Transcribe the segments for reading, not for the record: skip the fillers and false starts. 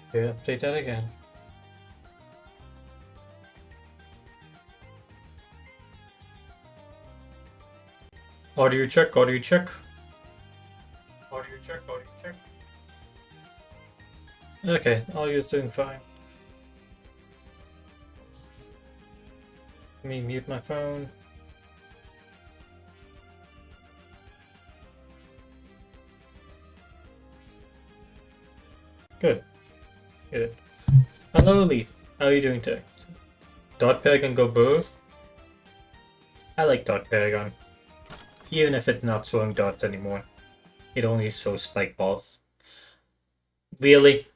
Okay, update that again. Audio check, audio check. Audio check, audio check. Okay, audio's doing fine. Let me mute my phone. Good. Good. Hello, Leith. How are you doing today? Dot Paragon go burr? I like Dot Paragon. Even if it's not throwing dots anymore. It only throws spike balls. Really?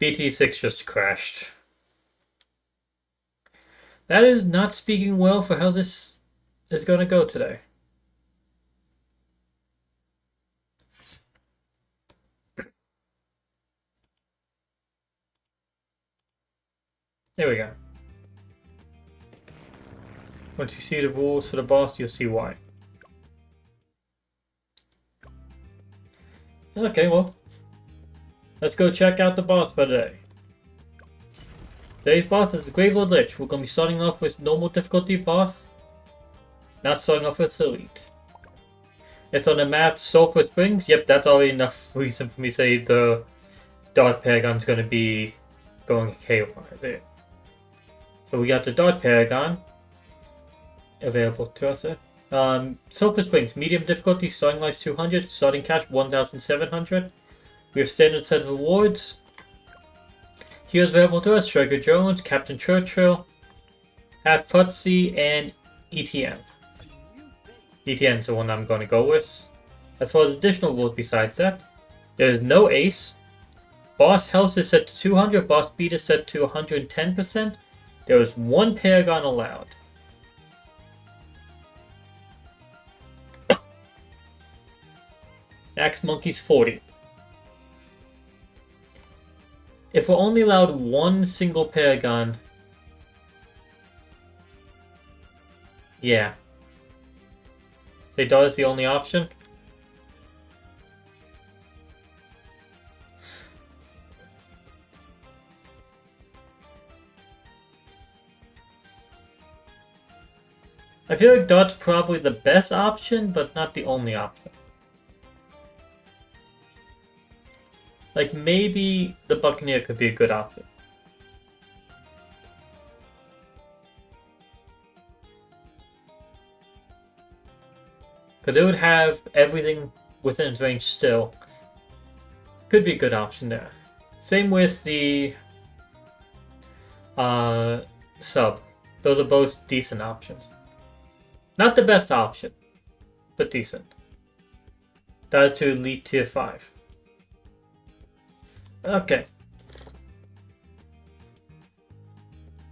BTD6 just crashed. That is not speaking well for how this is going to go today. There we go. Once you see the rules for the boss, you'll see why. Okay, well. Let's go check out the boss for today. Today's boss is Gravelord Lich. We're going to be starting off with normal difficulty boss. Not starting off with Elite. It's on the map Sulphur Springs. Yep, that's already enough reason for me to say the Dart Paragon's going to be going haywire there. So we got the Dart Paragon available to us there. Sulphur Springs, medium difficulty, starting life 200, starting cash 1,700. We have standard set of rewards. Heroes available to us: Striker Jones, Captain Churchill, Hat Putsy, and ETN. ETN is the one I'm going to go with. As far as additional rules besides that, there is no ace. Boss health is set to 200, boss speed is set to 110%. There is one Paragon allowed. Axe Monkey's 40. If we're only allowed one single Paragon, yeah. Say dot is the only option. I feel like dot's probably the best option, but not the only option. Like, maybe the Buccaneer could be a good option. Because it would have everything within its range still. Could be a good option there. Same with the sub. Those are both decent options. Not the best option, but decent. That is to Elite Tier 5. Okay.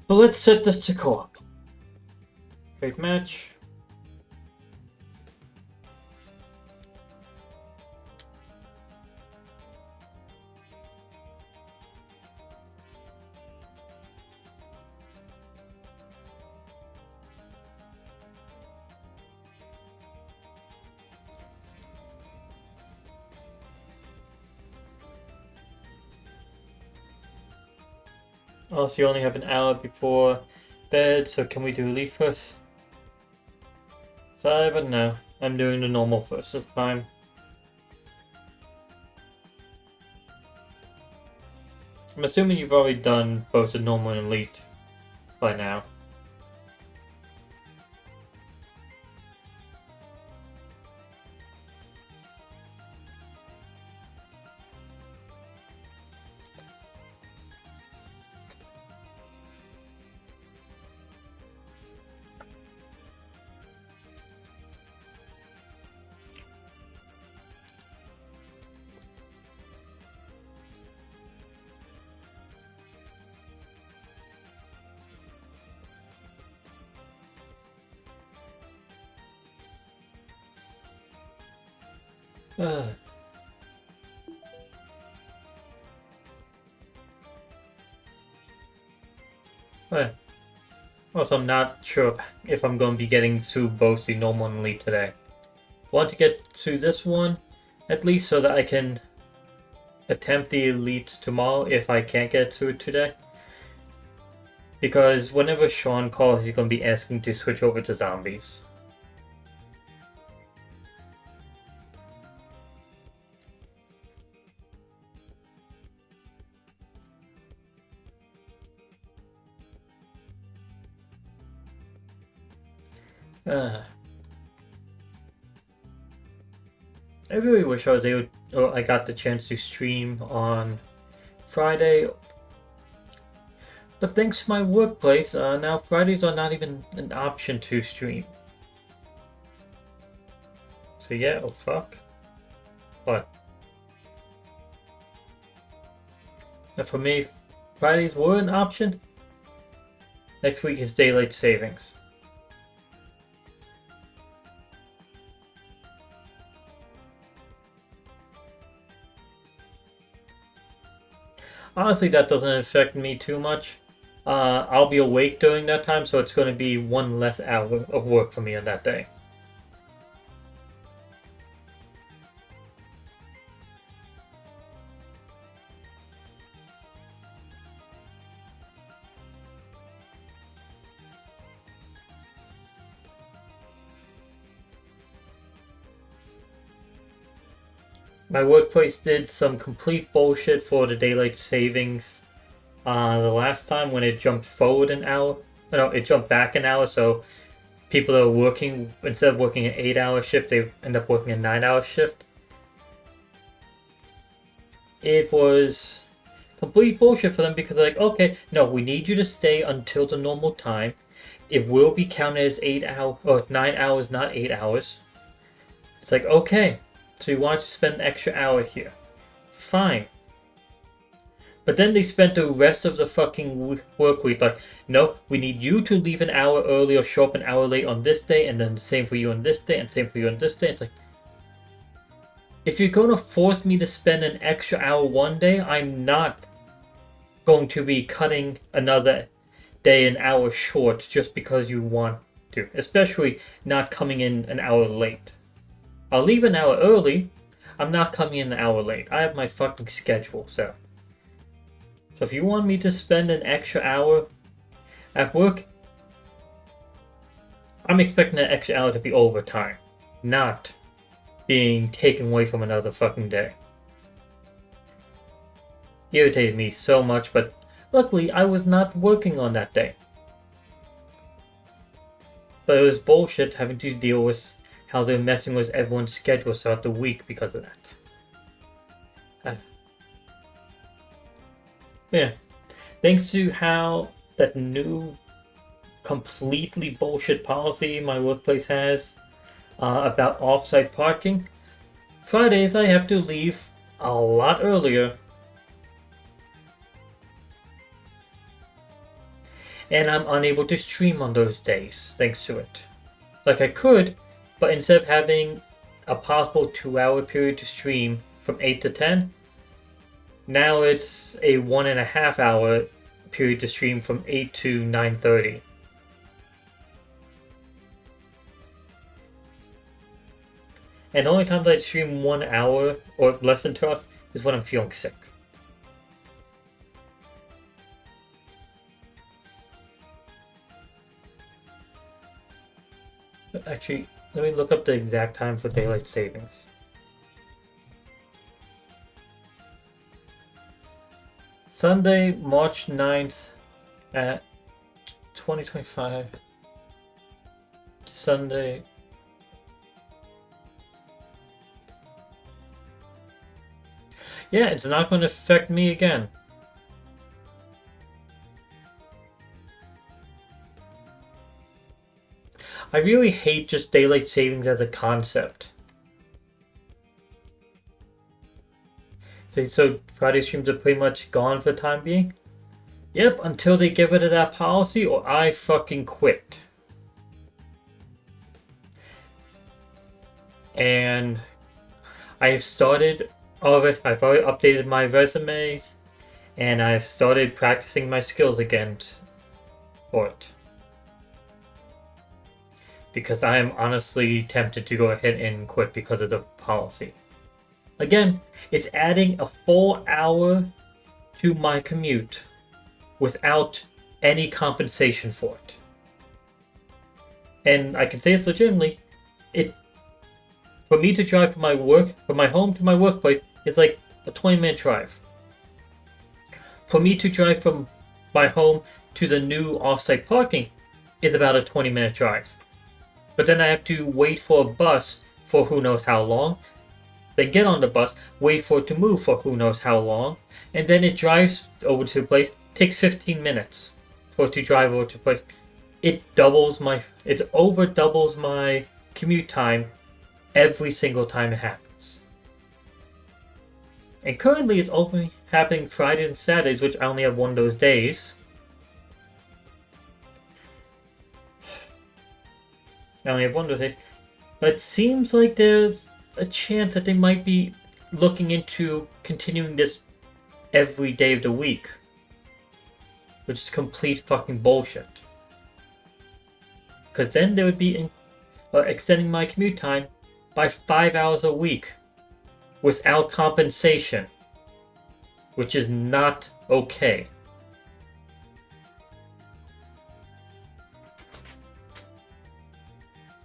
So let's set this to co-op. Great match. Also, you only have an hour before bed, so can we do Elite first? Sorry, but no. I'm doing the normal first this time. I'm assuming you've already done both the normal and Elite by now. Right. Also, I'm not sure if I'm going to be getting to both the normal and elite today. I want to get to this one, at least so that I can attempt the elites tomorrow if I can't get to it today. Because whenever Sean calls, he's going to be asking to switch over to zombies. I really wish I was able, or I got the chance to stream on Friday. But thanks to my workplace, now Fridays are not even an option to stream. So yeah, oh fuck. What? And for me, Fridays were an option. Next week is daylight savings. Honestly, that doesn't affect me too much. I'll be awake during that time, so it's going to be one less hour of work for me on that day. My workplace did some complete bullshit for the daylight savings the last time when it jumped forward an hour. No, it jumped back an hour, so people that are working, instead of working an 8-hour shift, they end up working a 9-hour shift. It was complete bullshit for them because they're like, okay, no, we need you to stay until the normal time. It will be counted as 8 hours, or 9 hours, not 8 hours. It's like, okay, so you want to spend an extra hour here. Fine. But then they spent the rest of the fucking work week like, no, we need you to leave an hour early or show up an hour late on this day, and then the same for you on this day, and same for you on this day. It's like, if you're going to force me to spend an extra hour one day, I'm not going to be cutting another day an hour short just because you want to. Especially not coming in an hour late. I'll leave an hour early. I'm not coming in an hour late. I have my fucking schedule, so. So if you want me to spend an extra hour at work, I'm expecting that extra hour to be overtime, not being taken away from another fucking day. Irritated me so much, but luckily I was not working on that day. But it was bullshit having to deal with how they're messing with everyone's schedule throughout the week because of that. Yeah. Thanks to how that new completely bullshit policy my workplace has about off-site parking, Fridays I have to leave a lot earlier. And I'm unable to stream on those days thanks to it. Like I could, but instead of having a possible 2-hour period to stream from 8 to 10, now it's a 1.5 hour period to stream from 8 to 9:30. And the only times I stream 1 hour or less than 2 hours is when I'm feeling sick. Actually, let me look up the exact time for daylight savings. Sunday, March 9th at 2025. Sunday. Yeah, it's not going to affect me again. I really hate just daylight savings as a concept. So Friday streams are pretty much gone for the time being? Yep, until they get rid of that policy or I fucking quit. And I've already updated my resumes and I've started practicing my skills again for it. Because I am honestly tempted to go ahead and quit because of the policy. Again, it's adding a full hour to my commute without any compensation for it. And I can say it's legitimately, for me to drive from my home to my workplace, it's like a 20-minute drive. For me to drive from my home to the new off-site parking is about a 20-minute drive. But then I have to wait for a bus for who knows how long, then get on the bus, wait for it to move for who knows how long, and then it drives over to the place, takes 15 minutes for it to drive over to the place. It over doubles my commute time every single time it happens. And currently it's only happening Fridays and Saturdays, which I only have one of those days. I only have one of those days. But it seems like there's a chance that they might be looking into continuing this every day of the week. Which is complete fucking bullshit. Because then they would be extending my commute time by 5 hours a week without compensation, which is not okay.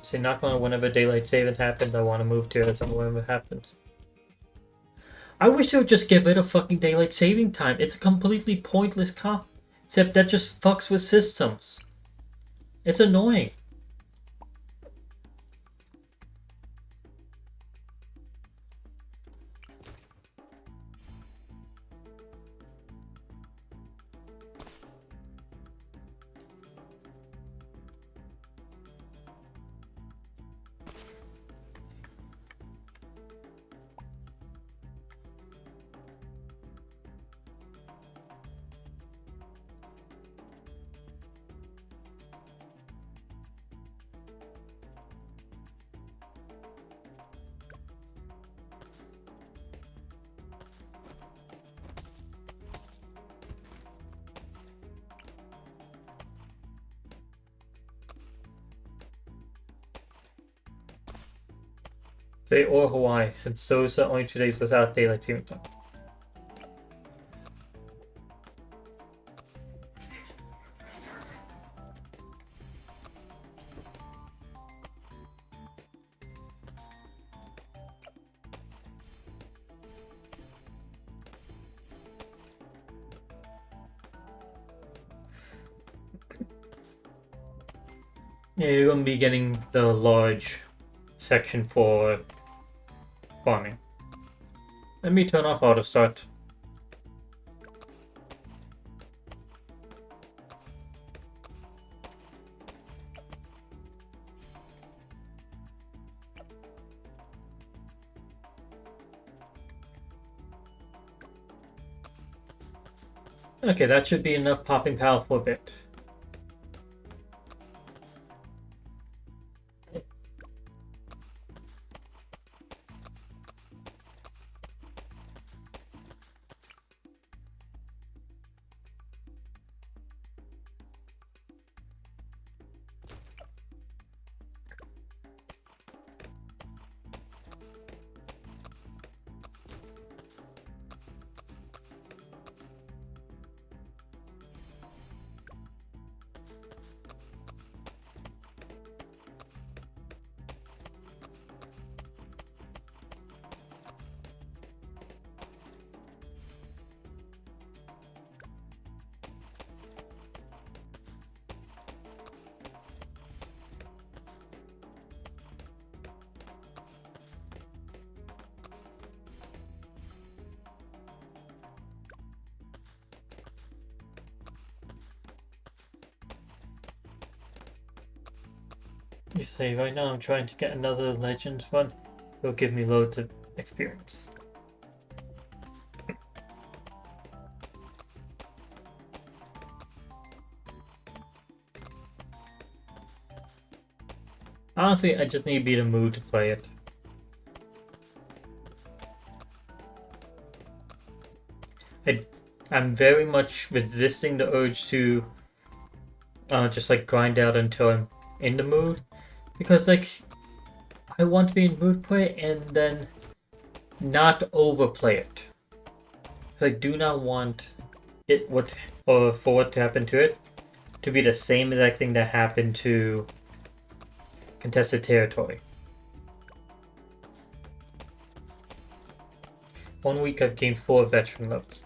Say, knock on whenever daylight saving happens, I want to move to Arizona whenever it happens. I wish they would just get rid of fucking daylight saving time. It's a completely pointless concept that just fucks with systems. It's annoying. Say, or Hawaii, since those are only 2 days without daylight saving time. Yeah, you're going to be getting the large section for farming. Let me turn off auto start. Okay, that should be enough popping power for a bit. You say, right now I'm trying to get another Legends run. It'll give me loads of experience. Honestly, I just need to be in the mood to play it. I'm very much resisting the urge to just like grind out until I'm in the mood. Because like, I want to be in mood play, and then not overplay it. I do not want it for what to happen to it to be the same exact thing that happened to contested territory. 1 week I've gained 4 veteran levels.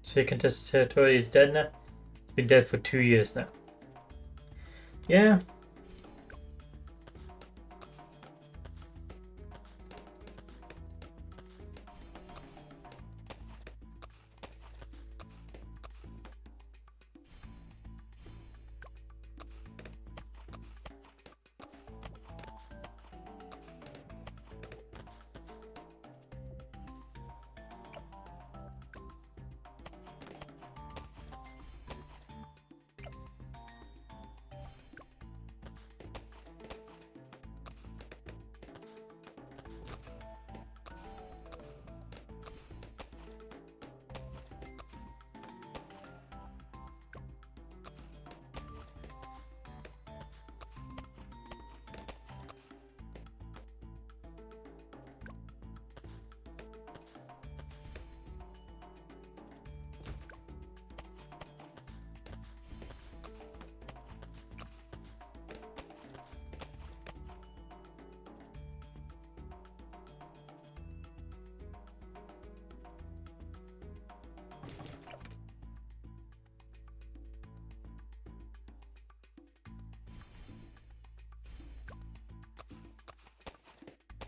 Say contested territory is dead now? It's been dead for 2 years now. Yeah.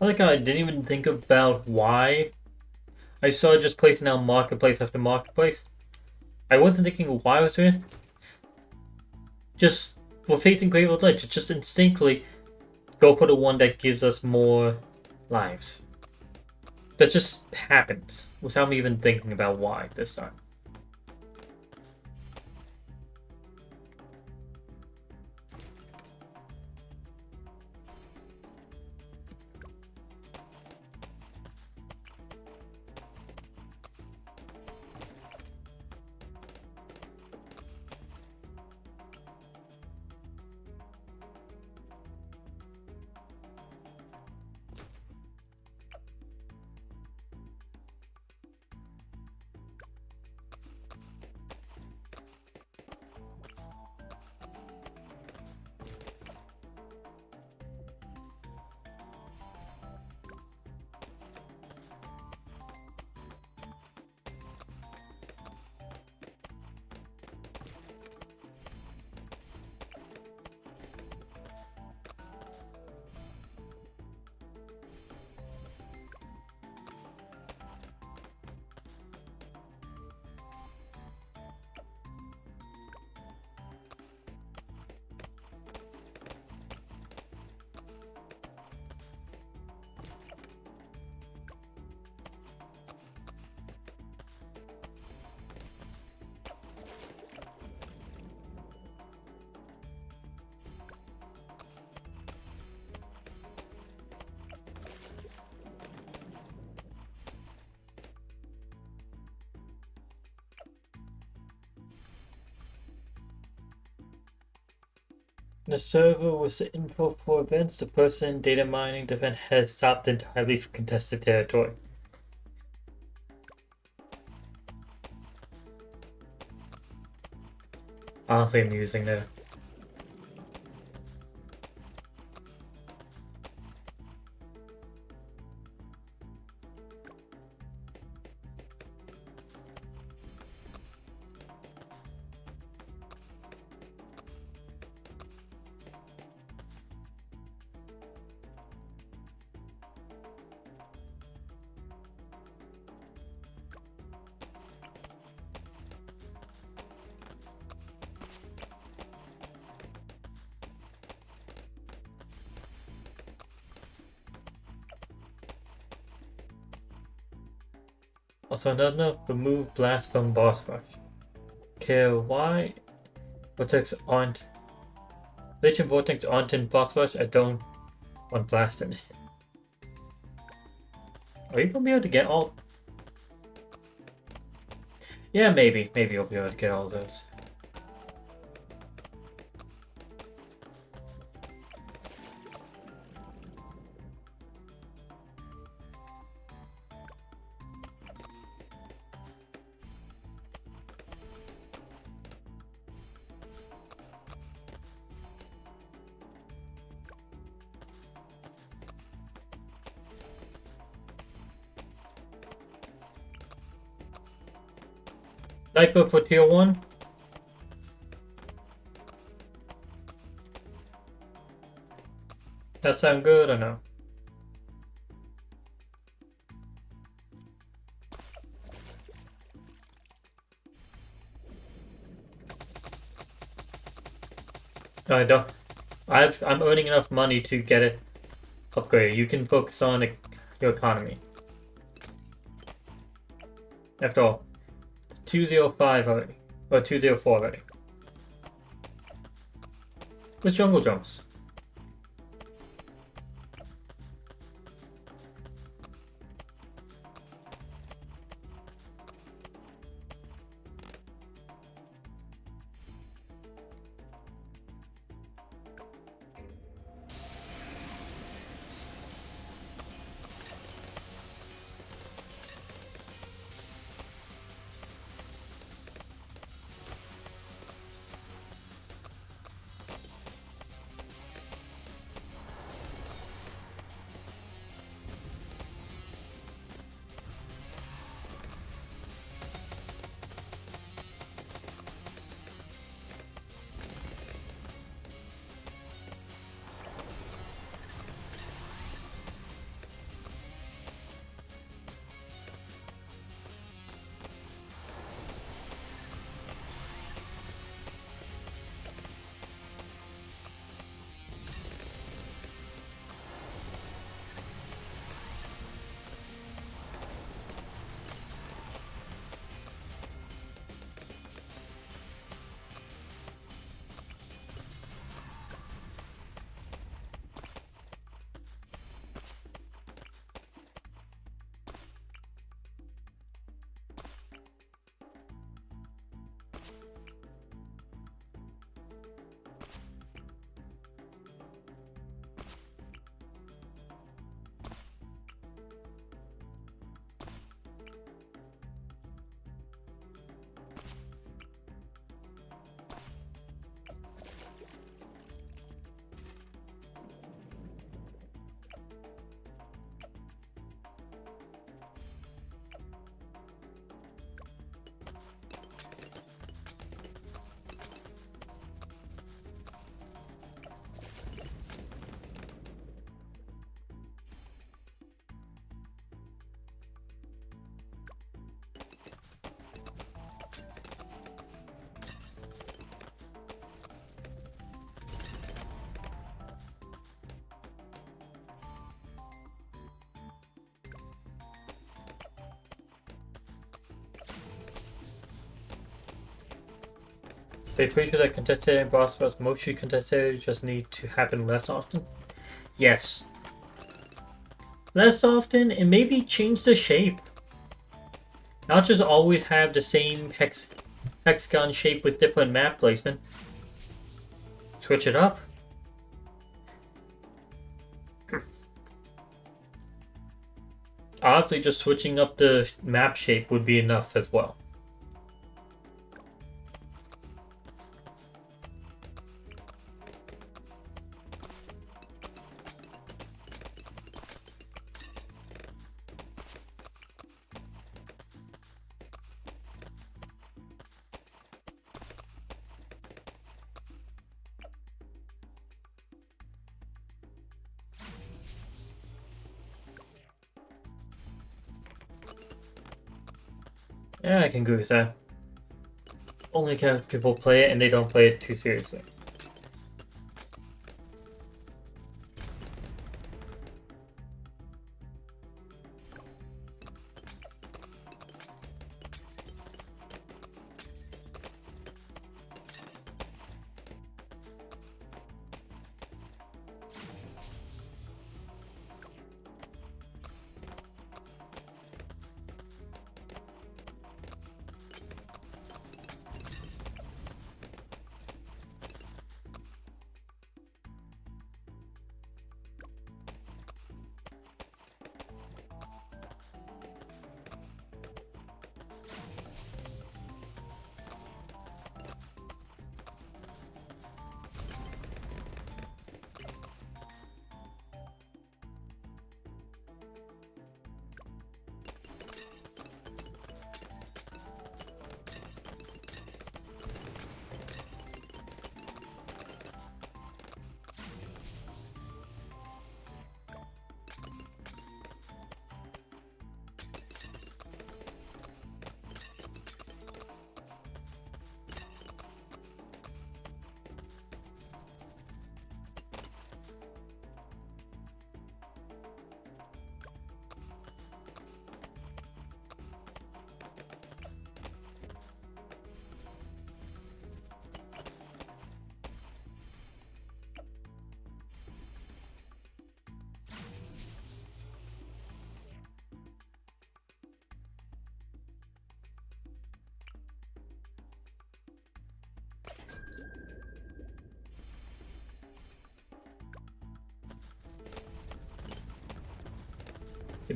I like how I didn't even think about why. I saw just placing out marketplace after marketplace. I wasn't thinking why I was doing it. Just we're facing Grave Ledge, just instinctively go for the one that gives us more lives. That just happens without me even thinking about why this time. The server with the info for events, the person data mining the event has stopped entirely for contested territory. Honestly, I'm using that. Also another, remove blast from boss rush. Okay, why vortex aren't Lich and vortex aren't in boss rush? I don't want blast in it. Are you gonna be able to get all? Yeah, maybe you'll be able to get all those. Sniper for tier 1. That sound good or no? No, I don't. I'm earning enough money to get it upgraded. You can focus on your economy. After all, 205 already. Or 204 already. What's jungle jumps? They feature that contested and boss fights mostly contested just need to happen less often. Yes. Less often and maybe change the shape. Not just always have the same hexagon shape with different map placement. Switch it up. Honestly, just switching up the map shape would be enough as well. Yeah, I can agree with that. Only because people play it and they don't play it too seriously.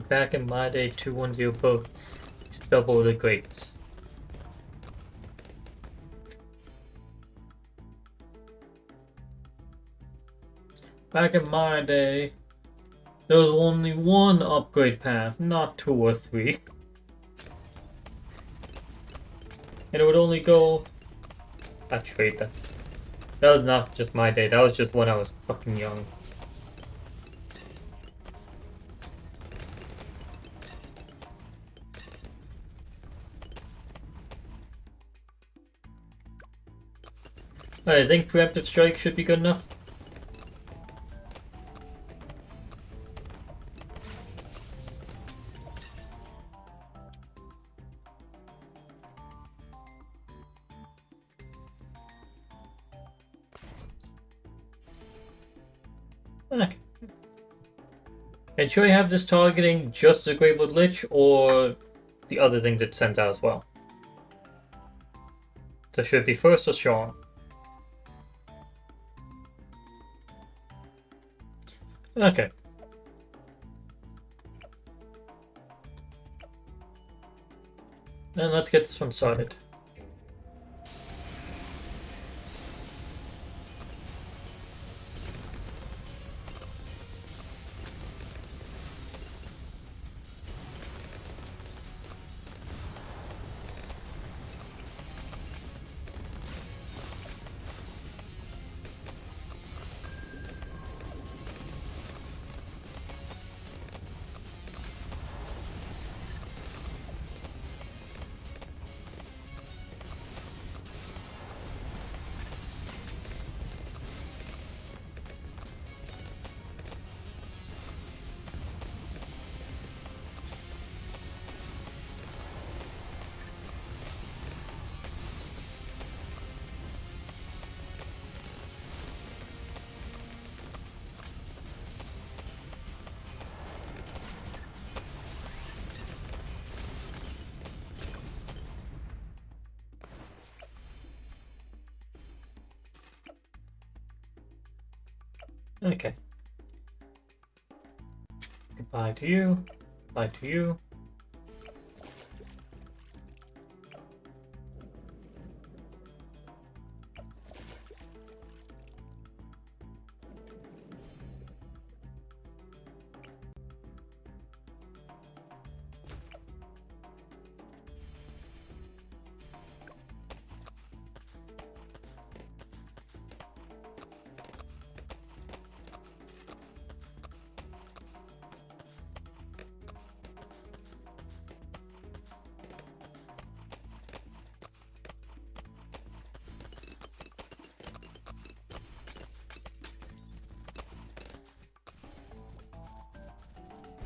Back in my day, 210 both. It's double the grapes. Back in my day, there was only one upgrade path, not 2 or 3. And it would only go... Actually, that was not just my day, that was just when I was fucking young. I think preemptive strike should be good enough. Okay. And should I have this targeting just the Gravewood Lich or the other things it sends out as well? So should it be first or strong? Okay. Then let's get this one started. Okay. Goodbye to you. Goodbye to you.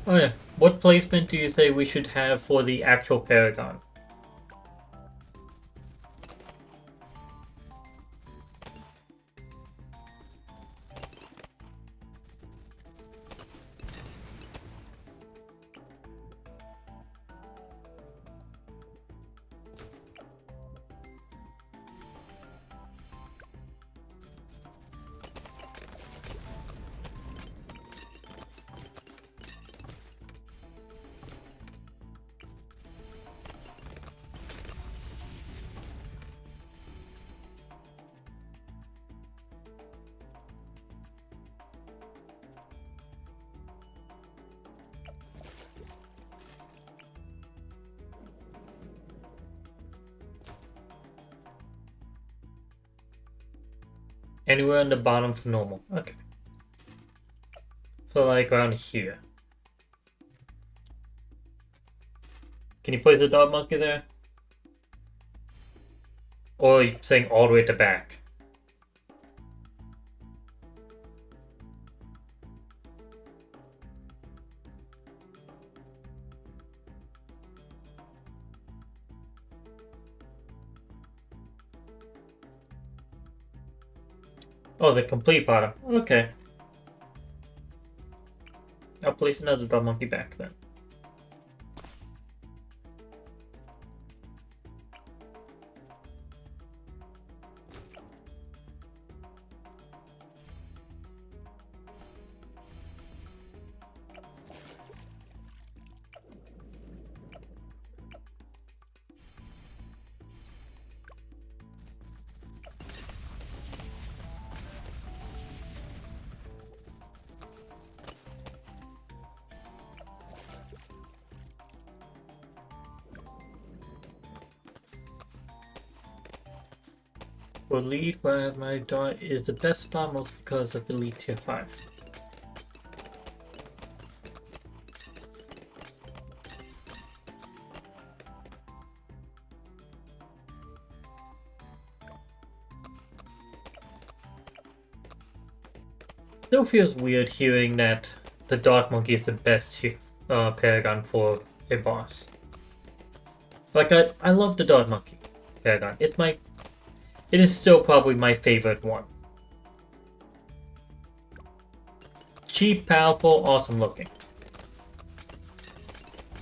Oh yeah. What placement do you say we should have for the actual Paragon? Anywhere on the bottom for normal. Okay. So like around here. Can you place the dog monkey there? Or are you saying all the way at the back? Oh, the complete bottom. Okay. I'll place another dog monkey back then. For lead, where my dart is the best spot, mostly because of the lead tier 5. Still feels weird hearing that the Dart Monkey is the best Paragon for a boss. Like, I love the Dart Monkey Paragon. It is still probably my favorite one. Cheap, powerful, awesome looking.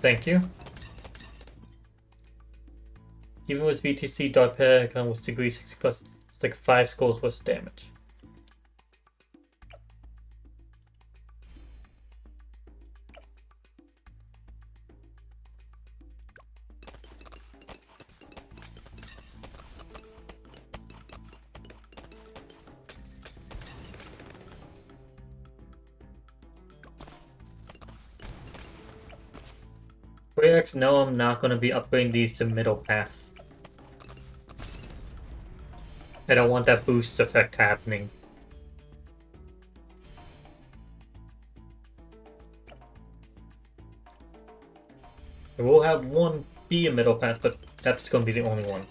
Thank you. Even with BTC, Dart Paragon was degree 60 plus, it's like 5 scores worth of damage. Rex, no, I'm not going to be upgrading these to middle path. I don't want that boost effect happening. I will have one be a middle path, but that's going to be the only one.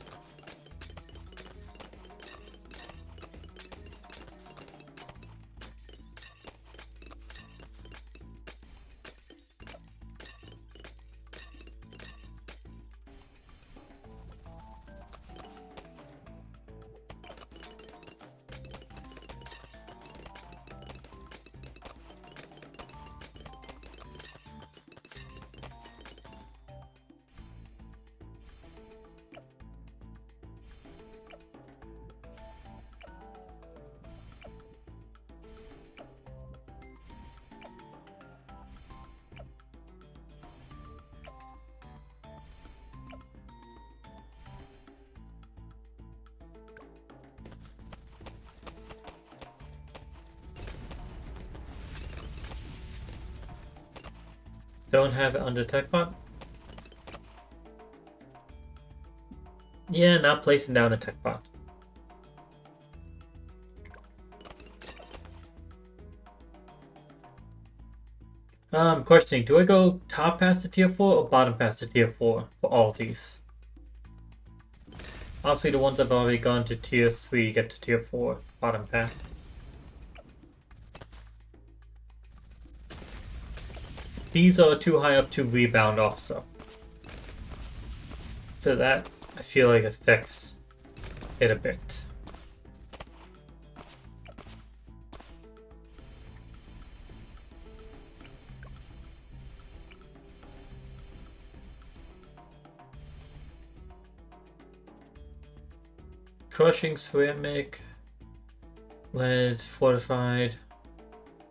Don't have it under tech bot? Yeah, not placing down a tech bot. Questioning, do I go top past the tier 4 or bottom past the tier 4 for all of these? Obviously the ones I've already gone to tier 3 get to tier 4, bottom path. These are too high up to rebound also. So that, I feel like, affects it a bit. Crushing ceramic, leads, fortified,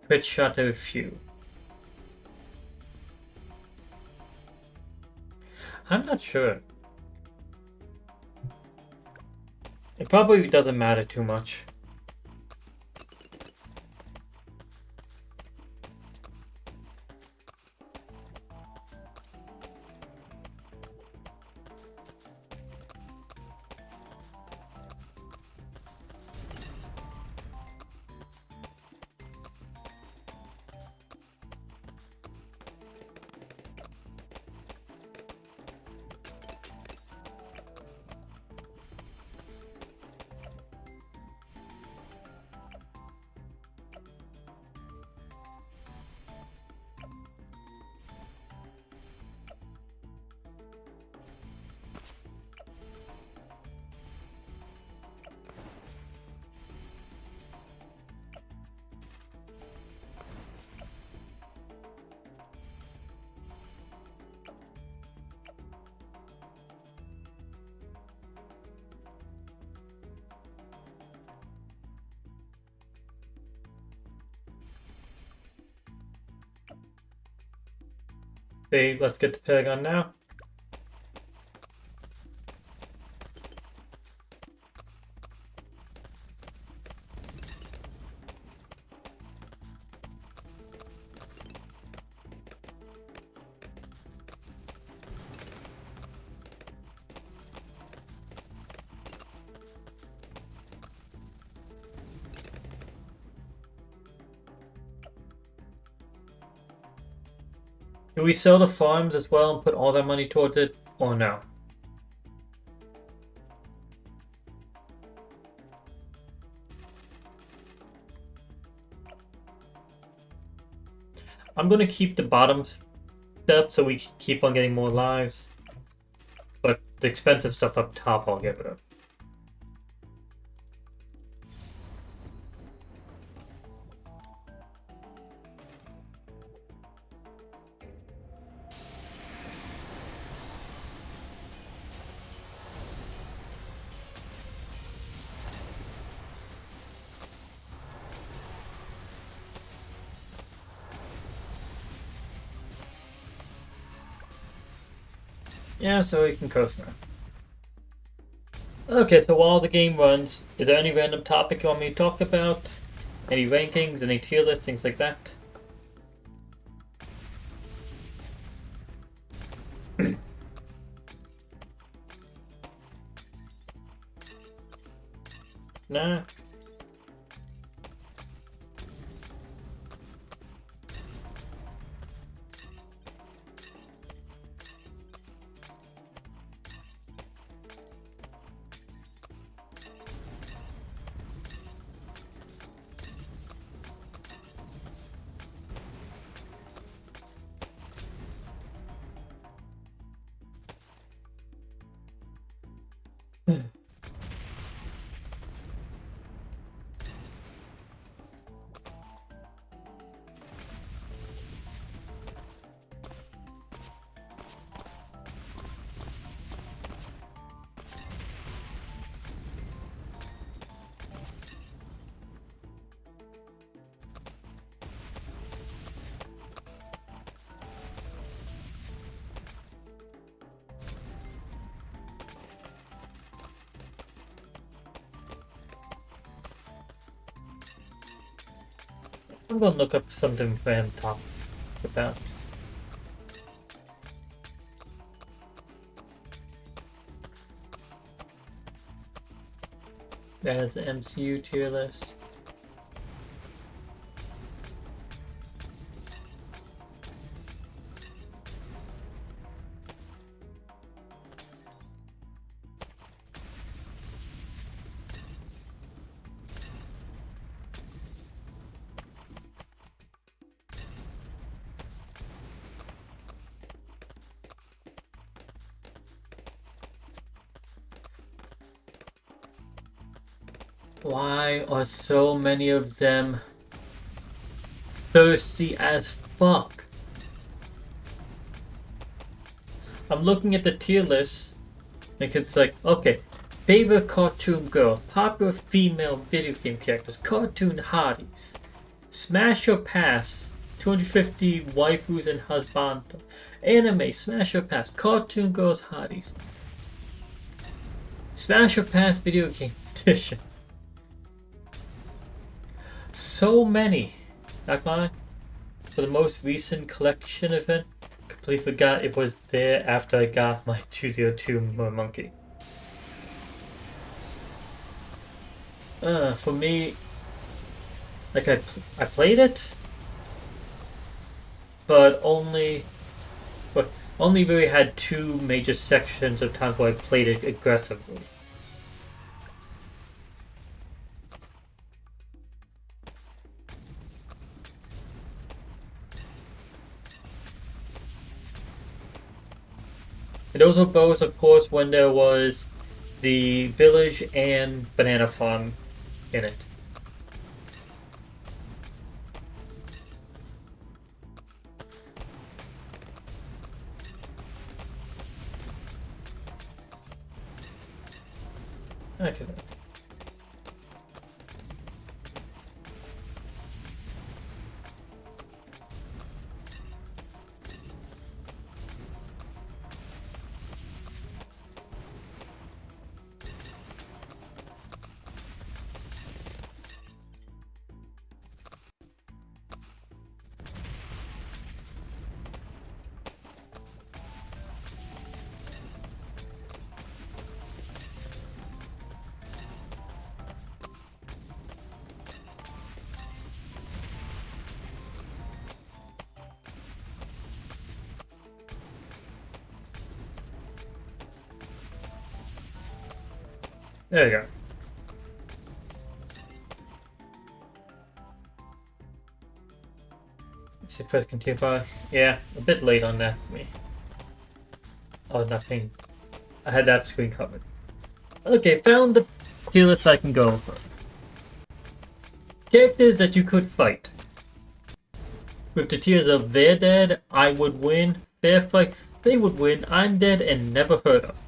crit shot every few. I'm not sure. It probably doesn't matter too much. Okay, let's get to Paragon now. Do we sell the farms as well and put all that money towards it, or no? I'm gonna keep the bottom step so we keep on getting more lives. But the expensive stuff up top I'll get rid of. Yeah, so we can coast now. Okay, so while the game runs, is there any random topic you want me to talk about? Any rankings, any tier lists, things like that? Nah. I'm gonna look up something random to talk about. There's the MCU tier list. Why are so many of them thirsty as fuck? I'm looking at the tier list, and it's like, okay, favorite cartoon girl, popular female video game characters, cartoon hotties, smash or pass, 250 waifus and husband, anime, smash or pass, cartoon girls hotties, smash or pass video game edition. So many. Not gonna lie. For the most recent collection event, completely forgot it was there after I got my 202 monkey. For me, like I played it, but only really had two major sections of times where I played it aggressively. And those were both, of course, when there was the village and banana farm in it. Okay. There you go. Let's see, press continue file. Yeah, a bit late on that for me. Oh, nothing. I had that screen covered. Okay, found the tier list I can go over. Characters that you could fight. With the tiers of they're dead, I would win, fair fight, they would win, I'm dead, and never heard of.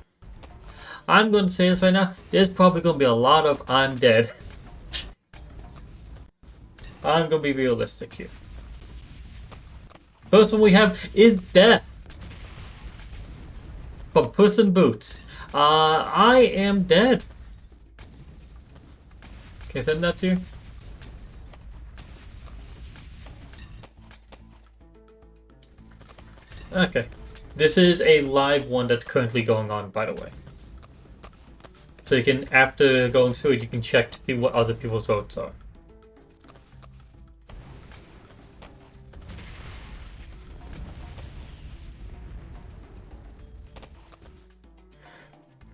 I'm going to say this right now, there's probably going to be a lot of I'm dead. I'm going to be realistic here. First one we have is death. From Puss in Boots. I am dead. Can I send that to you? Okay. This is a live one that's currently going on, by the way. So you can, after going through it, you can check to see what other people's votes are.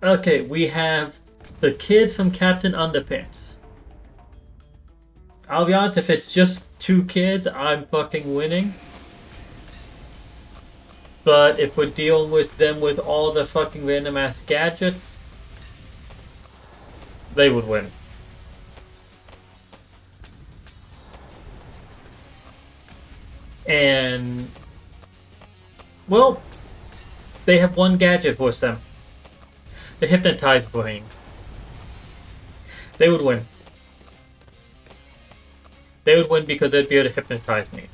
Okay, we have the kids from Captain Underpants. I'll be honest, if it's just 2 kids, I'm fucking winning. But if we're dealing with them with all the fucking random ass gadgets, they would win. And, well, they have one gadget for them. The hypnotized brain. They would win. They would win because they'd be able to hypnotize me.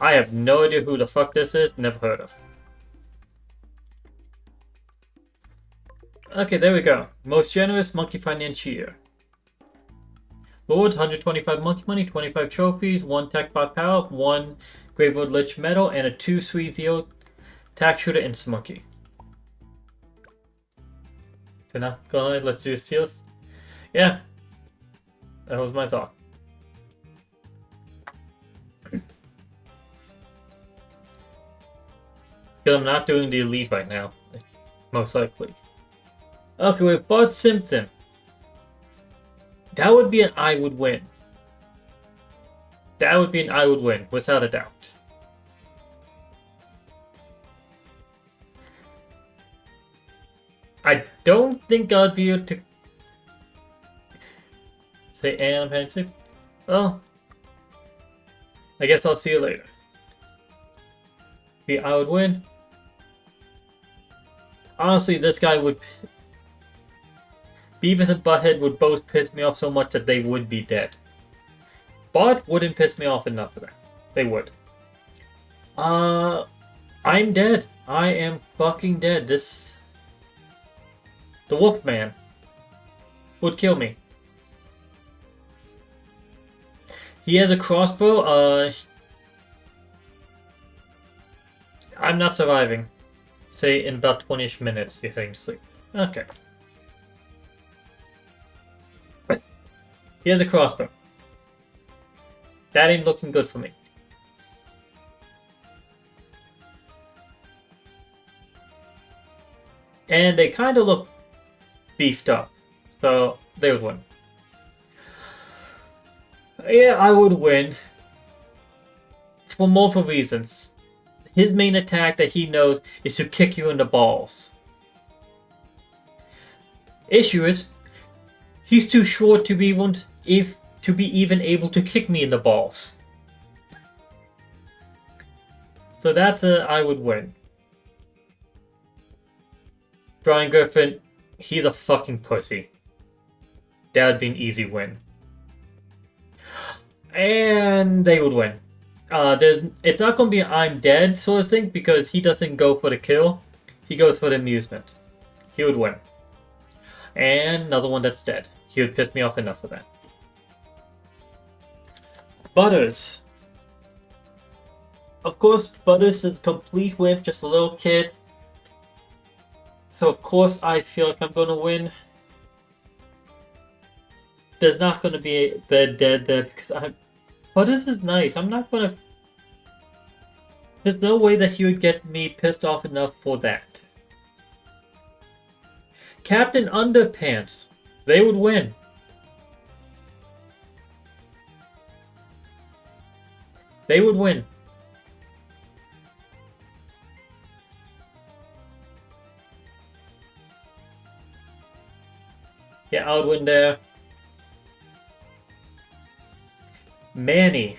I have no idea who the fuck this is, never heard of. Okay, there we go. Most generous monkey financier. Rewards 125 monkey money, 25 trophies, 1 tech bot power, 1 Gravewood Lich medal, and a 2-3-0 tax shooter instant monkey. Okay, now go ahead, let's do seals. Yeah, that was my thought. Because I'm not doing the elite right now, most likely. Okay, with Bart Simpson. That would be an I would win. That would be an I would win, without a doubt. I don't think I'd be able to say and I'm heading. Well, I guess I'll see you later. I would win. Honestly, this guy would... Beavis and Butthead would both piss me off so much that they would be dead. Bart wouldn't piss me off enough for that. They would. I'm dead. I am fucking dead. The Wolfman would kill me. He has a crossbow. I'm not surviving. Say in about 20-ish minutes you're heading to sleep. Okay. He has a crossbow. That ain't looking good for me. And they kind of look beefed up. So they would win. Yeah, I would win. For multiple reasons. His main attack that he knows is to kick you in the balls. Issue is, he's too short to be even able to kick me in the balls. So that's a I would win. Brian Griffin, he's a fucking pussy. That would be an easy win. And they would win. It's not going to be an I'm dead sort of thing because he doesn't go for the kill. He goes for the amusement. He would win. And another one that's dead. He would piss me off enough for that. Butters. Of course, Butters is complete wimp, just a little kid. So of course I feel like I'm going to win. There's not going to be the dead there because Butters is nice. I'm not going to... There's no way that he would get me pissed off enough for that. Captain Underpants. They would win. They would win. Yeah, I would win there. Manny.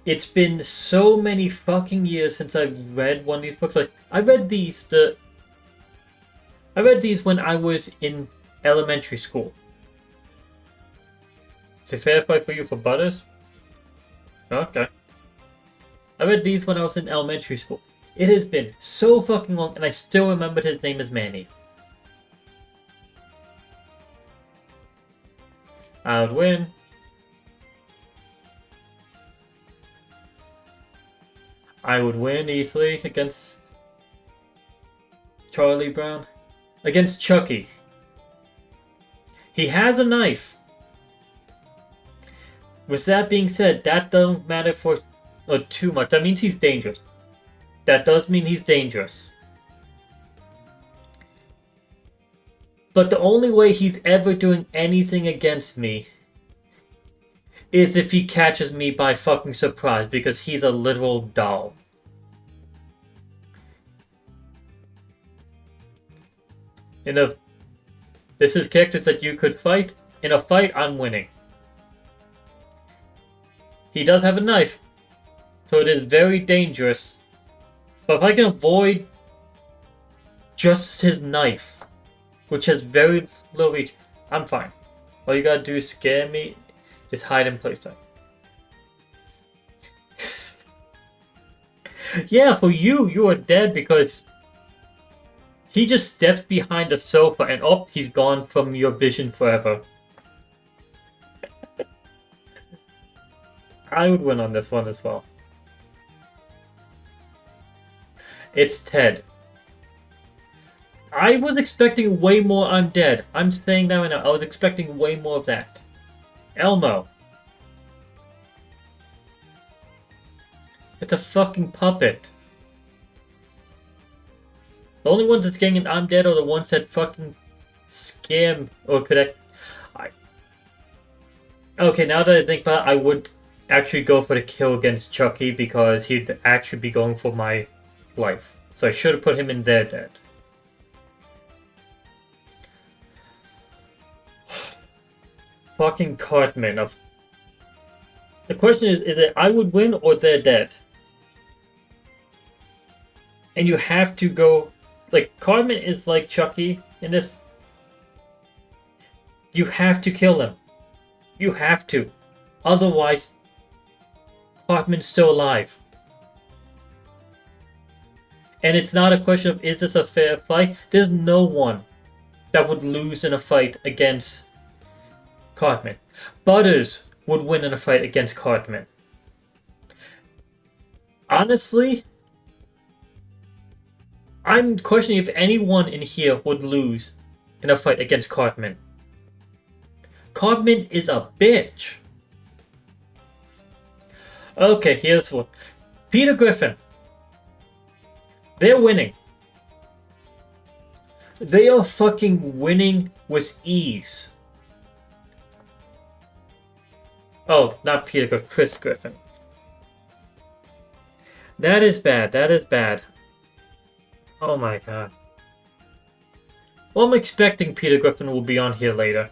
It's been so many fucking years since I've read one of these books. Like, I read these when I was in elementary school. Is it fair fight for you for Butters? Okay. I read these when I was in elementary school. It has been so fucking long, and I still remembered his name as Manny. I would win. I would win easily against Charlie Brown. Against Chucky. He has a knife. With that being said, that doesn't matter for too much. That means he's dangerous. That does mean he's dangerous. But the only way he's ever doing anything against me is if he catches me by fucking surprise, because he's a literal doll. This is characters that you could fight. In a fight, I'm winning. He does have a knife, so it is very dangerous. But if I can avoid just his knife, which has very low reach, I'm fine. All you gotta do is scare me, is hide in place. Yeah, for you, you are dead because he just steps behind the sofa and he's gone from your vision forever. I would win on this one as well. It's Ted. I was expecting way more I'm dead. I'm saying that right now. I was expecting way more of that. Elmo. It's a fucking puppet. The only ones that's getting an I'm dead are the ones that fucking scam or connect. Okay, now that I think about it, I would actually go for the kill against Chucky because he'd actually be going for my life. So I should have put him in there dead. Fucking Cartman. The question is it I would win or they're dead? And you have to go... Like, Cartman is like Chucky in this. You have to kill him. You have to. Otherwise, Cartman's still alive. And it's not a question of is this a fair fight? There's no one that would lose in a fight against Cartman. Butters would win in a fight against Cartman. Honestly, I'm questioning if anyone in here would lose in a fight against Cartman. Cartman is a bitch. Okay, here's one. Peter Griffin. They're winning. They are fucking winning with ease. Oh, not Peter Griffin, Chris Griffin. That is bad, that is bad. Oh my god. Well, I'm expecting Peter Griffin will be on here later.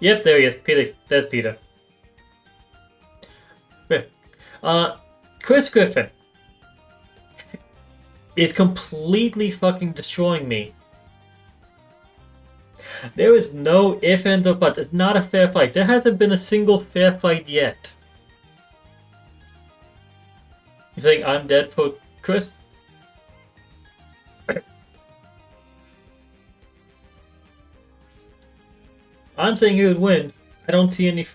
Yep, there he is. Peter. There's Peter. Chris Griffin is completely fucking destroying me. There is no ifs, ands, or buts. It's not a fair fight. There hasn't been a single fair fight yet. You saying I'm dead for Chris? I'm saying he would win. I don't see any...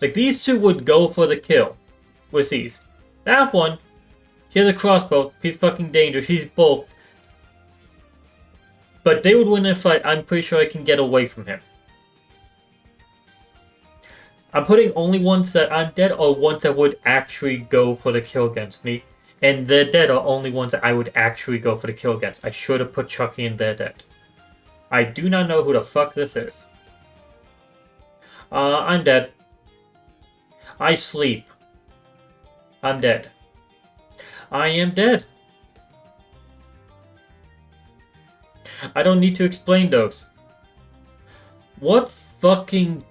Like, these two would go for the kill with these. That one, he has a crossbow. He's fucking dangerous. He's bulked. But they would win a fight. I'm pretty sure I can get away from him. I'm putting only ones that I'm dead or ones that would actually go for the kill against me. And their dead are only ones that I would actually go for the kill against. I should have put Chucky in their dead. I do not know who the fuck this is. I'm dead. I sleep. I'm dead. I am dead. I don't need to explain those. What fucking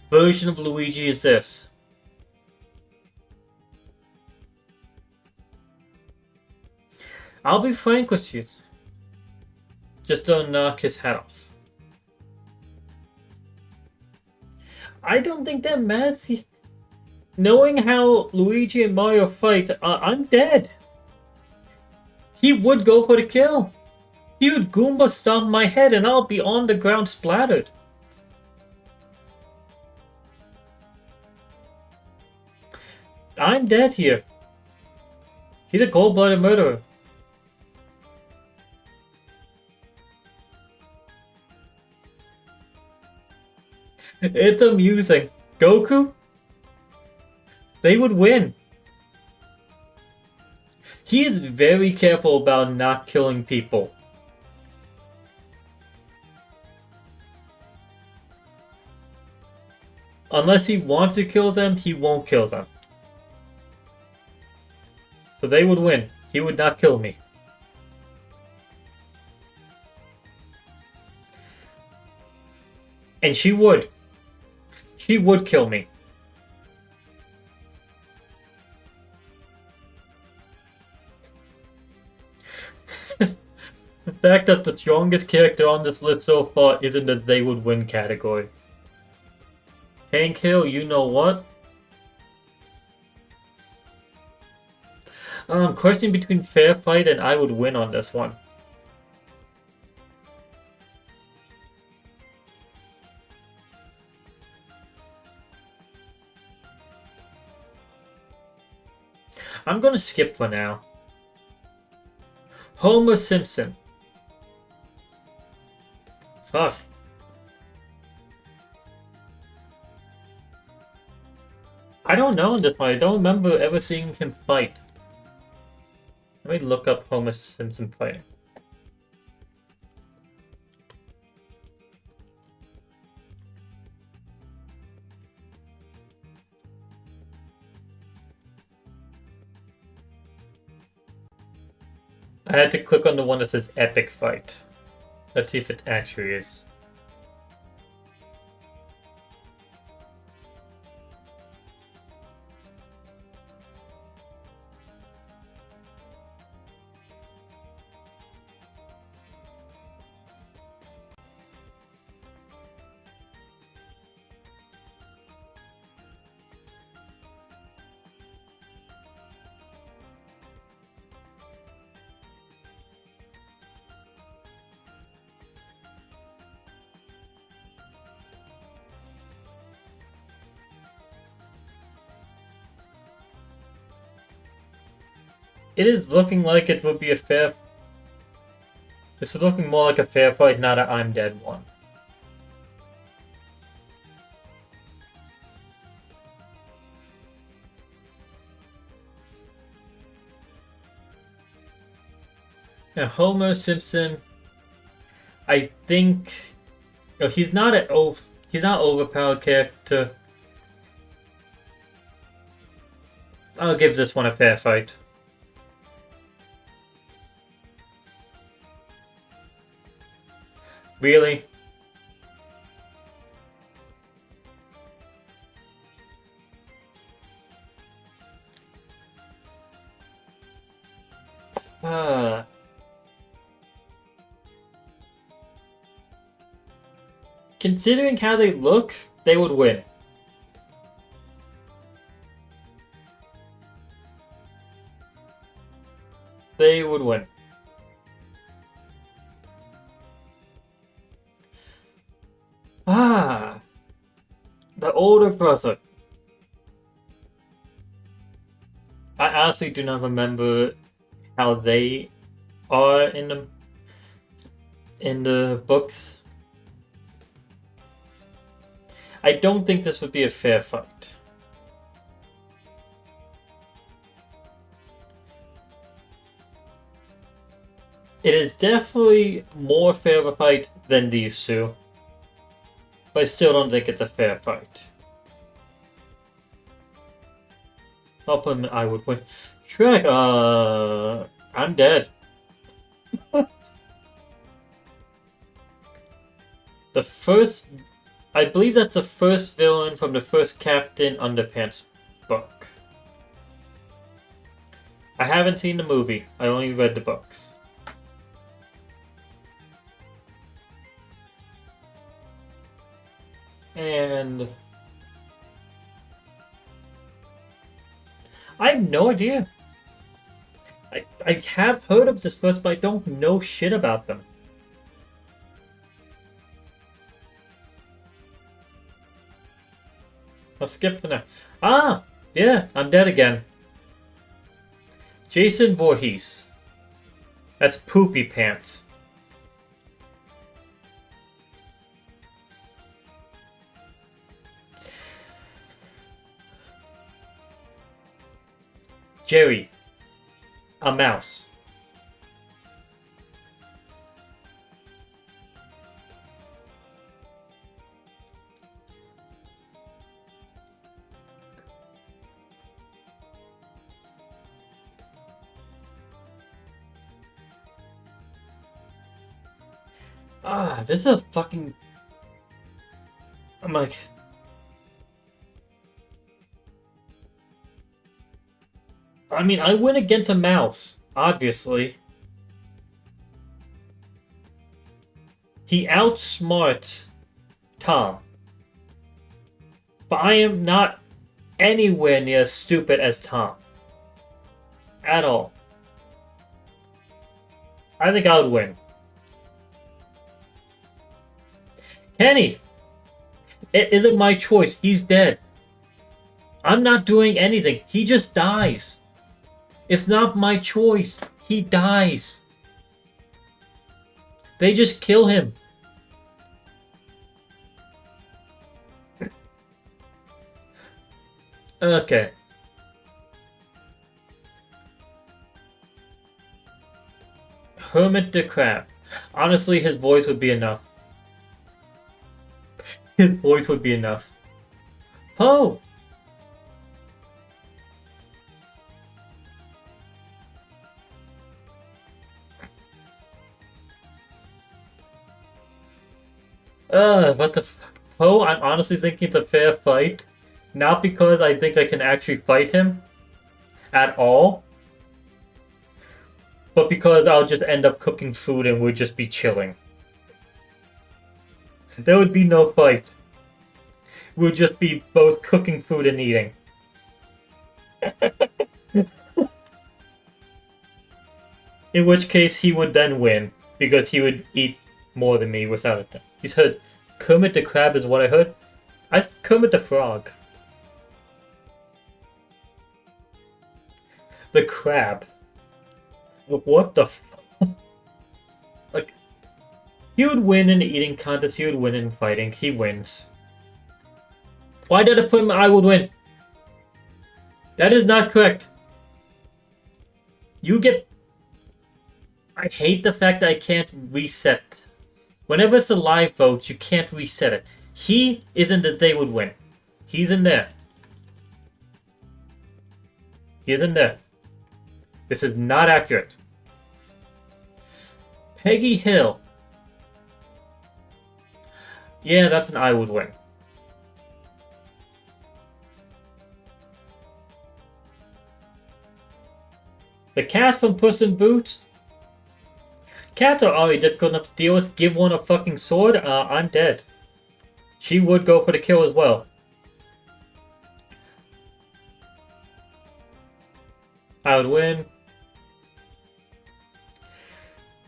version of Luigi is this? I'll be frank with you. Just don't knock his hat off. I don't think that matters. Knowing how Luigi and Mario fight, I'm dead. He would go for the kill. He would Goomba stomp my head and I'll be on the ground splattered. I'm dead here. He's a cold-blooded murderer. It's amusing. Goku? They would win. He is very careful about not killing people. Unless he wants to kill them, he won't kill them. So they would win. He would not kill me. And she would. She would kill me. The fact that the strongest character on this list so far is in the they would win category. Hank Hill, you know what? Question between fair fight and I would win on this one. I'm gonna skip for now. Homer Simpson. Fuck. I don't know this one. I don't remember ever seeing him fight. Let me look up Homer Simpson fighting. I had to click on the one that says epic fight. Let's see if it actually is. It is looking like it would be a fair... This is looking more like a fair fight, not an I'm dead one. Now, Homer Simpson, I think... No, he's not an overpowered character. I'll give this one a fair fight. Really? Considering how they look, they would win. They would win. The older brother. I honestly do not remember how they are in the books. I don't think this would be a fair fight. It is definitely more fair of a fight than these two. But I still don't think it's a fair fight. Opponent I would win. Shrek, I'm dead. The first... I believe that's the first villain from the first Captain Underpants book. I haven't seen the movie. I only read the books. And... I have no idea. I have heard of this person, but I don't know shit about them. I'll skip for now. Ah! Yeah, I'm dead again. Jason Voorhees. That's Poopy Pants. Jerry. A mouse. This is a fucking... I'm like... I mean, I win against a mouse, obviously. He outsmarts Tom. But I am not anywhere near as stupid as Tom. At all. I think I would win. Kenny! It isn't my choice. He's dead. I'm not doing anything. He just dies. It's not my choice. He dies. They just kill him. Okay. Hermit the Crab. Honestly, his voice would be enough. His voice would be enough. Oh! What the fuck? Poe, I'm honestly thinking it's a fair fight. Not because I think I can actually fight him at all, but because I'll just end up cooking food and we'll just be chilling. There would be no fight. We'll just be both cooking food and eating. In which case he would then win, because he would eat more than me without it. He said Kermit the Crab is what I heard. Kermit the Frog. The Crab. What the f... Like, he would win in the eating contest, he would win in fighting, he wins. Why did I put him I would win? That is not correct. You get... I hate the fact that I can't reset. Whenever it's a live vote, you can't reset it. He isn't that they would win. He's in there. He's in there. This is not accurate. Peggy Hill. Yeah, that's an I would win. The cat from Puss in Boots. Cats are already difficult enough to deal with. Give one a fucking sword, I'm dead. She would go for the kill as well. I would win.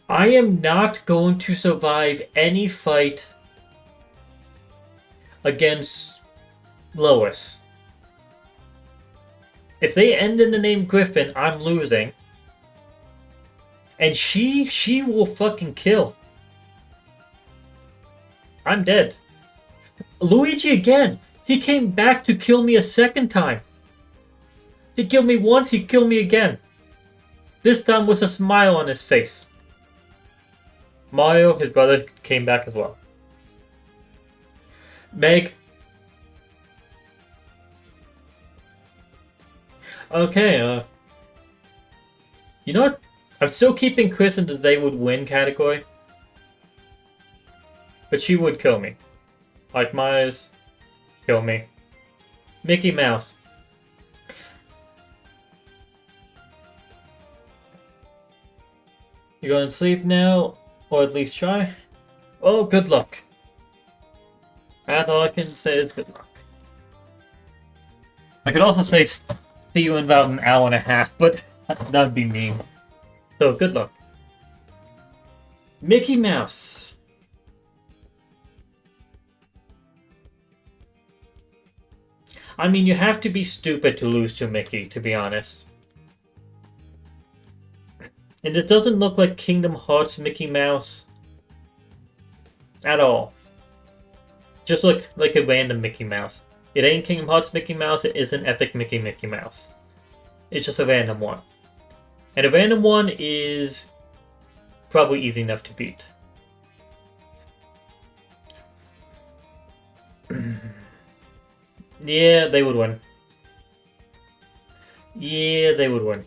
I am not going to survive any fight against Lois. If they end in the name Griffin, I'm losing. And she will fucking kill. I'm dead. Luigi again. He came back to kill me a second time. He killed me once, he killed me again. This time with a smile on his face. Mario, his brother, came back as well. Meg. Okay, you know what? I'm still keeping Chris in the they would win category. But she would kill me. Like Myers, kill me. Mickey Mouse. You going to sleep now? Or at least try? Oh, good luck. That's all I can say is good luck. I could also say see you in about an hour and a half, but that'd be mean. So, good luck. Mickey Mouse. I mean, you have to be stupid to lose to Mickey, to be honest. And it doesn't look like Kingdom Hearts Mickey Mouse. At all. Just look like a random Mickey Mouse. It ain't Kingdom Hearts Mickey Mouse, it isn't Epic Mickey Mouse. It's just a random one. And a random one is probably easy enough to beat. Yeah, they would win. Yeah, they would win.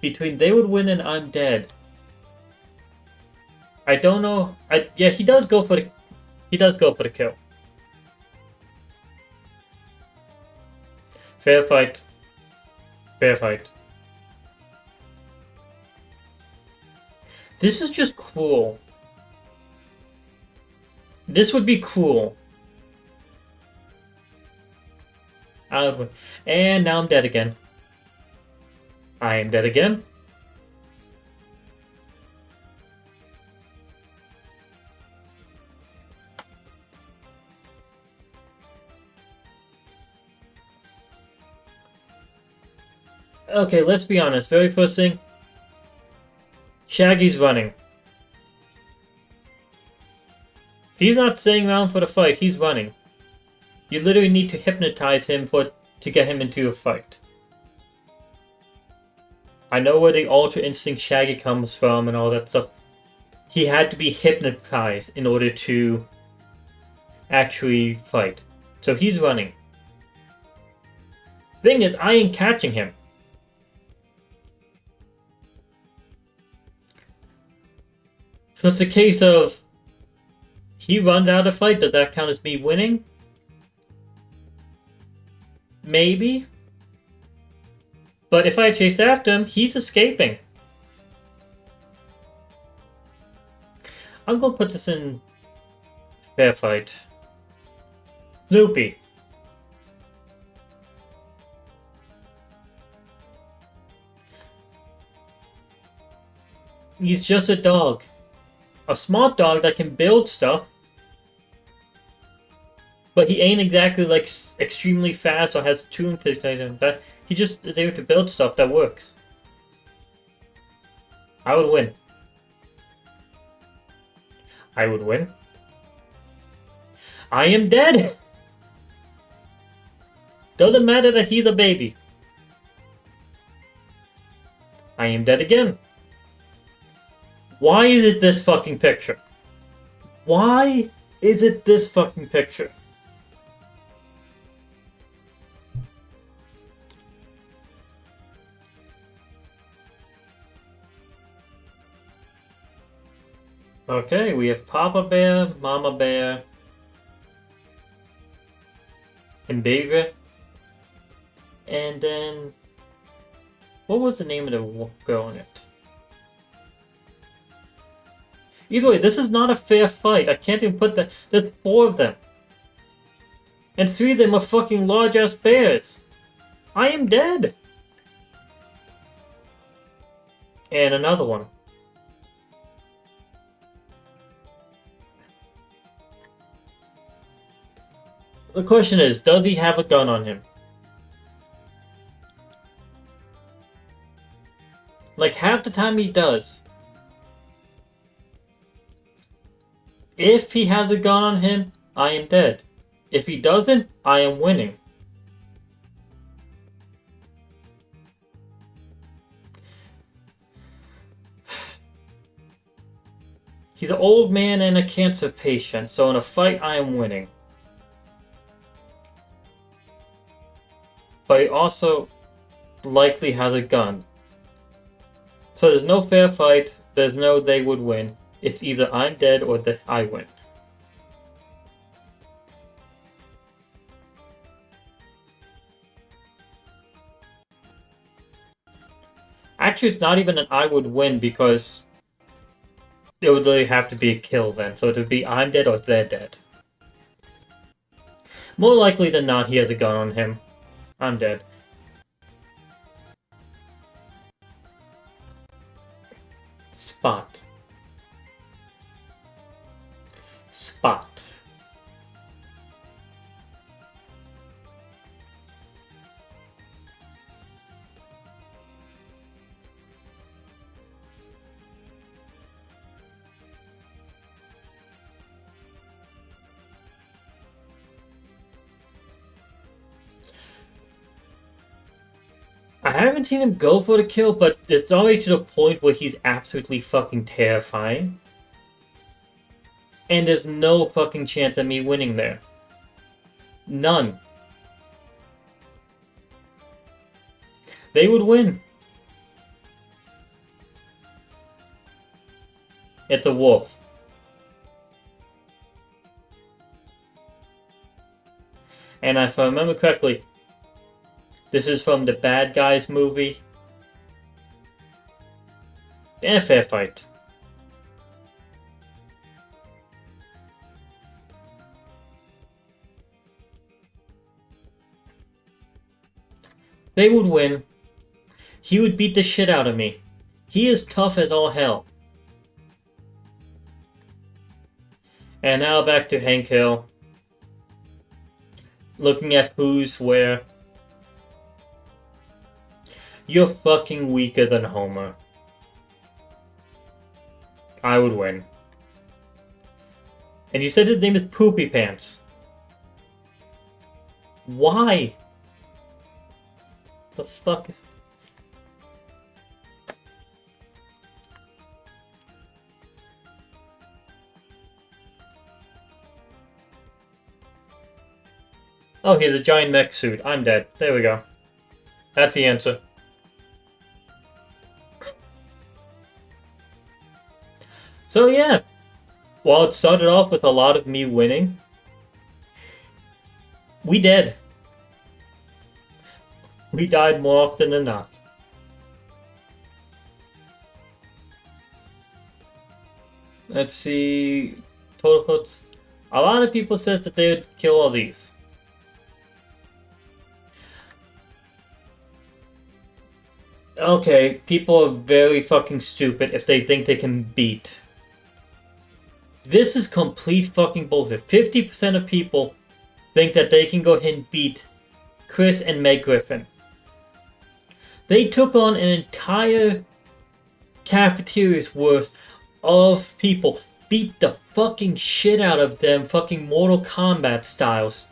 Between they would win and I'm dead. I don't know. Yeah, he does go for the kill. Fair fight. Fair fight. This is just cruel. This would be cruel. And now I'm dead again. I am dead again. Okay, let's be honest. Very first thing, Shaggy's running. He's not staying around for the fight, he's running. You literally need to hypnotize him to get him into a fight. I know where the Ultra Instinct Shaggy comes from and all that stuff. He had to be hypnotized in order to actually fight. So he's running. Thing is, I ain't catching him. So it's a case of he runs out of fight. Does that count as me winning? Maybe. But if I chase after him, he's escaping. I'm gonna put this in fair fight. Snoopy. He's just a dog. A smart dog that can build stuff. But he ain't exactly like extremely fast or has tune physics or anything like that. He just is able to build stuff that works. I would win. I would win. I am dead! Doesn't matter that he's a baby. I am dead again. Why is it this fucking picture? Why is it this fucking picture? Okay, we have Papa Bear, Mama Bear, and Baby. And then... what was the name of the girl in it? Either way, this is not a fair fight. I can't even put that. There's 4 of them. And 3 of them are fucking large-ass bears. I am dead. And another one. The question is, does he have a gun on him? Like, half the time he does. If he has a gun on him, I am dead. If he doesn't, I am winning. He's an old man and a cancer patient, so in a fight I am winning. But he also likely has a gun. So there's no fair fight, there's no they would win. It's either I'm dead or that I win. Actually, it's not even an I would win because it would really have to be a kill then. So it would be I'm dead or they're dead. More likely than not, he has a gun on him. I'm dead. Spot. Spot. I haven't seen him go for the kill, but it's already to the point where he's absolutely fucking terrifying. And there's no fucking chance of me winning there. None. They would win. It's a wolf. And if I remember correctly, this is from the Bad Guys movie. And a fair fight. They would win. He would beat the shit out of me. He is tough as all hell. And now back to Hank Hill. Looking at who's where. You're fucking weaker than Homer. I would win. And you said his name is Poopy Pants. Why? The fuck is... Oh, he has a giant mech suit. I'm dead. There we go. That's the answer. So yeah, while it started off with a lot of me winning, we did. We died more often than not. Let's see, total hits. A lot of people said that they would kill all these. Okay, people are very fucking stupid if they think they can beat. This is complete fucking bullshit. 50% of people think that they can go ahead and beat Chris and Meg Griffin. They took on an entire cafeteria's worth of people. Beat the fucking shit out of them fucking Mortal Kombat styles.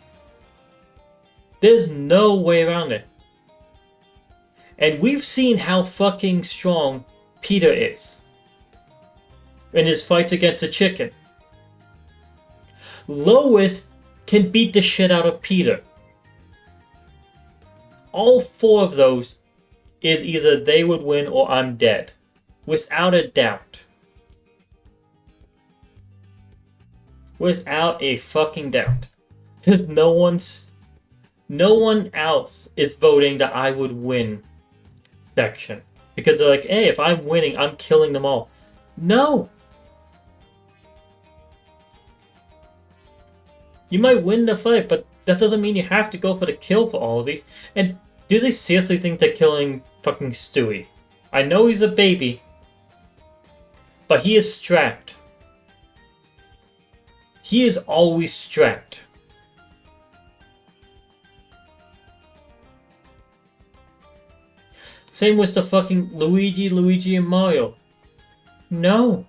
There's no way around it. And we've seen how fucking strong Peter is in his fights against the chicken. Lois can beat the shit out of Peter. All four of those is either they would win or I'm dead. Without a doubt. Without a fucking doubt. Because no one else is voting that I would win section. Because they're like, hey, if I'm winning, I'm killing them all. No! You might win the fight, but that doesn't mean you have to go for the kill for all of these. And do they seriously think they're killing fucking Stewie? I know he's a baby, but he is strapped. He is always strapped. Same with the fucking Luigi, and Mario. No.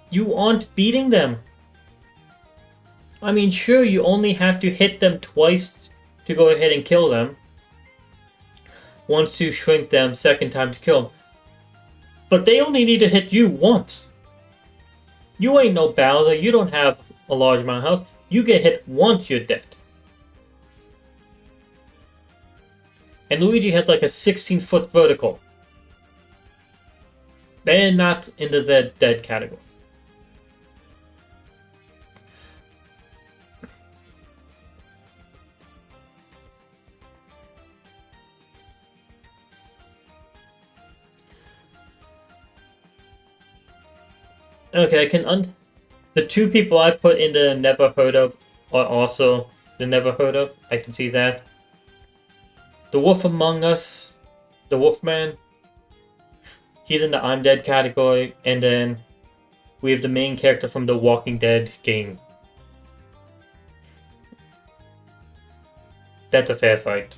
You aren't beating them. I mean, sure, you only have to hit them twice to go ahead and kill them. Once to shrink them, second time to kill them. But they only need to hit you once. You ain't no Bowser, you don't have a large amount of health. You get hit once, you're dead. And Luigi has like a 16-foot vertical. They're not into the dead category. Okay, I can the two people I put in the never heard of are also the never heard of. I can see that. The Wolf Among Us, the Wolfman, he's in the I'm Dead category, and then we have the main character from the Walking Dead game. That's a fair fight.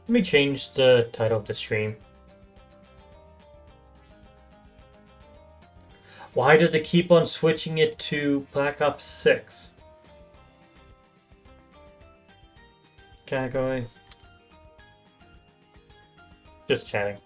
Let me change the title of the stream. Why does it keep on switching it to Black Ops 6? Category. Just chatting.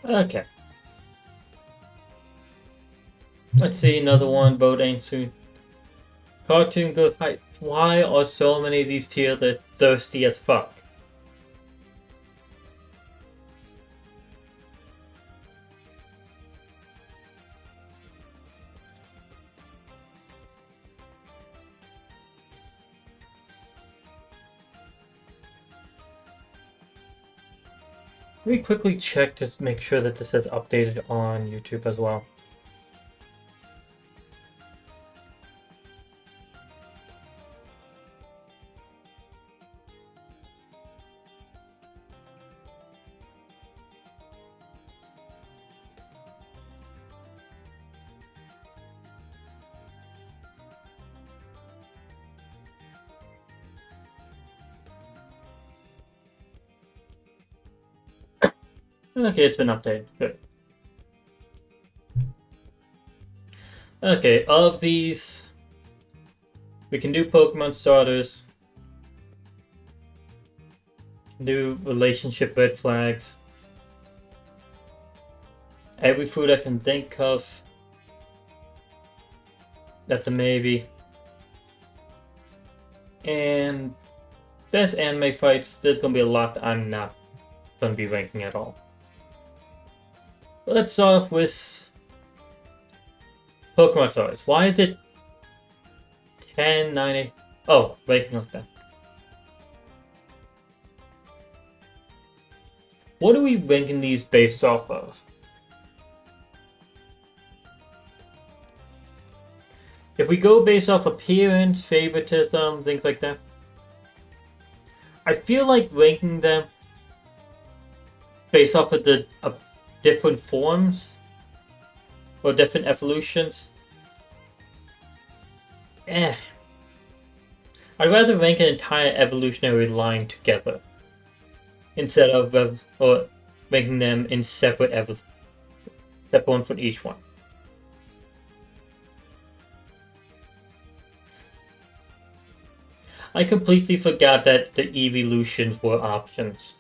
Okay. Let's see, another one, vote ain't soon. Cartoon goes hype. Why are so many of these tier lists thirsty as fuck? Let me quickly check to make sure that this is updated on YouTube as well. Okay, it's been updated. Good. Okay, of these, we can do Pokemon starters, do relationship red flags, every food I can think of, that's a maybe, and best anime fights, there's gonna be a lot that I'm not gonna be ranking at all. Let's start off with Pokemon starters. Why is it 10, 9, 8? Oh, ranking like that. What are we ranking these based off of? If we go based off appearance, favoritism, things like that, I feel like ranking them based off of the different forms or different evolutions. I'd rather rank an entire evolutionary line together instead of or ranking them in separate one for each one. I completely forgot that the evolutions were options.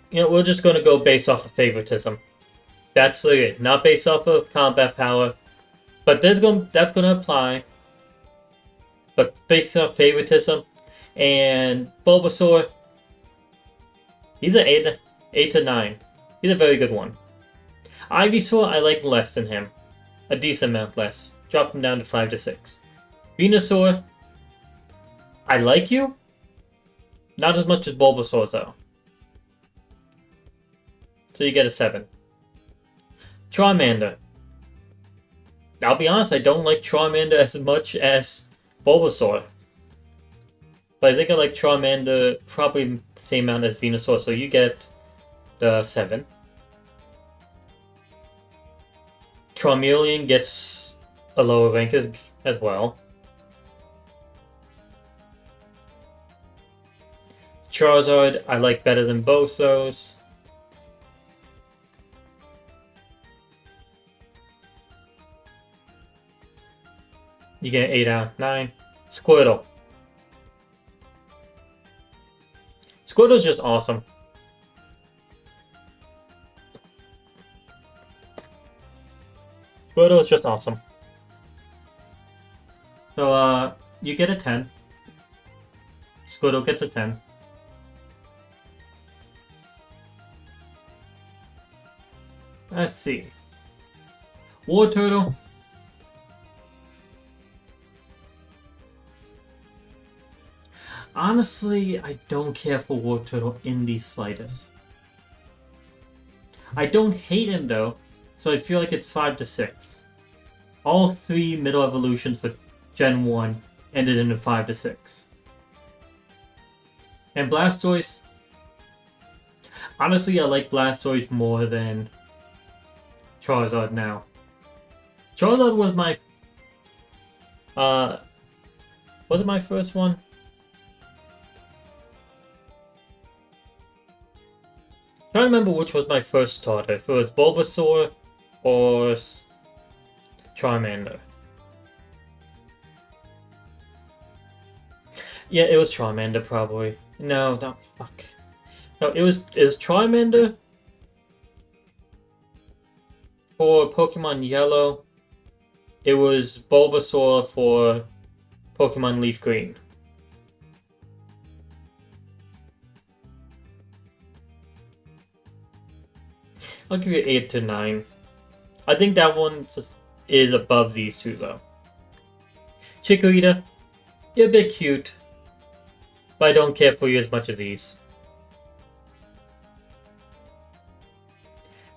You know, we're just going to go based off of favoritism. That's it. Not based off of combat power. But that's going to apply. but based off favoritism. And Bulbasaur, he's an 8 to 9. He's a very good one. Ivysaur, I like less than him. A decent amount less. Drop him down to 5 to 6. Venusaur, I like you. Not as much as Bulbasaur, though. So you get a 7. Charmander. I'll be honest, I don't like Charmander as much as Bulbasaur. But I think I like Charmander probably the same amount as Venusaur, so you get the 7. Charmeleon gets a lower rank as well. Charizard, I like better than both those. You get 8 out of 9. Squirtle. Squirtle's just awesome. Squirtle is just awesome. So, you get a 10. Squirtle gets a 10. Let's see. War Turtle. Honestly, I don't care for War Turtle in the slightest. I don't hate him though, so I feel like it's 5 to 6. All 3 middle evolutions for Gen 1 ended in a 5 to 6. And Blastoise. Honestly, I like Blastoise more than Charizard now. Charizard was my... was it my first one? I don't remember which was my first starter, if it was Bulbasaur or Charmander. Yeah, it was Charmander probably. No, fuck. No, it was Charmander for Pokemon Yellow. It was Bulbasaur for Pokemon Leaf Green. I'll give you 8 to 9. I think that one is above these two though. Chikorita, you're a bit cute, but I don't care for you as much as these.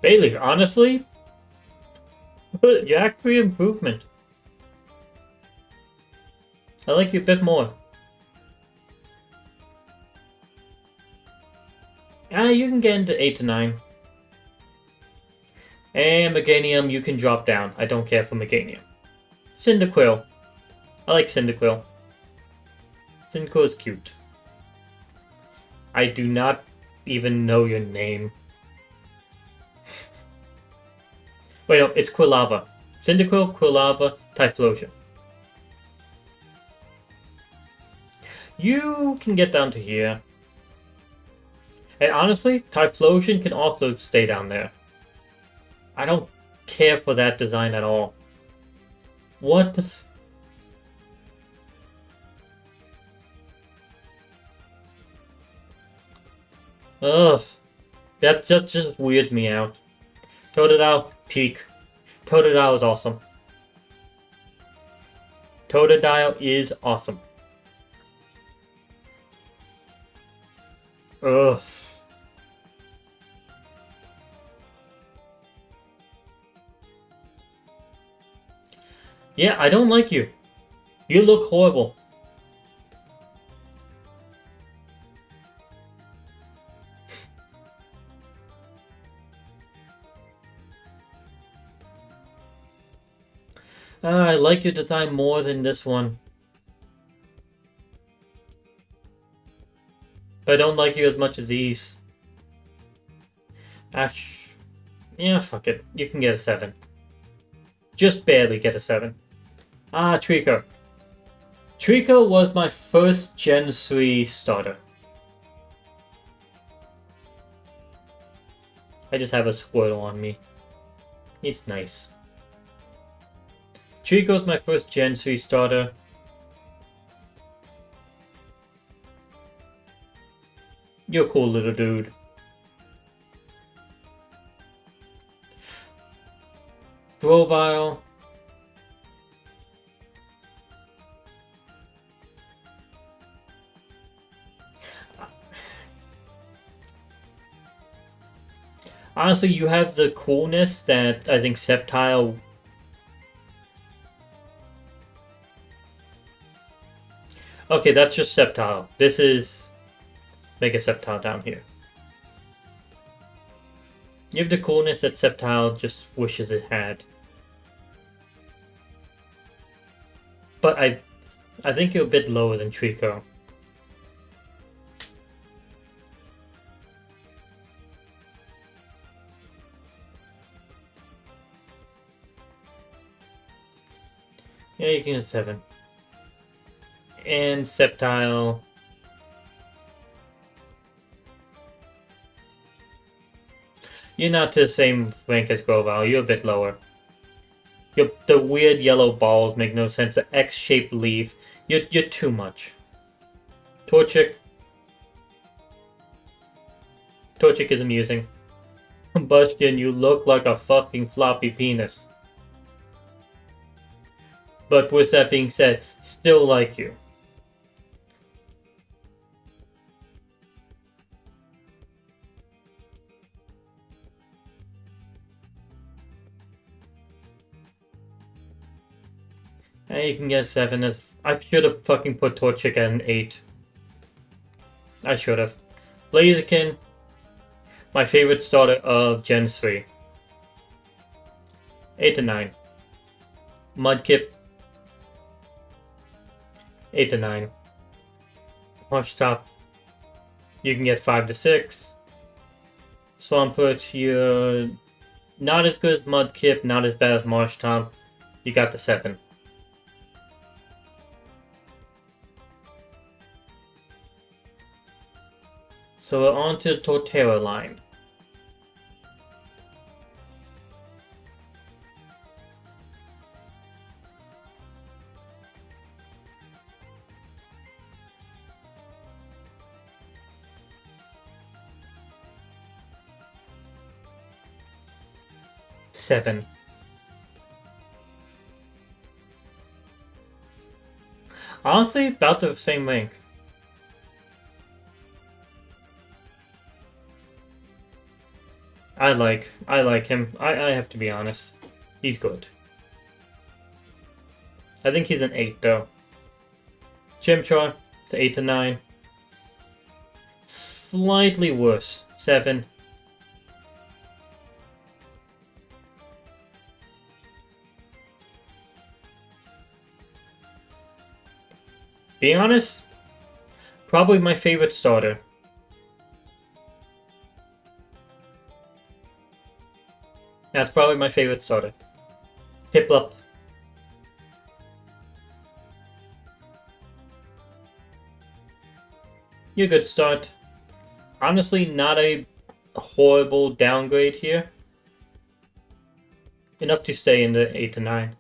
Bailey, honestly, you're actually an improvement. I like you a bit more. You can get into 8 to 9. And Meganium, you can drop down. I don't care for Meganium. Cyndaquil. I like Cyndaquil. Cyndaquil is cute. I do not even know your name. Wait, no, it's Quilava. Cyndaquil, Quilava, Typhlosion. You can get down to here. And honestly, Typhlosion can also stay down there. I don't care for that design at all. What the Ugh. That just weirds me out. Totodile, peak. Totodile is awesome. Totodile is awesome. Ugh. Yeah, I don't like you. You look horrible. I like your design more than this one. But I don't like you as much as these. Actually, yeah, fuck it. You can get a 7. Just barely get a 7. Trico. Trico was my first Gen 3 starter. I just have a Squirtle on me. It's nice. Trico's my first Gen 3 starter. You're a cool little dude. Grovile. Honestly, you have the coolness that I think Sceptile. Okay, that's just Sceptile. This is Mega Sceptile down here. You have the coolness that Sceptile just wishes it had. But I think you're a bit lower than Trico. Yeah, you can get 7. And Sceptile. You're not to the same rank as Grovile, you're a bit lower. The weird yellow balls make no sense. The X-shaped leaf. You're too much. Torchic. Torchic is amusing. Bushkin, you look like a fucking floppy penis. But with that being said, still like you. And you can get 7 as... I should have fucking put Torchic at an 8. I should have. Blaziken, my favorite starter of Gen 3. 8 to 9. Mudkip, 8 to 9. Marshtomp, you can get 5 to 6. Swampert, you're not as good as Mudkip, not as bad as Marshtomp. You got the 7. So we're on to the Torterra line. Seven. Honestly, about the same rank. I like him. I have to be honest. He's good. I think he's an 8 though. Chimchar, it's 8 to 9. Slightly worse. 7. Being honest, probably my favorite starter. That's probably my favorite starter. Piplup. You're a good start. Honestly, not a horrible downgrade here. Enough to stay in the 8 to 9.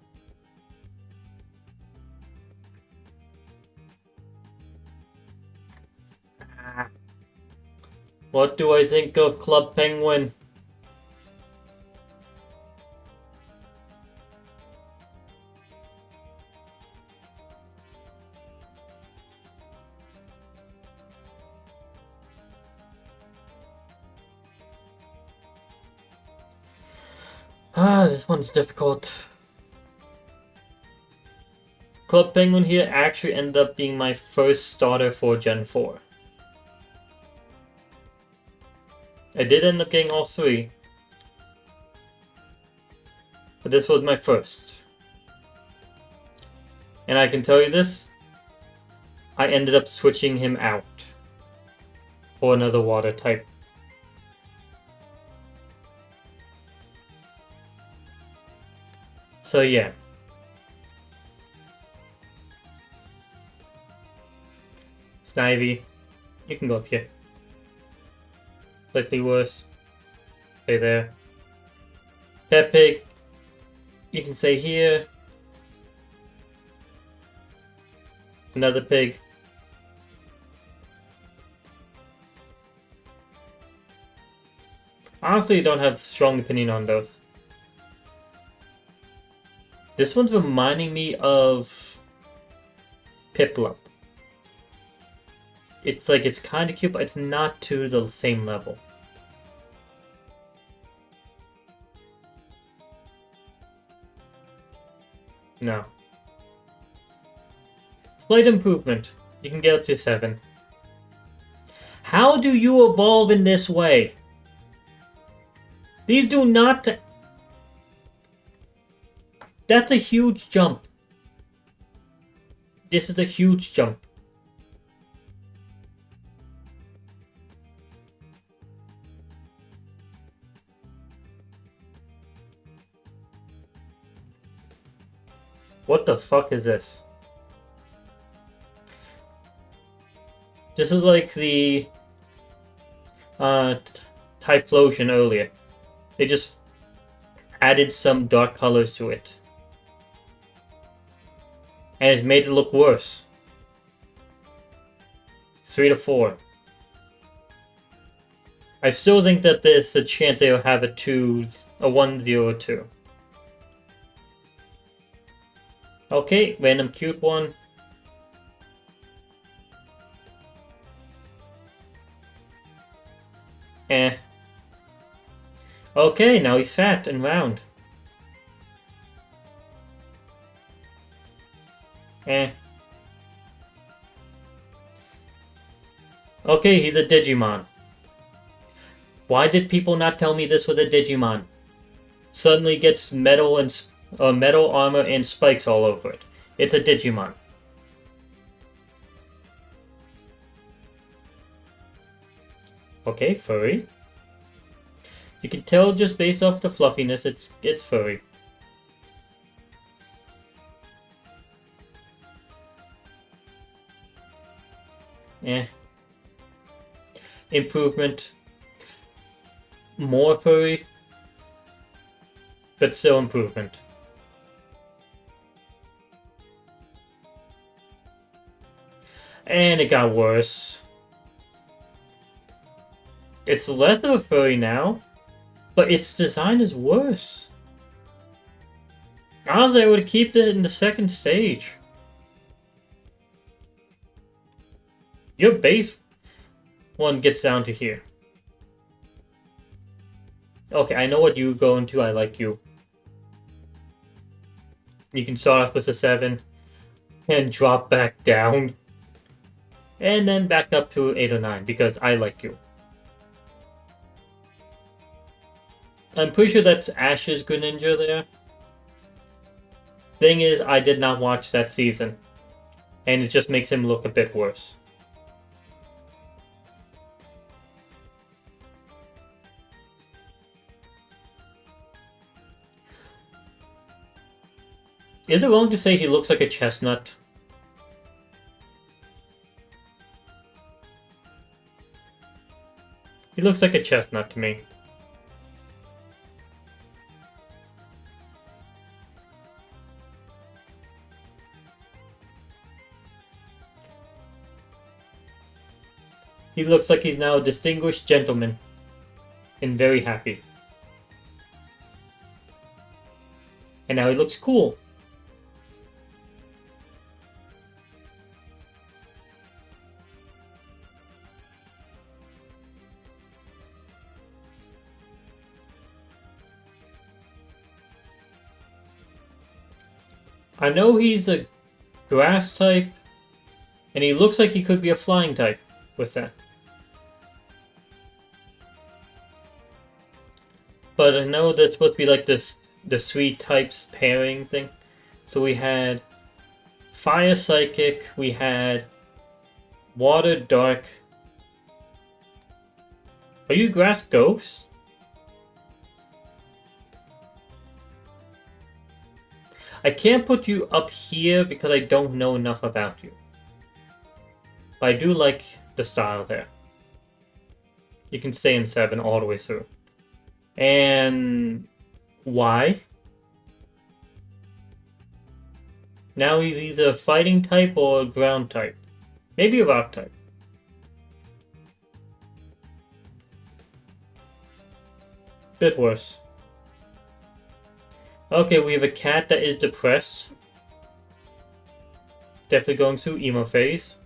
What do I think of Club Penguin? This one's difficult. Club Penguin here actually ended up being my first starter for Gen 4. I did end up getting all 3. But this was my first. And I can tell you this, I ended up switching him out for another water type. So yeah. Snivy, you can go up here. Slightly worse. Stay there. Pepig, you can stay here. Another pig. Honestly, I don't have a strong opinion on those. This one's reminding me of Piplup. It's like, it's kind of cute, but it's not to the same level. No. Slight improvement. You can get up to 7. How do you evolve in this way? These do not... That's a huge jump. This is a huge jump. What the fuck is this? This is like the Typhlosion earlier. They just added some dark colors to it. And it made it look worse. 3 to 4. I still think that there's a chance they'll have a 1-0-2. Okay, random cute one. Eh. Okay, now he's fat and round. Eh. Okay, he's a Digimon. Why did people not tell me this was a Digimon? Suddenly gets metal and metal armor and spikes all over it. It's a Digimon. Okay, furry. You can tell just based off the fluffiness, it's furry. Eh. Improvement. More furry. But still improvement. And it got worse. It's less of a furry now, but its design is worse. Honestly, I would keep it in the second stage. Your base one gets down to here. Okay, I know what you go into. I like you. You can start off with a 7 and drop back down. And then back up to 8 or 9 because I like you. I'm pretty sure that's Ash's Greninja there. Thing is, I did not watch that season. And it just makes him look a bit worse. Is it wrong to say he looks like a chestnut? He looks like a chestnut to me. He looks like he's now a distinguished gentleman. And very happy. And now he looks cool. I know he's a grass type, and he looks like he could be a flying type. What's that? But I know that's supposed to be like this, the 3 types pairing thing. So we had Fire Psychic, we had Water Dark. Are you Grass Ghost? I can't put you up here because I don't know enough about you. But I do like the style there. You can stay in 7 all the way through. And why? Now he's either a fighting type or a ground type. Maybe a rock type. Bit worse. Okay, we have a cat that is depressed. Definitely going through emo phase.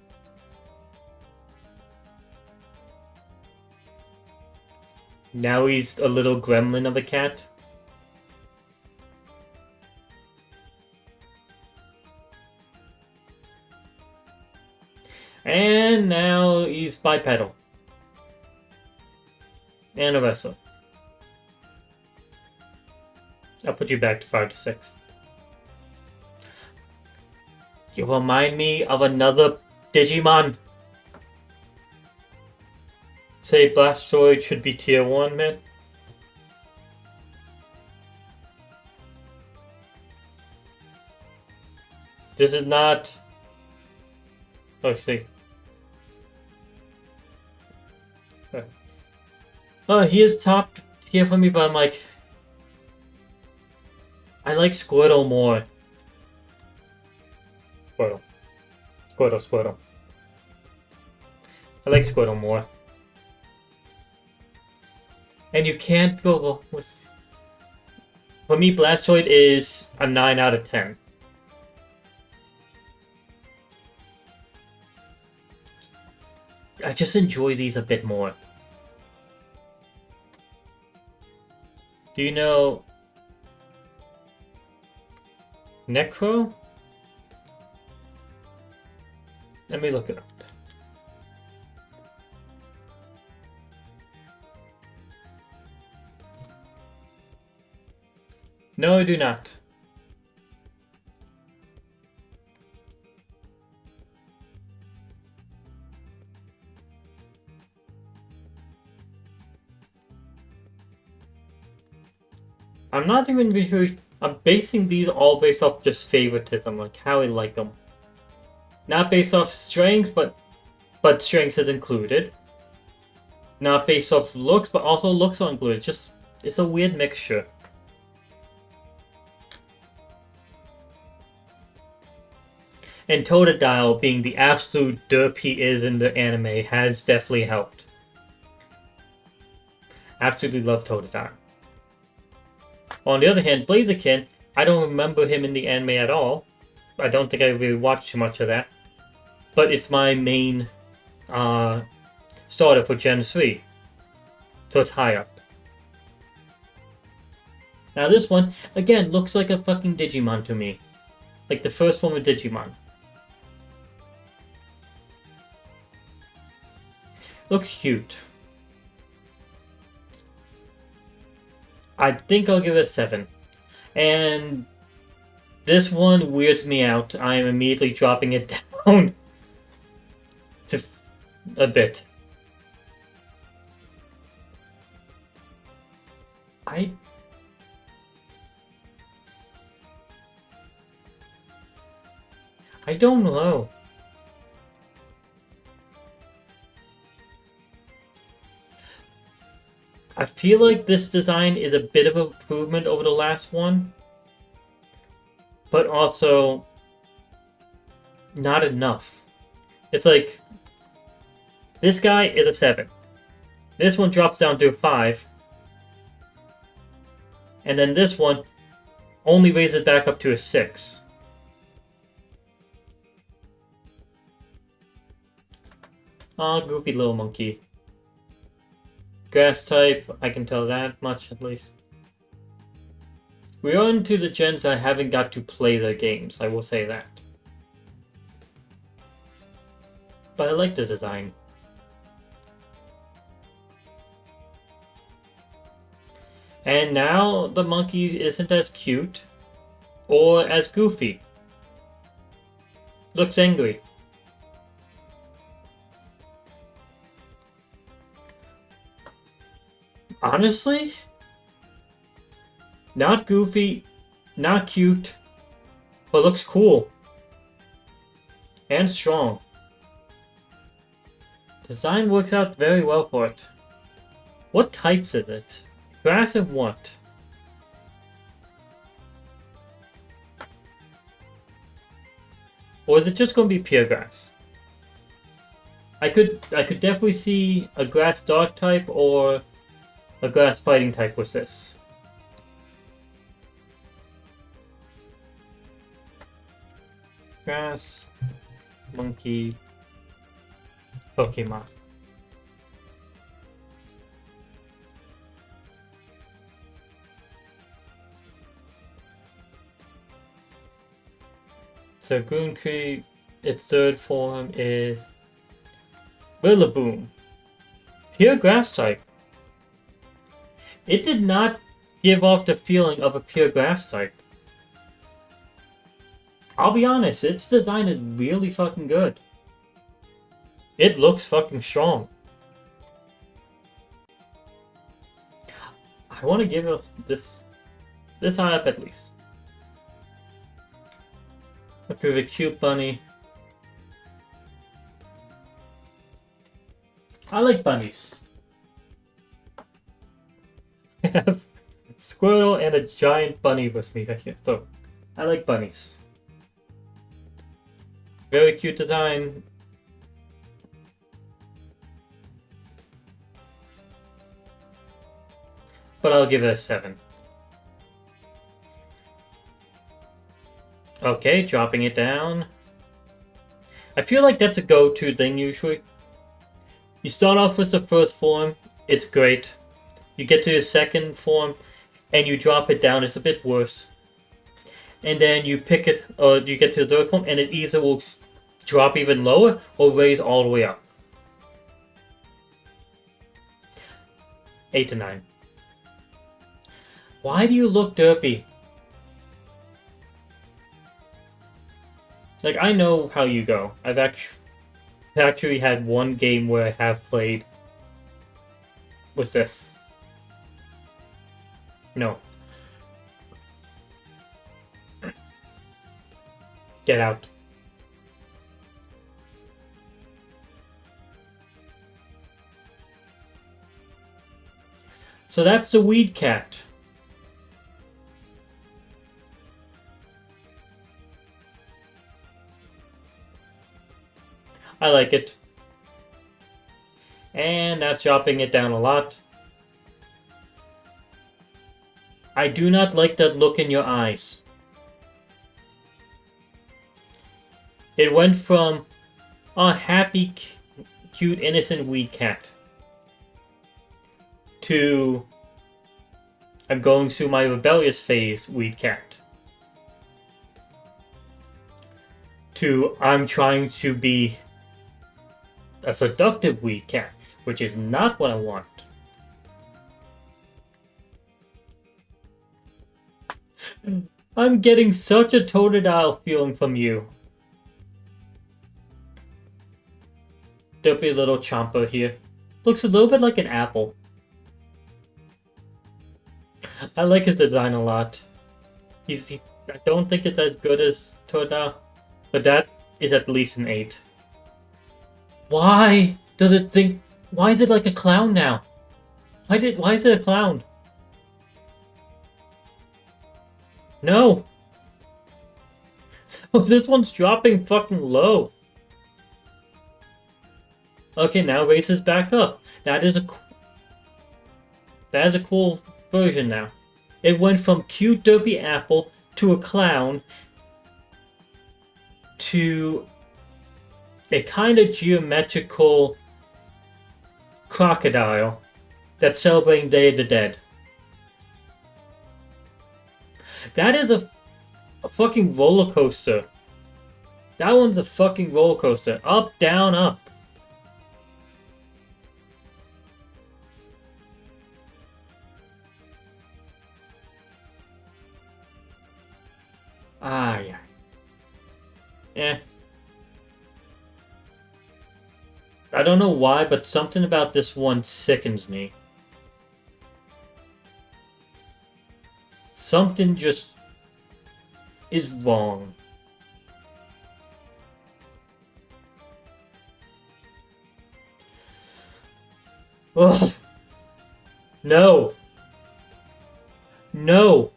Now he's a little gremlin of a cat. And now he's bipedal. And a wrestler. I'll put you back to 5 to 6. You remind me of another Digimon. Say Blastoise should be tier 1, man. This is not... Oh, see. Oh, he is top tier for me, but I'm like... I like Squirtle more. Squirtle. Squirtle. I like Squirtle more. And you can't go with... For me, Blastoise is a 9 out of 10. I just enjoy these a bit more. Do you know... Necro? Let me look it up. No, I do not. I'm not even really... I'm basing these all based off just favoritism, like how I like them. Not based off strength, but strength is included. Not based off looks, but also looks are included. Just, it's a weird mixture. And Totodile being the absolute derp he is in the anime has definitely helped. Absolutely love Totodile. On the other hand, Blaziken, I don't remember him in the anime at all. I don't think I really watched too much of that. But it's my main starter for Gen 3. So it's high up. Now this one, again, looks like a fucking Digimon to me. Like the first form of Digimon. Looks cute. I think I'll give it a 7. And this one weirds me out. I am immediately dropping it down to a bit. I don't know. I feel like this design is a bit of an improvement over the last one, but also not enough. It's like, this guy is a 7. This one drops down to a 5. And then this one only raises back up to a 6. Aw, goofy little monkey. Grass type, I can tell that much at least. We are into the gens I haven't got to play their games, I will say that. But I like the design. And now the monkey isn't as cute or as goofy. Looks angry. Honestly, not goofy, not cute, but looks cool. And strong. Design works out very well for it. What types is it? Grass and what? Or is it just going to be pure grass? I could definitely see a grass dark type or A grass fighting type was this. Grass, monkey, Pokemon. So Gooncree, its third form is Rillaboom. Pure grass type. It did not give off the feeling of a pure grass type. I'll be honest, its design is really fucking good. It looks fucking strong. I want to give it this high up at least. Look at the cute bunny. I like bunnies. I have Squirtle and a giant bunny with me right here, so I like bunnies. Very cute design. But I'll give it a 7. Okay, dropping it down. I feel like that's a go-to thing usually. You start off with the first form, it's great. You get to the second form, and you drop it down, it's a bit worse. And then you pick it, or you get to the third form, and it either will drop even lower, or raise all the way up. 8 to 9. Why do you look derpy? Like, I know how you go. I've actually had one game where I have played. What's this? No. Get out. So that's the weed cat. I like it. And that's dropping it down a lot. I do not like that look in your eyes. It went from a happy, cute, innocent weed cat to I'm going through my rebellious phase weed cat to I'm trying to be a seductive weed cat, which is not what I want. I'm getting such a Totodile feeling from you. Derpy little chomper here. Looks a little bit like an apple. I like his design a lot. I don't think it's as good as Totodile, but that is at least an 8. Why does it think? Why is it like a clown now? Why is it a clown? No. Oh, this one's dropping fucking low. Okay, now races back up. That is a cool version now. It went from cute derpy apple to a clown to a kind of geometrical crocodile that's celebrating Day of the Dead. That is a fucking roller coaster. That one's a fucking roller coaster. Up, down, up. Ah, yeah. Eh. I don't know why, but something about this one sickens me. Something just is wrong. Ugh. No. No.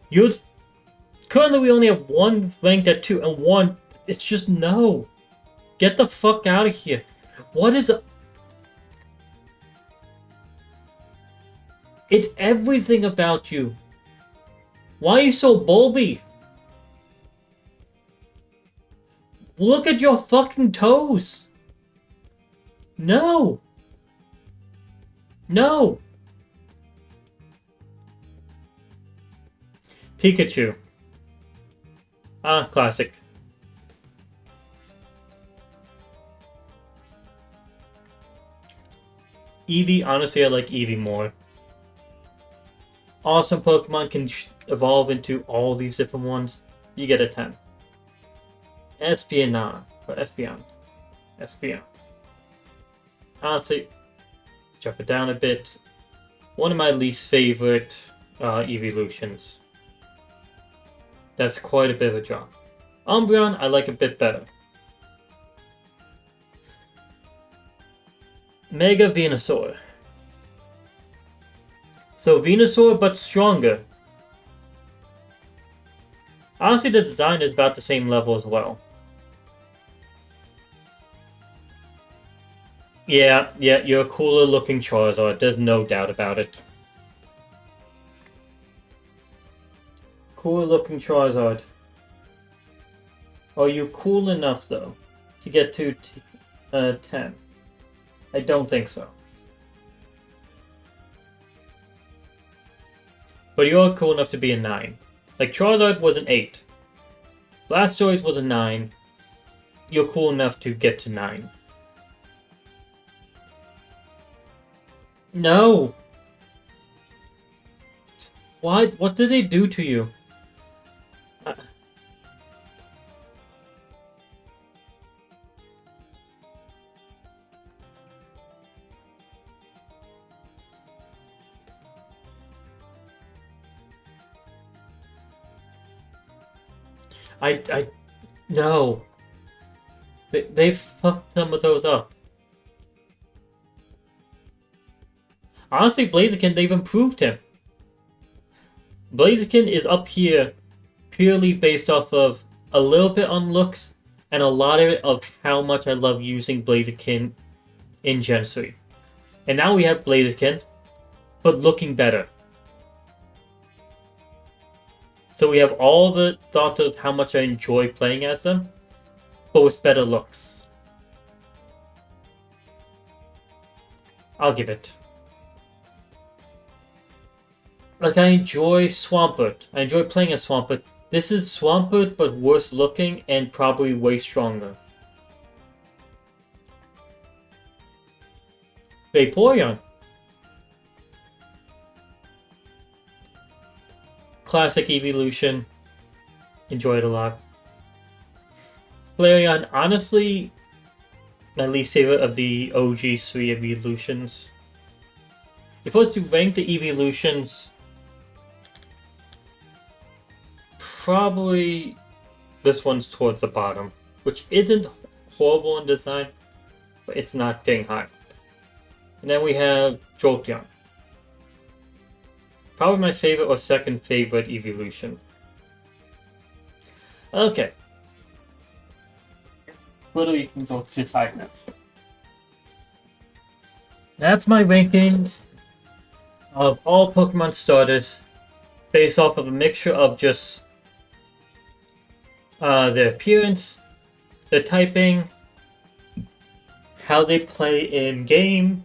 Currently we only have one ranked at 2 and one. It's just no. Get the fuck out of here. What is It's everything about you. Why are you so bulby? Look at your fucking toes. No. No. Pikachu. Ah, classic. Eevee, honestly, I like Eevee more. Awesome Pokemon can evolve into all these different ones. You get a 10. Espeon. Or Espeon. Espeon. Honestly, drop it down a bit. One of my least favorite evolutions. That's quite a bit of a drop. Umbreon, I like a bit better. Mega Venusaur. So Venusaur, but stronger. Honestly, the design is about the same level as well. Yeah, you're a cooler looking Charizard, there's no doubt about it. Cooler looking Charizard. Are you cool enough, though, to get to 10? I don't think so. But you're cool enough to be a 9. Like, Charizard was an 8. Blastoise was a 9. You're cool enough to get to 9. No! What did they do to you? No. They fucked some of those up. Honestly, Blaziken, they've improved him. Blaziken is up here purely based off of a little bit on looks and a lot of it of how much I love using Blaziken in Gen 3. And now we have Blaziken, but looking better. So we have all the thoughts of how much I enjoy playing as them, but with better looks. I'll give it. Like, I enjoy Swampert. I enjoy playing as Swampert. This is Swampert, but worse looking and probably way stronger. Vaporeon. Classic evolution. Enjoyed a lot. Flareon, honestly, my least favorite of the OG 3 evolutions. If I was to rank the evolutions, probably this one's towards the bottom, which isn't horrible in design, but it's not getting high. And then we have Jolteon. Probably my favorite or second favorite evolution. Okay. Literally, you can go decide now. That's my ranking of all Pokemon starters based off of a mixture of just their appearance, their typing, how they play in game,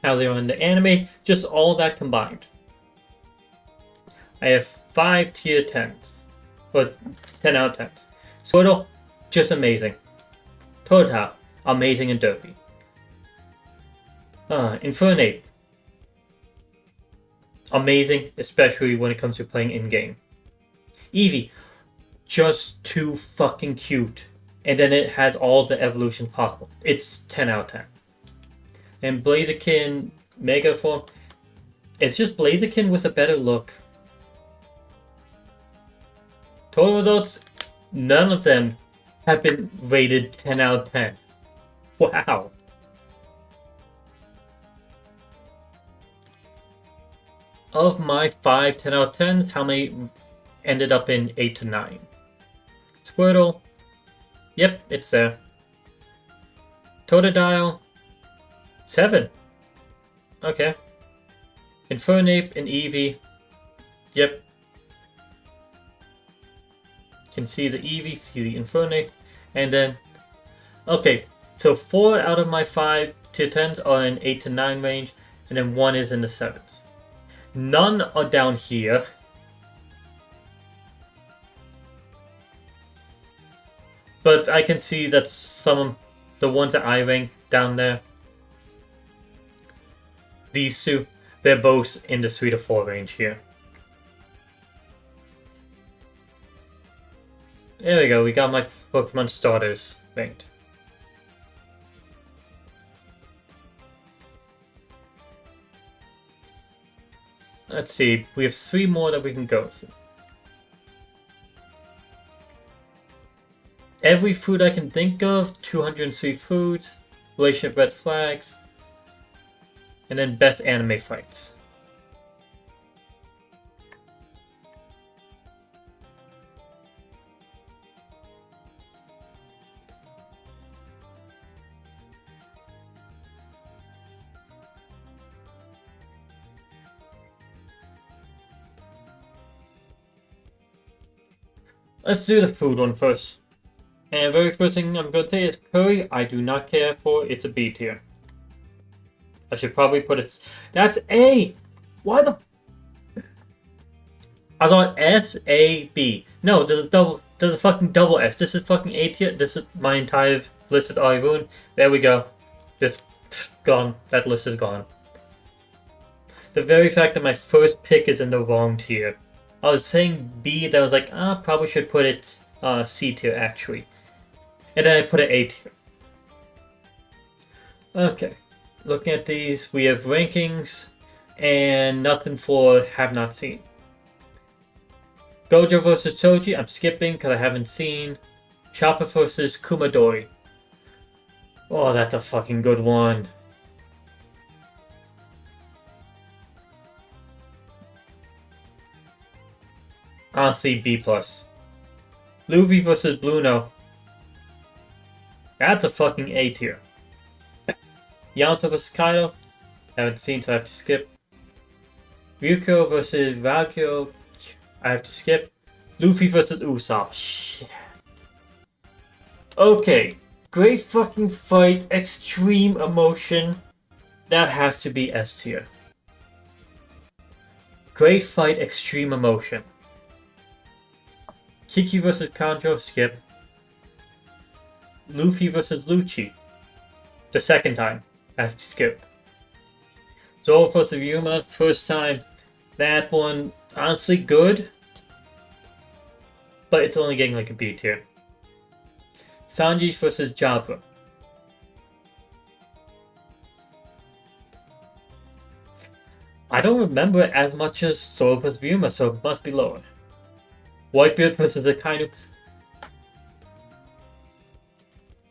how they are in the anime, just all that combined. I have 5 tier 10s, or 10 out of 10s. Squirtle, just amazing. Totodile, amazing and derpy. Infernape, amazing, especially when it comes to playing in-game. Eevee, just too fucking cute. And then it has all the evolution possible. It's 10 out of 10. And Blaziken Mega Form, it's just Blaziken with a better look. Total results, none of them have been rated 10 out of 10. Wow. Of my 5 10 out of 10s, how many ended up in 8 to 9? Squirtle, yep, it's there. Totodile, 7. Okay. Infernape and Eevee. Yep. Can see the Eevee, see the Infernape, and then okay. So 4 out of my 5 tier 10s are in 8 to 9 range, and then 1 is in the 7s. None are down here. But I can see that some of the ones that I rank down there, these two, they're both in the 3 to 4 range here. There we go, we got my Pokemon starters ranked. Let's see, we have 3 more that we can go through. Every food I can think of, 203 foods, relationship red flags, and then best anime fights. Let's do the food one first. And very first thing I'm going to say is curry, I do not care for, it's a B tier. I should probably put it... That's A! Why the... I thought S, A, B. No, there's a fucking double S. This is fucking A tier. This is my entire list is already ruined. There we go. This gone. That list is gone. The very fact that my first pick is in the wrong tier. I was saying B, that I was like, probably should put it C tier actually. And then I put it A tier. Okay. Looking at these, we have rankings and nothing for have not seen. Gojo vs. Choji, I'm skipping because I haven't seen. Chopper vs. Kumadori. Oh, that's a fucking good one. Honestly, B+. Luffy vs. Bluno. That's a fucking A tier. Yamato vs. Kaido. Haven't seen, so I have to skip. Ryuko vs. Valkyo. I have to skip. Luffy vs. Usopp. Shit. Okay. Great fucking fight. Extreme emotion. That has to be S tier. Great fight. Extreme emotion. Kiki vs. Kanjo. Skip. Luffy vs. Lucci. The second time. I have to skip. Zoro vs. Ryuma. First time. That one, honestly, good. But it's only getting like a B tier. Sanji vs. Jabra. I don't remember it as much as Zoro vs. Ryuma, so it must be lower. Whitebeard vs. Akainu.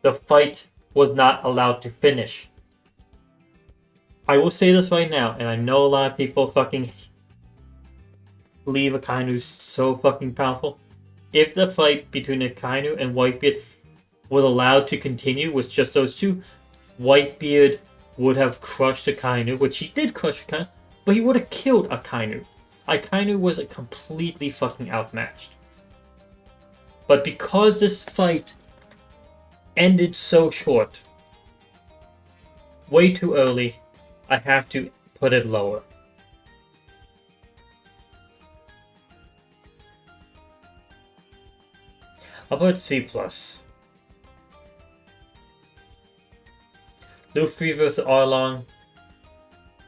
The fight was not allowed to finish. I will say this right now, and I know a lot of people fucking believe Akainu so fucking powerful. If the fight between Akainu and Whitebeard was allowed to continue with just those two, Whitebeard would have crushed Akainu, which he did crush Akainu, but he would have killed Akainu. Akainu was completely fucking outmatched. But because this fight ended so short, way too early, I have to put it lower. I'll put C+. Luffy vs. Arlong.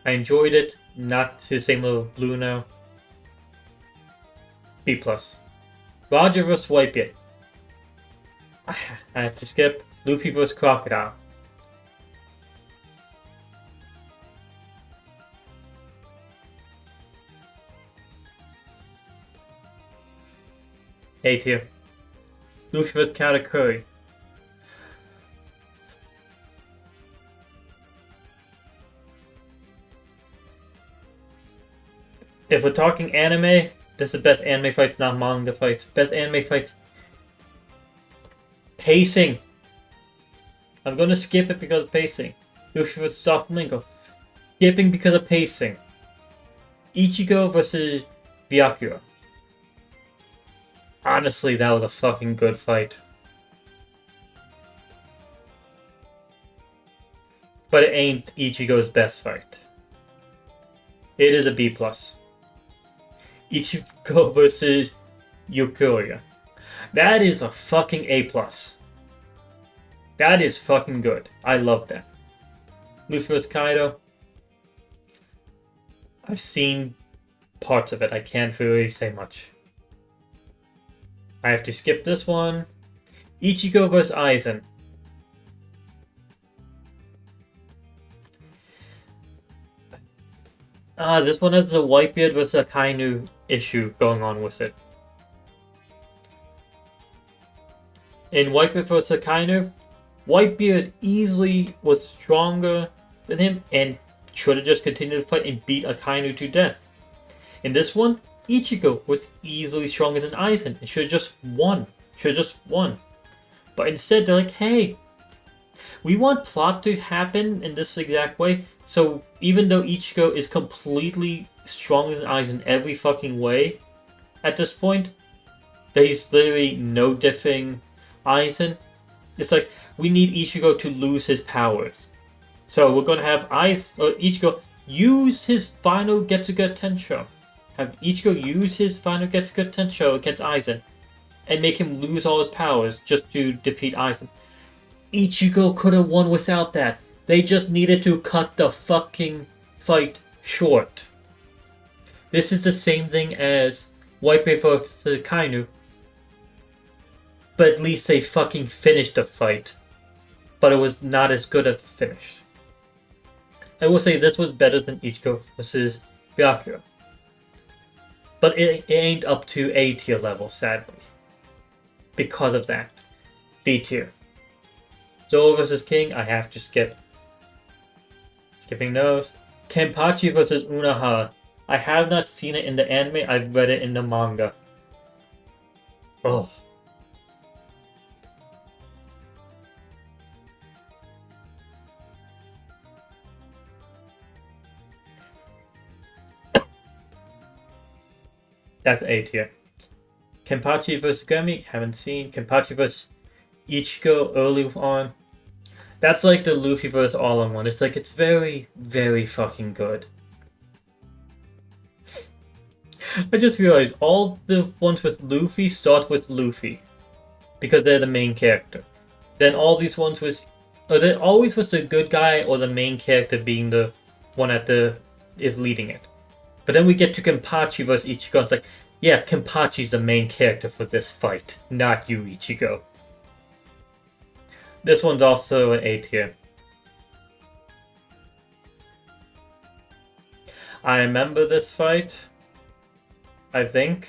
I enjoyed it, not to the same level of Blue now. B+. Roger vs. Whitebeard. I have to skip. Luffy vs. Crocodile. A tier. Luffy vs. Katakuri. If we're talking anime, this is the best anime fights, not manga fights. Best anime fights. Pacing. I'm gonna skip it because of pacing. Luffy vs. Doflamingo. Skipping because of pacing. Ichigo versus Byakuya. Honestly, that was a fucking good fight. But it ain't Ichigo's best fight. It is a B+. Ichigo versus Yukiya. That is a fucking A+. That is fucking good. I love that. Luffy vs Kaido. I've seen parts of it. I can't really say much. I have to skip this one. Ichigo vs Aizen. This one has a Whitebeard versus a Kainu issue going on with it. In Whitebeard vs Kainu, Whitebeard easily was stronger than him and should have just continued to fight and beat Akainu to death. In this one, Ichigo was easily stronger than Aizen and should have just won. But instead, they're like, hey, we want plot to happen in this exact way, so even though Ichigo is completely stronger than Aizen every fucking way at this point, that he's literally no diffing Aizen, it's like, we need Ichigo to lose his powers. So we're gonna have Ichigo use his final Getsuga Tensho. Have Ichigo use his final Getsuga Tensho against Aizen and make him lose all his powers just to defeat Aizen. Ichigo could have won without that. They just needed to cut the fucking fight short. This is the same thing as Whitebeard vs Kainu, but at least they fucking finished the fight. But it was not as good of a finish. I will say this was better than Ichigo vs Byakuya. But it ain't up to A tier level, sadly. Because of that. B tier. Zoro vs King, I have to skip. Skipping those. Kenpachi vs Unohara. I have not seen it in the anime, I've read it in the manga. Oh. That's A tier. Kenpachi vs Gumi, haven't seen. Kenpachi vs Ichigo early on. That's like the Luffy vs All-in-One. It's like, it's very, very fucking good. I just realized all the ones with Luffy start with Luffy. Because they're the main character. Then all these ones was... There always was the good guy or the main character being the one is leading it. But then we get to Kenpachi vs Ichigo, and it's like, yeah, Kenpachi's the main character for this fight, not you, Ichigo. This one's also an A tier. I remember this fight, I think.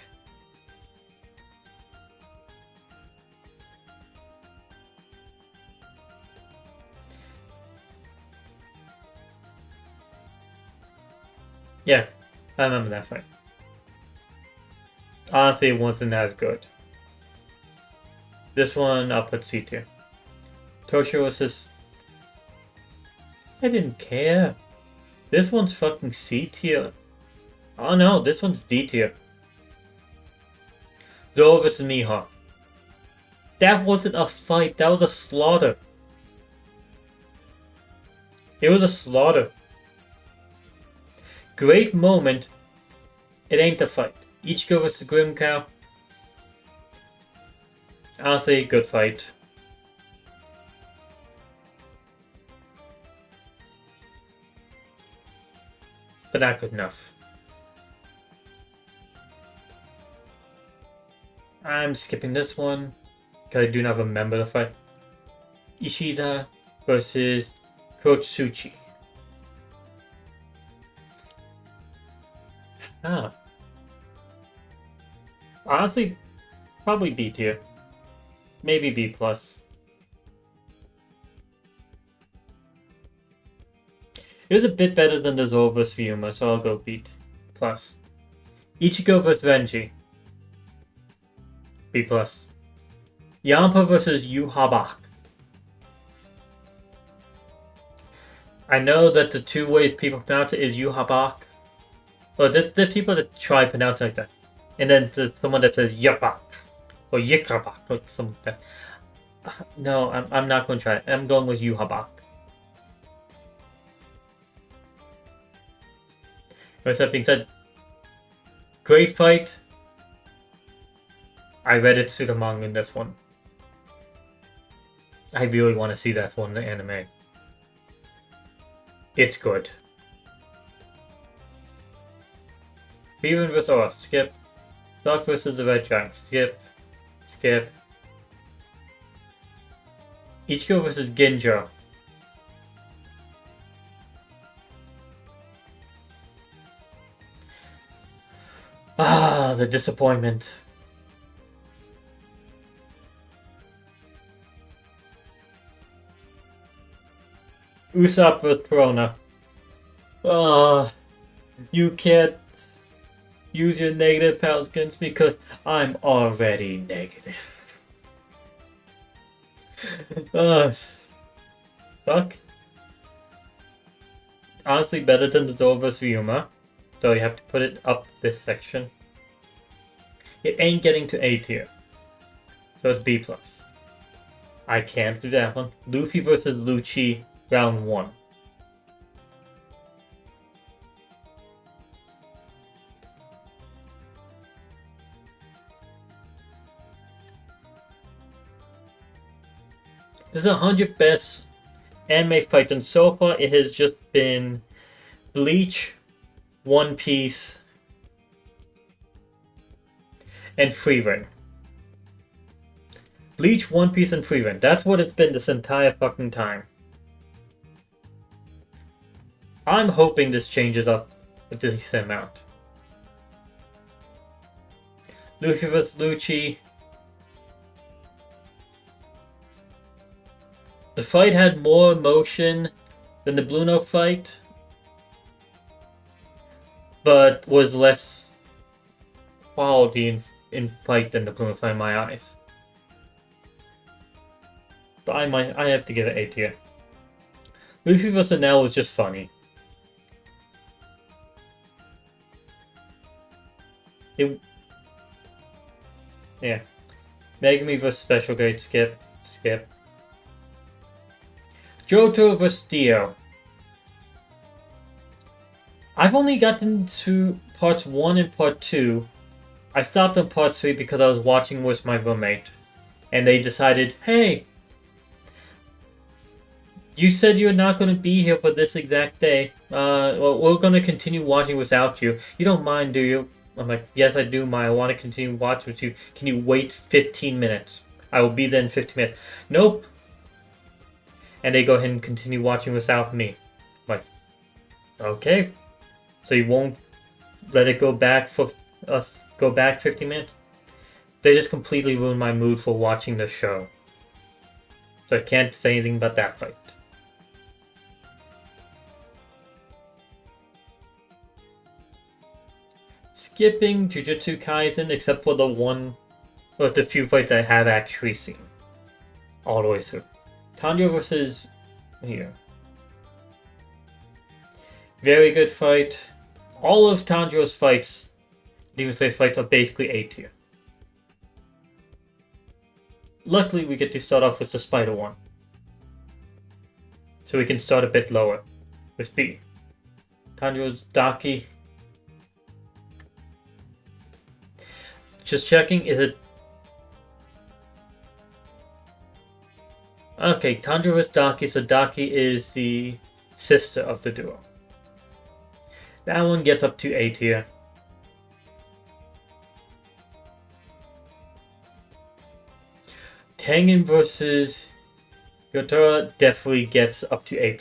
Yeah. I remember that fight. Honestly, it wasn't as good. This one, I'll put C tier. Toshio was just... I didn't care. This one's fucking C tier. Oh no, this one's D tier. Zoro vs Mihawk. That wasn't a fight, that was a slaughter. It was a slaughter. Great moment. It ain't a fight. Ichigo vs Grim Cow. Honestly, good fight. But not good enough. I'm skipping this one because I do not remember the fight. Ishida versus Kotsuchi. Honestly, probably B tier. Maybe B+. It was a bit better than the Zoro vs Ryuma, so I'll go B+. Ichigo vs Renji. B+. Yampa vs Yhwach. I know that the two ways people pronounce it is Yhwach, Or the people that try pronounce like that. And then there's someone that says yappak or yikabak or something like that. No, I'm not going to try it. I'm going with yuhabak. With that being said, great fight. I read it to the manga in this one. I really want to see that one in the anime. It's good. Fever vs. Aura, skip. Dark vs. the Red Giant, skip. Skip. Ichigo vs. Ginjo. Ah, the disappointment. Usopp vs. Corona. You can't use your negative powers against me because I'm already negative. Fuck. Honestly, better than the Zoro vs. Ryuma. So you have to put it up this section. It ain't getting to A tier. So it's B+. I can't do that one. Luffy vs. Lucci, round 1. This is 100 best anime fights, and so far it has just been Bleach, One Piece, and Frieren. Bleach, One Piece, and Frieren. That's what it's been this entire fucking time. I'm hoping this changes up a decent amount. Luffy vs. Lucci. The fight had more emotion than the Blue Note fight, but was less quality in fight than the Blue Note fight in my eyes. But I have to give it A tier. Luffy vs. Nell was just funny. Yeah. Megumi vs. Special Grade, skip. Johto vs. Dio. I've only gotten to parts 1 and part 2. I stopped on part 3 because I was watching with my roommate. And they decided, hey, you said you're not going to be here for this exact day. Well, we're going to continue watching without you. You don't mind, do you? I'm like, yes, I do mind. I want to continue watching with you. Can you wait 15 minutes? I will be there in 15 minutes. Nope. And they go ahead and continue watching without me. I'm like, okay. So you won't let it go back for us, go back 15 minutes? They just completely ruined my mood for watching the show. So I can't say anything about that fight. Skipping Jujutsu Kaisen except for the one, or the few fights I have actually seen. All the way through. Tanjiro versus here. Very good fight. All of Tanjiro's fights, Demon Slayer fights, are basically A tier. Luckily, we get to start off with the Spider one. So we can start a bit lower with B. Tanjiro's Daki. Just checking, is it... Okay, Tanjiro is Daki, so Daki is the sister of the duo. That one gets up to A tier. Tengen versus Yotaro definitely gets up to A+.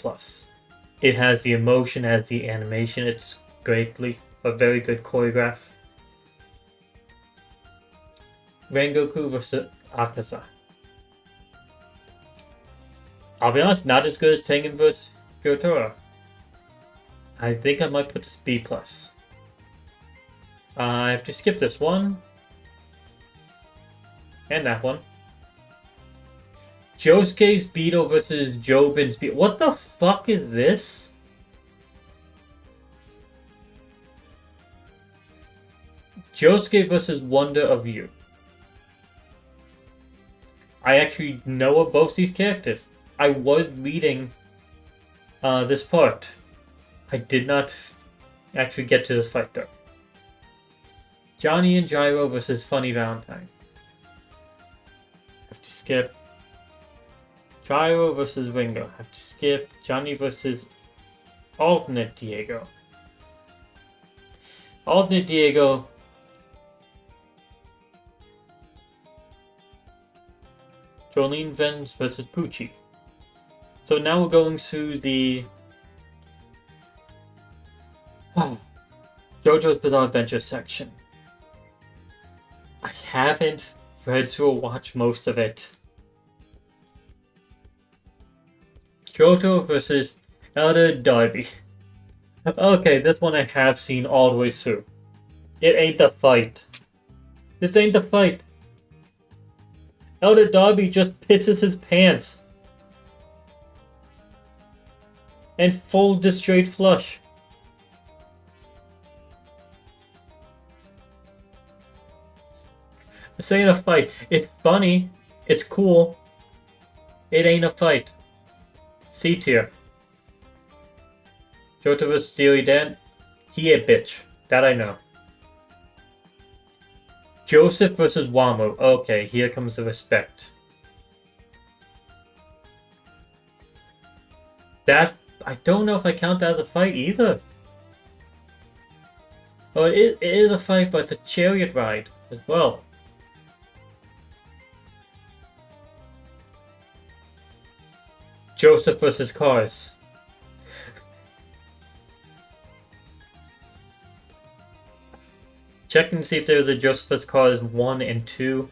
It has the emotion, has the animation, it's a very good choreograph. Rengoku versus Akaza. I'll be honest, not as good as Tengen vs. Gyotaro. I think I might put this B+. I have to skip this one. And that one. Josuke's Beetle versus Jobin's Beetle. What the fuck is this? Josuke versus Wonder of You. I actually know of both these characters. I was reading this part. I did not actually get to this fight though. Johnny and Gyro versus Funny Valentine. Have to skip. Gyro versus Ringo. Have to skip. Johnny versus Alternate Diego. Alternate Diego. Jolene Venge versus Poochie. So now we're going to the JoJo's Bizarre Adventure section. I haven't read through or watched most of it. Johto versus Elder Darby. Okay, this one I have seen all the way through. It ain't the fight. This ain't the fight. Elder Darby just pisses his pants. And folds a straight flush. This ain't a fight. It's funny. It's cool. It ain't a fight. C tier. Johto vs. Steely Dan. He a bitch. That I know. Joseph versus Wamo. Okay, here comes the respect. That, I don't know if I count that as a fight either. Oh, it is a fight, but it's a chariot ride as well. Joseph versus Cars. Checking to see if there's a Joseph versus Cars 1 and 2.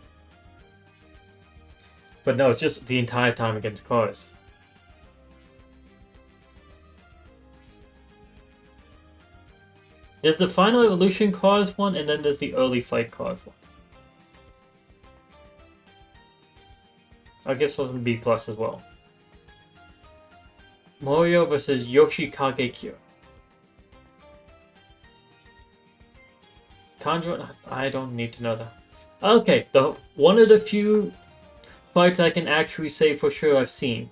But no, it's just the entire time against Cars. There's the Final Evolution Cars one, and then there's the Early Fight Cars one. I guess those would be B+ as well. Morio versus Yoshikage Kyo. Tanjiro, I don't need to know that. Okay, one of the few fights I can actually say for sure I've seen.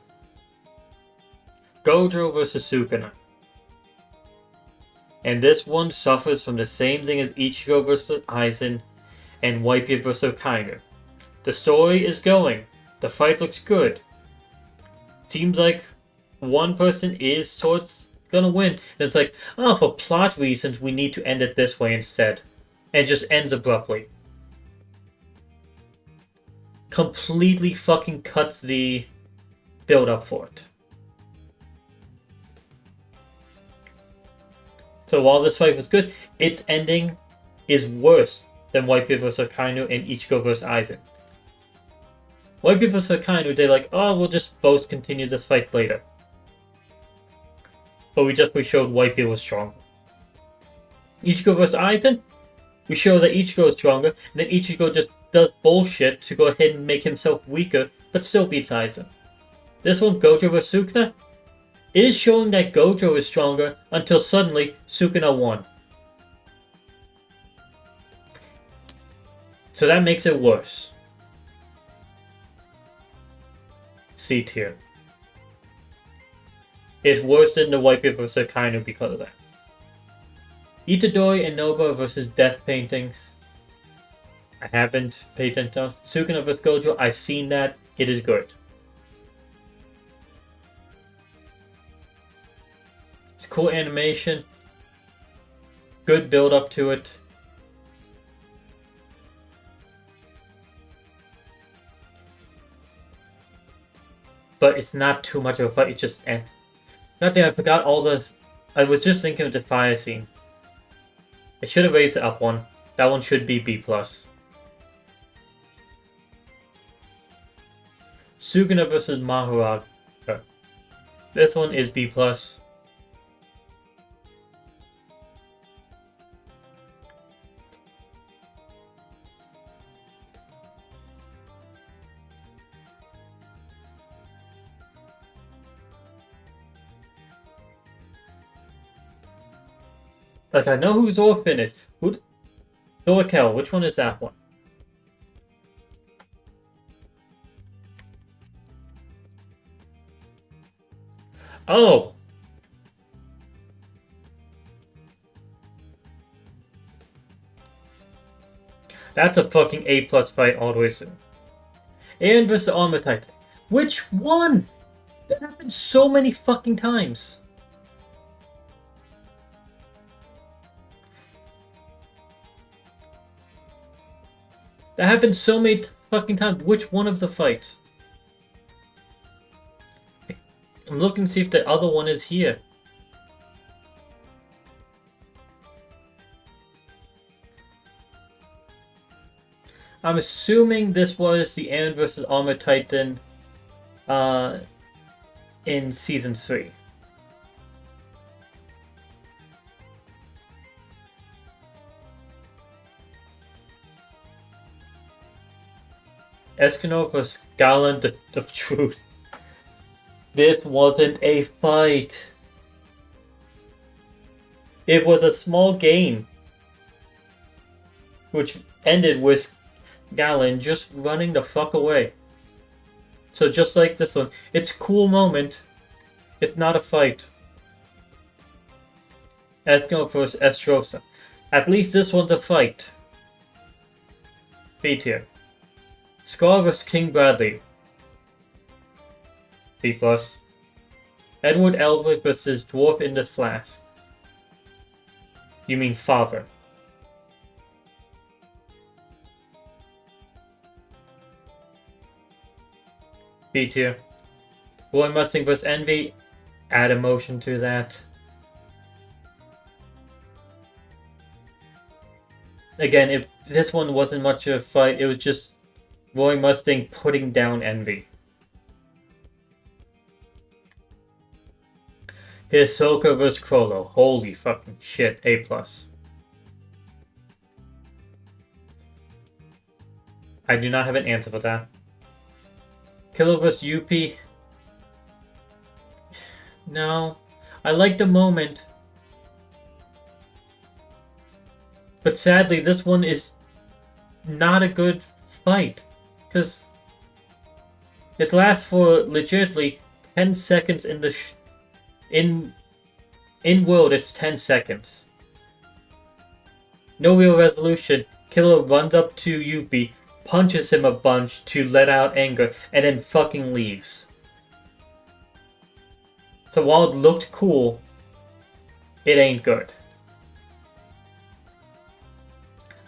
Gojo versus Sukuna. And this one suffers from the same thing as Ichigo vs. Aizen and Whitebeard vs. Kainu. The story is going. The fight looks good. Seems like one person is towards gonna win. And it's like, oh, for plot reasons, we need to end it this way instead. And it just ends abruptly. Completely fucking cuts the build up for it. So while this fight was good, its ending is worse than Whitebeard vs. Kainu and Ichigo vs. Aizen. Whitebeard vs. Kainu, they're like, oh, we'll just both continue this fight later. But we showed Whitebeard was stronger. Ichigo vs. Aizen, we show that Ichigo is stronger, and then Ichigo just does bullshit to go ahead and make himself weaker, but still beats Aizen. This one, Gojo vs. Sukuna, is showing that Gojo is stronger until suddenly Sukuna won. So that makes it worse. C tier. It's worse than the Whitebeard vs. Kainu because of that. Itadori and Noba versus Death Paintings. I haven't paid attention to Sukuna vs. Gojo. I've seen that. It is good. It's cool animation. Good build up to it. But it's not too much of a fight. It just ends. Goddamn, I forgot all the. I was just thinking of the fire scene. I should have raised it up one. That one should be B+. Sukuna vs. Maharaja. This one is B+. Like, I know who Zorfin is. Dorkel, which one is that one? Oh! That's a fucking A+ fight all the way through. Aaron versus Armor Titan. Which one? That happened so many fucking times. That happened so many fucking times. Which one of the fights? I'm looking to see if the other one is here. I'm assuming this was the Aaron versus Armor Titan in Season 3. Escanor versus Garland of Truth. This wasn't a fight. It was a small game, which ended with Galen just running the fuck away. So just like this one, it's a cool moment. It's not a fight. Escanor versus Estrosa. At least this one's a fight. B tier. Scar vs. King Bradley. B+. Edward Elwood vs. Dwarf in the Flask. You mean father. B tier. Roy Mustang vs. Envy. Add emotion to that. Again, if this one wasn't much of a fight, it was just Roy Mustang putting down Envy. Hisoka vs. Crollo. Holy fucking shit. A+. I do not have an answer for that. Killer vs. Yuppie. No. I like the moment. But sadly, this one is not a good fight. Because it lasts for legitimately 10 seconds in the in world, it's 10 seconds. No real resolution. Killer runs up to Yuppie, punches him a bunch to let out anger, and then fucking leaves. So while it looked cool, it ain't good.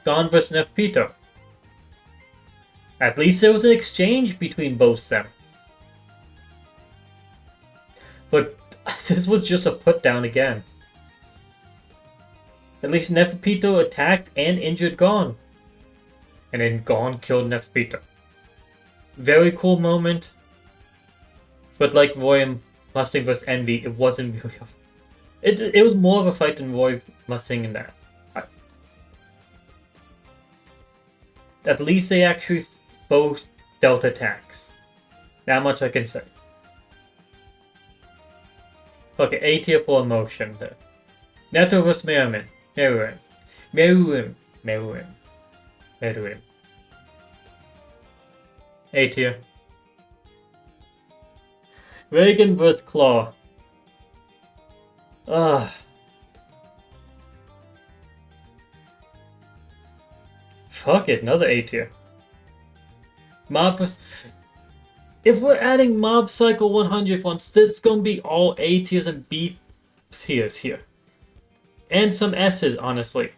Gon vs. Nefpito. At least there was an exchange between both them. But this was just a put down again. At least Nefpito attacked and injured Gon. And then Gon killed Nefpito. Very cool moment. But like Roy Mustang vs. Envy, it wasn't really it was more of a fight than Roy Mustang in that. At least they actually both dealt attacks. That much I can say. Okay, A tier for emotion there. Neto vs. Meruem. A tier. Reagan vs. Claw. Ugh. Fuck it, another A tier. Mob vs. If we're adding Mob Psycho 100 ones, this is gonna be all A tiers and B tiers here. And some S's, honestly.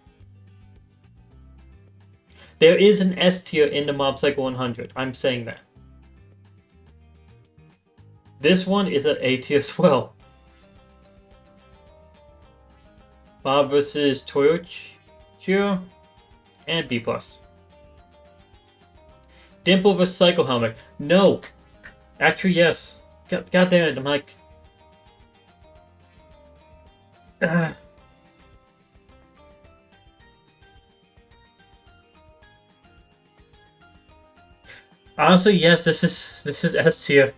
There is an S tier in the Mob Psycho 100. I'm saying that. This one is an A tier as well. Mob vs. Toyoichiro and B+. Dimple vs. Psycho Helmet. No! Actually, yes. God damn it, I'm like... Honestly, yes, this is S tier.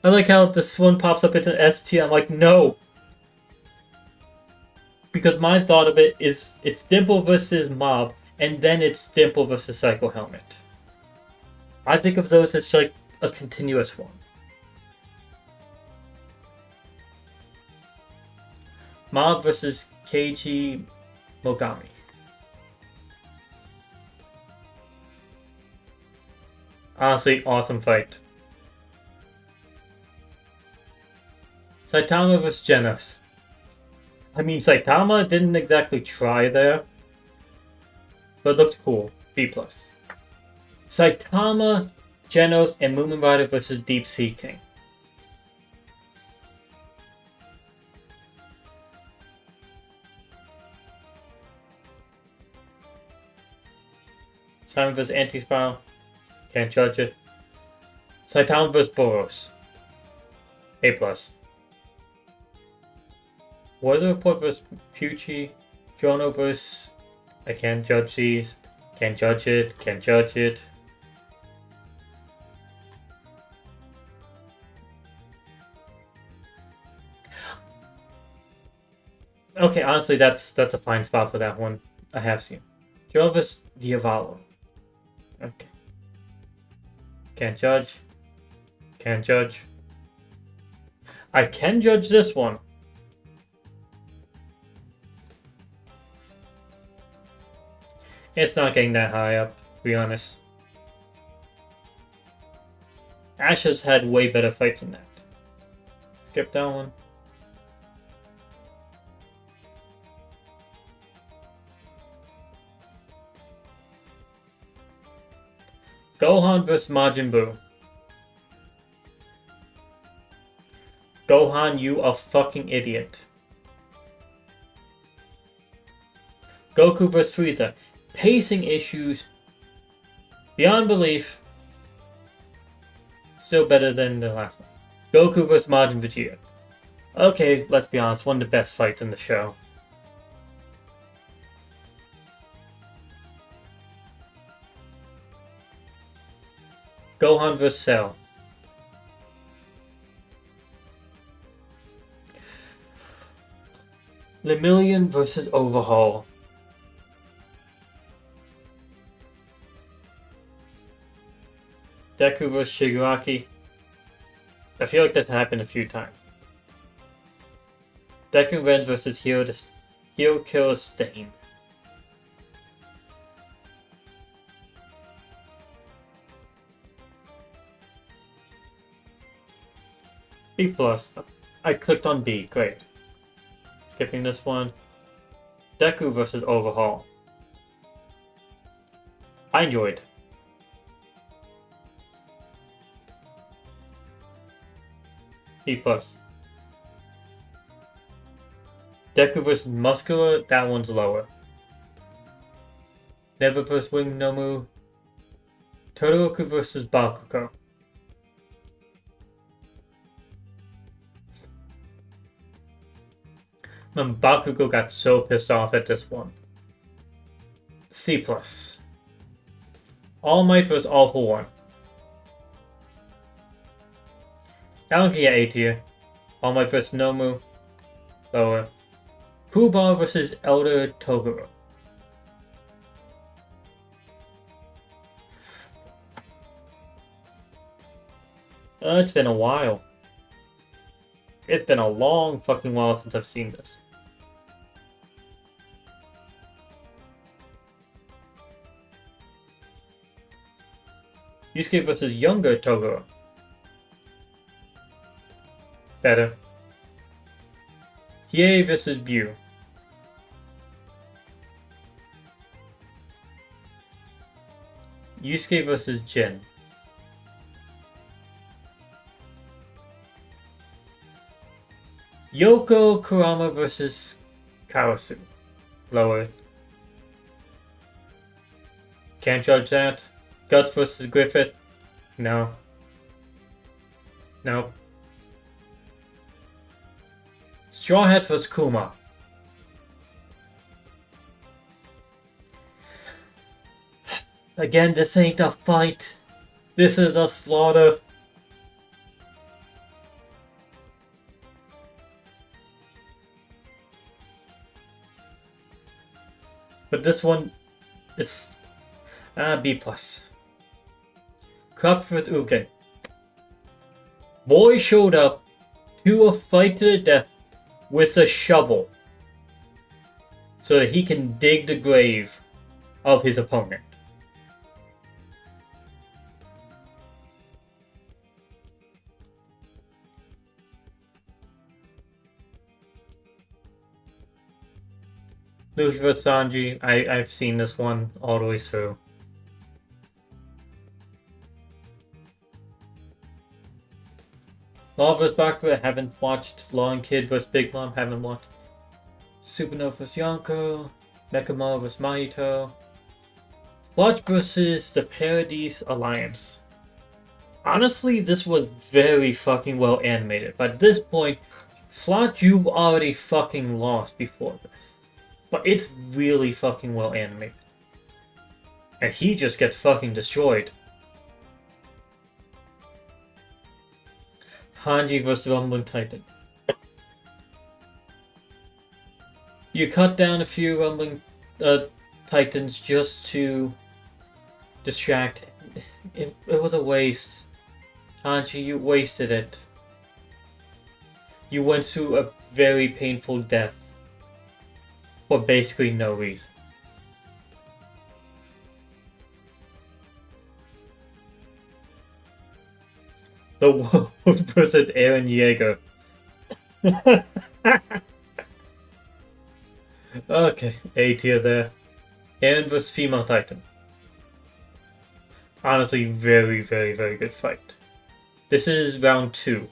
I like how this one pops up into S tier. I'm like, no! Because my thought of it is it's Dimple versus Mob, and then it's Dimple versus Psycho Helmet. I think of those as like a continuous one. Mob versus Keiji Mogami. Honestly, awesome fight. Saitama vs. Genos. I mean, Saitama didn't exactly try there, but looked cool. B+. Saitama, Genos, and Moomin Rider vs. Deep Sea King. Saitama vs. Anti-Spiral. Can't judge it. Saitama vs. Boros. A+. Weather Report vs. Pucci. Jono vs. I can't judge these. Can't judge it. Can't judge it. Okay, honestly, that's a fine spot for that one. I have seen. Jono vs. Diavolo. Okay. Can't judge. Can't judge. I can judge this one. It's not getting that high up, to be honest. Ash has had way better fights than that. Skip that one. Gohan vs. Majin Buu. Gohan, you a fucking idiot. Goku vs. Frieza. Pacing issues beyond belief. Still better than the last one. Goku vs. Majin Vegeta. Okay, let's be honest, one of the best fights in the show. Gohan vs. Cell. Lemillion vs. Overhaul. Deku vs. Shigaraki. I feel like that happened a few times. Deku Ren vs. Hero Killer Stain. B+. I clicked on B, great. Skipping this one. Deku vs. Overhaul. I enjoyed. B+. Deku vs. Muscular, that one's lower. Never vs. Wing Nomu. Todoroki vs. Bakugo. Man, Bakugo got so pissed off at this one. C+. All Might vs. All For One. That one can get A tier. All Might vs. Nomu. Lower. Poobah vs. Elder Toguro. It's been a while. It's been a long fucking while since I've seen this. Yusuke vs. Younger Toguro. Better. Hiei vs. Buu. Yusuke vs. Jin. Yoko Kurama vs. Karasu. Lower. Can't judge that. Guts vs. Griffith. No. No. Straw Hats vs. Kuma. Again, this ain't a fight. This is a slaughter. But this one, it's B plus. Crop with Ugen. Boy showed up to a fight to the death with a shovel so that he can dig the grave of his opponent. Luffy vs Sanji, I've seen this one all the way through. Law vs Bakugo, haven't watched. Law and Kid vs Big Mom, haven't watched. Supernova vs Yonko, Nekoma vs Mahito. Flotch vs the Paradise Alliance. Honestly, this was very fucking well animated. But at this point, Flotch, you've already fucking lost before this. But it's really fucking well animated. And he just gets fucking destroyed. Hanji vs. Rumbling Titan. You cut down a few Rumbling Titans just to distract. It was a waste. Hanji, you wasted it. You went through a very painful death for basically no reason. The world versus Eren Yeager. Okay, A tier there. Eren vs Female Titan. Honestly, very, very, very good fight. This is round 2.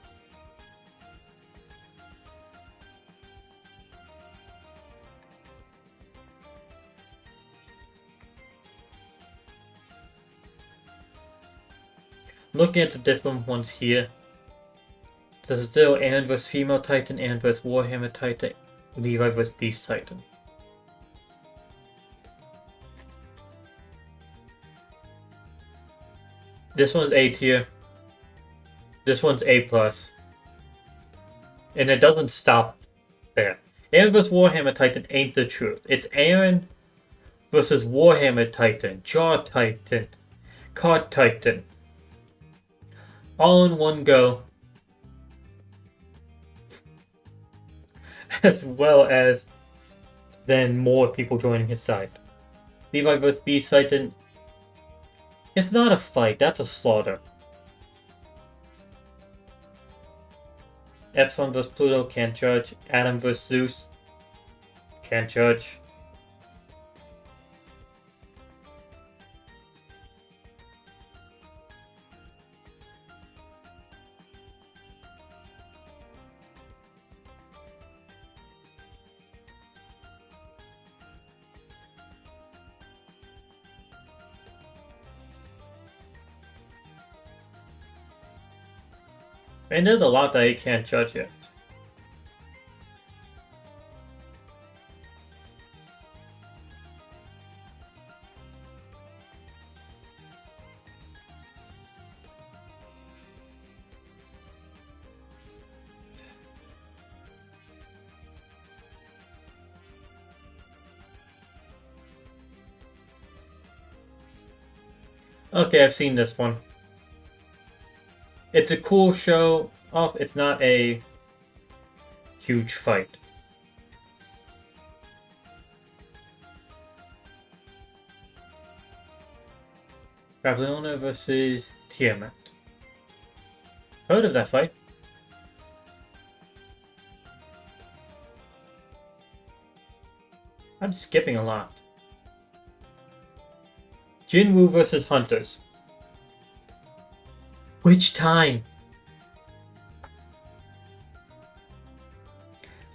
Looking at the different ones here, there's still Eren vs Female Titan, Eren vs Warhammer Titan, Levi vs Beast Titan. This one's A tier. This one's A plus. And it doesn't stop there. Eren vs Warhammer Titan ain't the truth. It's Eren versus Warhammer Titan, Jaw Titan, Card Titan. All in one go. As well as then more people joining his side. Levi vs Beast Titan. It's not a fight, that's a slaughter. Epsilon vs Pluto, can't judge. Adam vs Zeus, can't judge. And there's a lot that you can't judge yet. Okay, I've seen this one. It's a cool show off. It's not a huge fight. Babylona versus Tiamat. Heard of that fight? I'm skipping a lot. Jinwoo versus Hunters. Which time?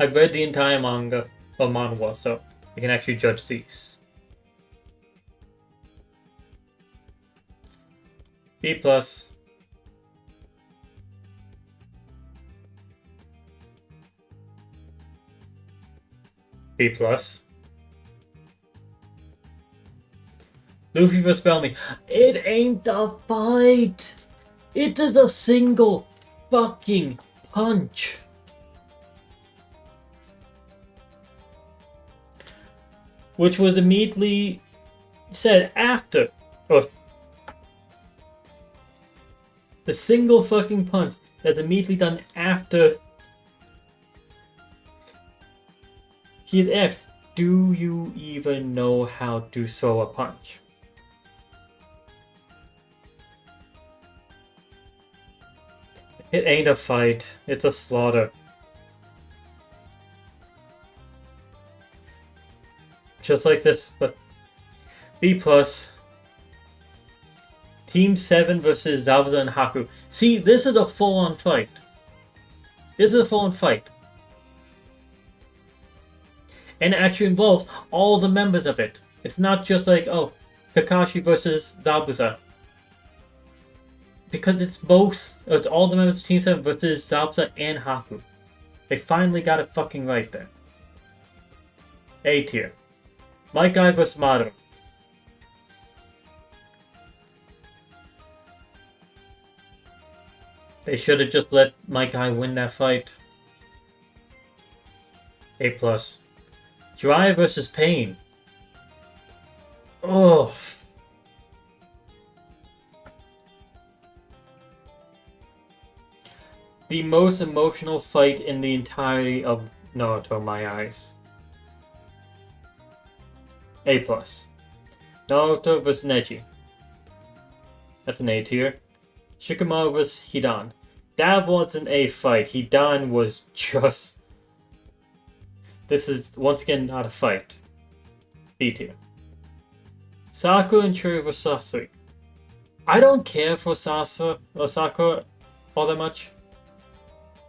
I've read the entire manga or manhwa, so I can actually judge these. B plus. B plus. Luffy vs Bellamy. It ain't a fight! It is a single fucking punch! which was immediately said after, or the single fucking punch that's immediately done after he's asked, do you even know how to throw a punch? It ain't a fight, it's a slaughter. Just like this, but B+. Team 7 versus Zabuza and Haku. See, this is a full-on fight. This is a full-on fight. And it actually involves all the members of it. It's not just like, oh, Kakashi versus Zabuza. Because it's both, it's all the members of Team 7 versus Zabuza and Haku. They finally got it fucking right there. A tier. My Guy vs. Madara. They should have just let my guy win that fight. A+. Jiraiya vs. Pain. Oh. The most emotional fight in the entirety of Naruto, my eyes. A+. Naruto vs. Neji. That's an A tier. Shikamaru vs. Hidan. That wasn't a fight. Hidan was just... This is, once again, not a fight. B tier. Sakura and Churi vs. Sasori. I don't care for Sakura all that much.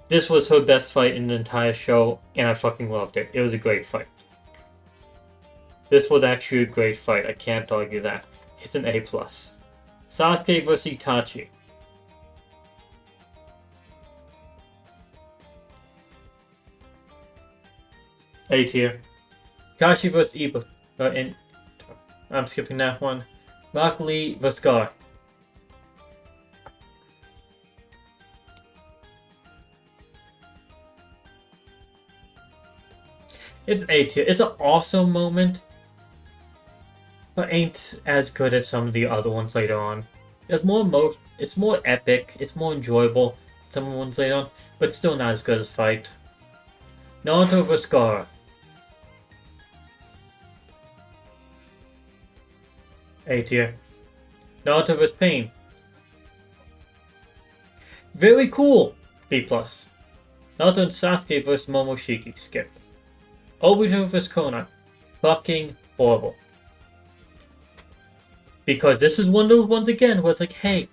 This was her best fight in the entire show, and I fucking loved it. It was a great fight. This was actually a great fight. I can't argue that. It's an A+. Sasuke vs. Itachi. A tier. Kashi vs. Iba. I'm skipping that one. Rock Lee vs. Scar. It's A tier. It's an awesome moment, but ain't as good as some of the other ones later on. It's more epic. It's more enjoyable. Some of the ones later on, but still not as good as Fight. Naruto vs. Gaara. A tier. Naruto vs. Pain. Very cool. B+. Naruto and Sasuke vs. Momoshiki. Skip. Obito vs. Conan. Fucking horrible. Because this is one of those ones again where it's like, hey,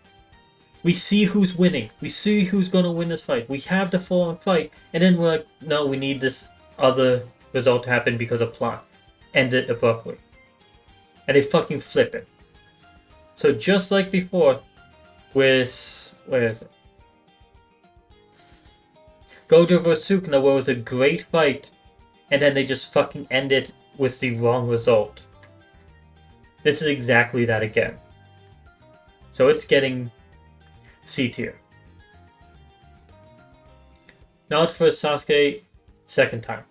we see who's winning. We see who's gonna win this fight. We have the full-on fight, and then we're like, no, we need this other result to happen because of plot. End it abruptly. And they fucking flip it. So just like before, with, where is it? Gojo vs. Sukuna, where it was a great fight, and then they just fucking end it with the wrong result. This is exactly that again. So it's getting C tier. Naruto vs. Sasuke, second time.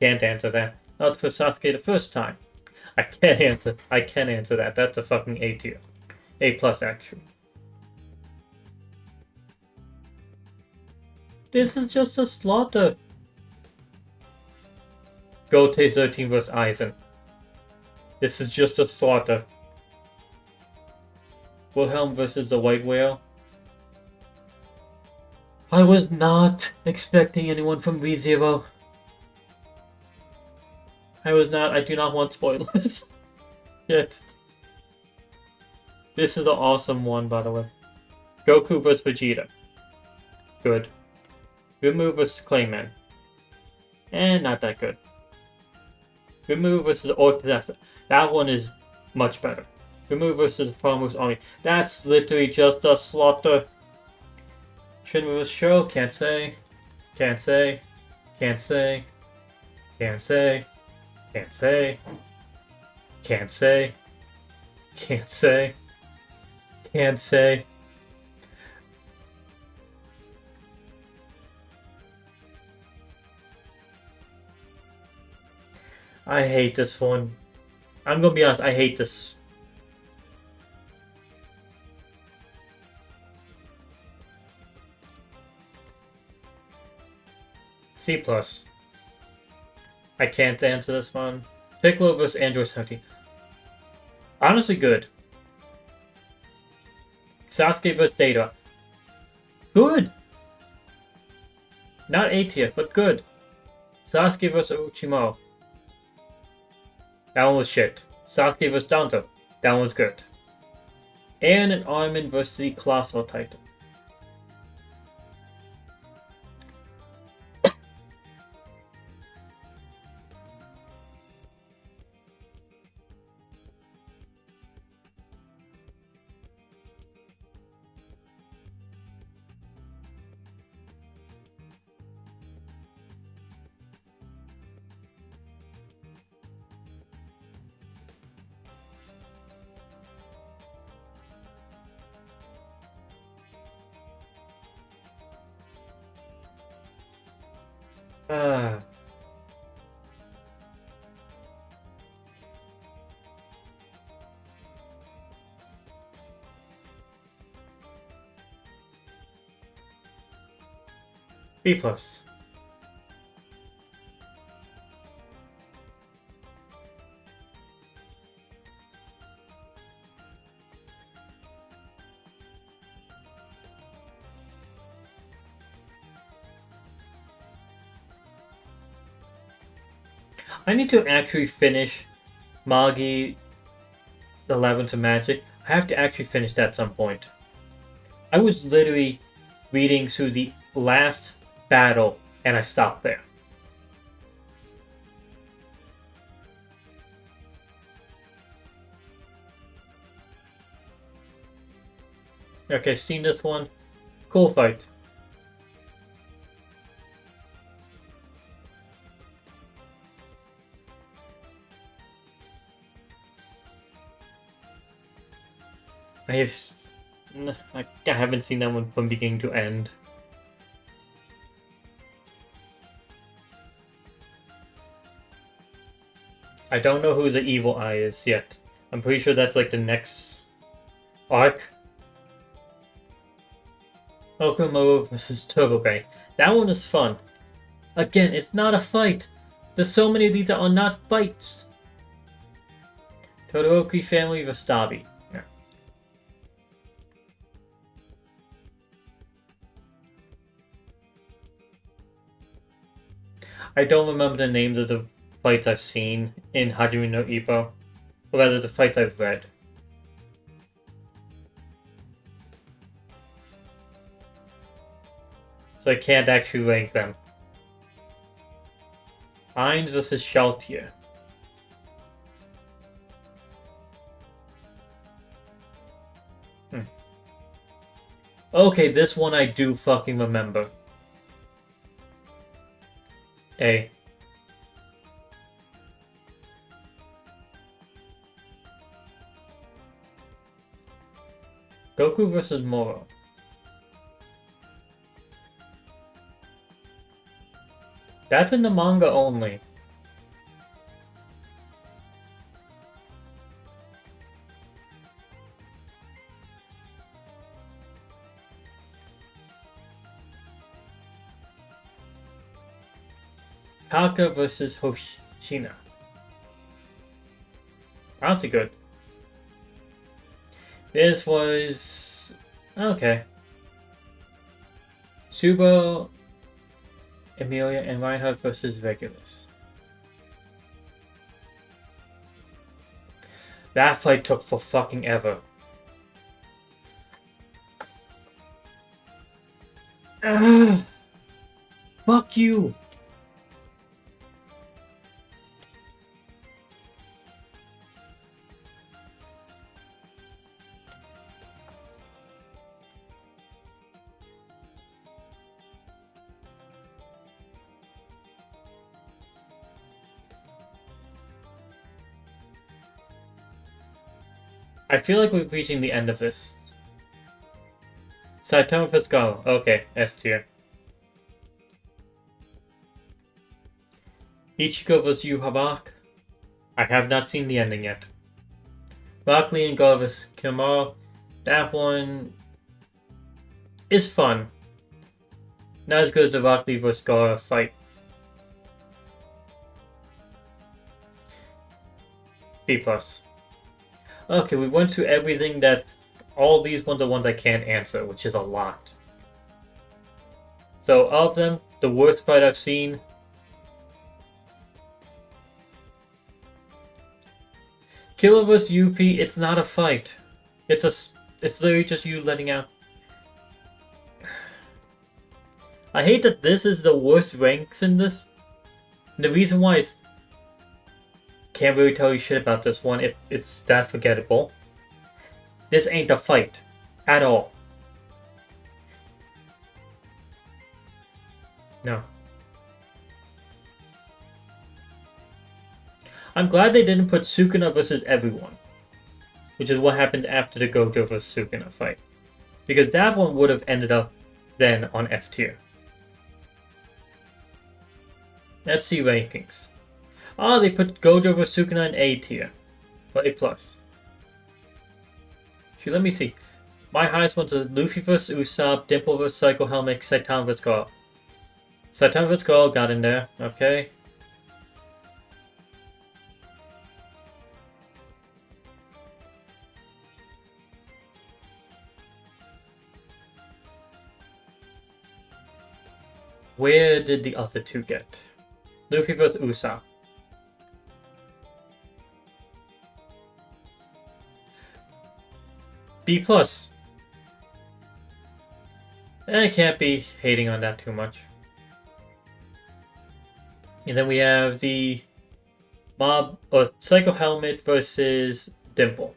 Can't answer that. Naruto vs. Sasuke the first time. I can answer that. That's a fucking A tier. A+ actually. This is just a slaughter. Gote 13 vs. Aizen. This is just a slaughter. Wilhelm versus the White Whale. I was not expecting anyone from ReZero. I was not. I do not want spoilers. Yet. This is an awesome one, by the way. Goku vs. Vegeta. Good. Rimuru vs. Clayman. And not that good. Rimuru vs. Orthodox. That one is much better. Rimuru vs. the Farmer's Army. That's literally just a slaughter. Shinra vs. Shiro. Can't say. Can't say. Can't say. Can't say. Can't say. Can't say. Can't say. Can't say. I hate this one. I'm gonna be honest, I hate this. C+. I can't answer this one. Piccolo vs. Android 17. Honestly good. Sasuke vs. Data. Good! Not A tier, but good. Sasuke vs. Orochimaru. That one was shit. Sasuke vs. Danto. That one was good. And an Armin vs. the Colossal Titan. Ah. B+. I need to actually finish Magi, the Labyrinth of Magic. I have to actually finish that at some point. I was literally reading through the last battle and I stopped there. Okay, seen this one. Cool fight. I haven't seen that one from beginning to end. I don't know who the Evil Eye is yet. I'm pretty sure that's like the next arc. Okamoto vs. Turbo Bay. That one is fun. Again, it's not a fight. There's so many of these that are not fights. Todoroki family vs. Dabi. Yeah. I don't remember the names of the fights I've seen in Hajime no Ippo, or rather the fights I've read. So I can't actually rank them. Ainz vs. Shaltier. Okay, this one I do fucking remember. A. Goku vs. Moro. That's in the manga only. Taka vs. Hoshina. Honestly good. This was... okay. Subo, Emilia, and Reinhardt vs. Regulus. That fight took for fucking ever. Fuck you! I feel like we're reaching the end of this. Saitama Pescaro. Okay, S tier. Ichigo vs. Yuhabak. I have not seen the ending yet. Rock Lee and Garvis Kimaro. That one is fun. Not as good as the Rock Lee vs. Gara fight. B+. Okay, we went through everything that... All these ones are ones I can't answer, which is a lot. So, of them, the worst fight I've seen... Killer vs. UP, it's not a fight. It's literally just you letting out... I hate that this is the worst ranks in this. And the reason why is... Can't really tell you shit about this one. It's that forgettable. This ain't a fight. At all. No. I'm glad they didn't put Sukuna versus everyone. Which is what happens after the Gojo vs. Sukuna fight. Because that one would have ended up then on F tier. Let's see rankings. Ah, they put Gojo vs. Sukuna in A tier. Or A+. Let me see. My highest ones are Luffy vs. Usopp, Dimple vs. Psycho Helmet, Saitama vs. Garl. Saitama vs. Garl got in there, okay. Where did the other two get? Luffy vs. Usopp. B+. I can't be hating on that too much. And then we have the Mob or Psycho Helmet versus Dimple.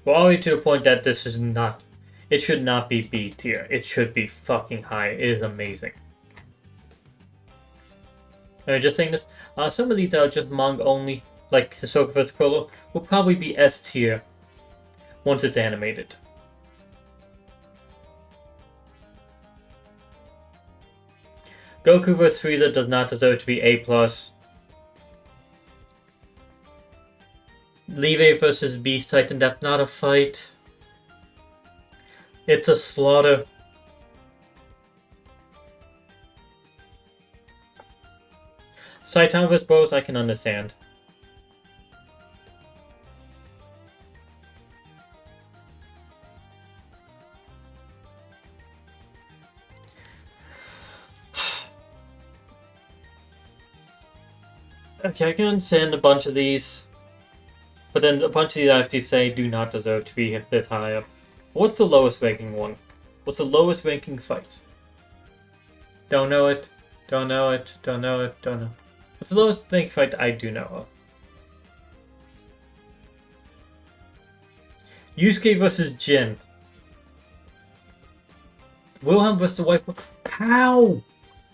We're already to the point that this is not... It should not be B tier. It should be fucking high. It is amazing. I'm just saying this. Some of these are just manga only. Like Hisoka vs. Chrollo, will probably be S tier once it's animated. Goku vs. Frieza does not deserve to be A+. Levi vs. Beast Titan, that's not a fight. It's a slaughter. Saitama vs. Boros, I can understand. Okay, I can understand a bunch of these. But then a bunch of these I have to say do not deserve to be this high up. What's the lowest ranking one? What's the lowest ranking fight? Don't know it. Don't know it. Don't know it. Don't know. What's the lowest ranking fight I do know of? Yusuke vs. Jin. Wilhelm vs. the White. How?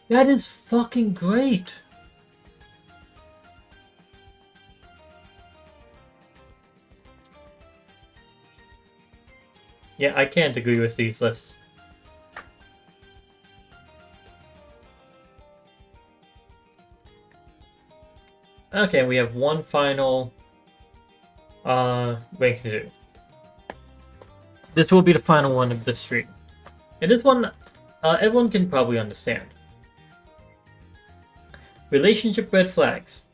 That is fucking great. Yeah, I can't agree with these lists. Okay, we have one final ranking to do. This will be the final one of this stream. And this one, everyone can probably understand. Relationship red flags.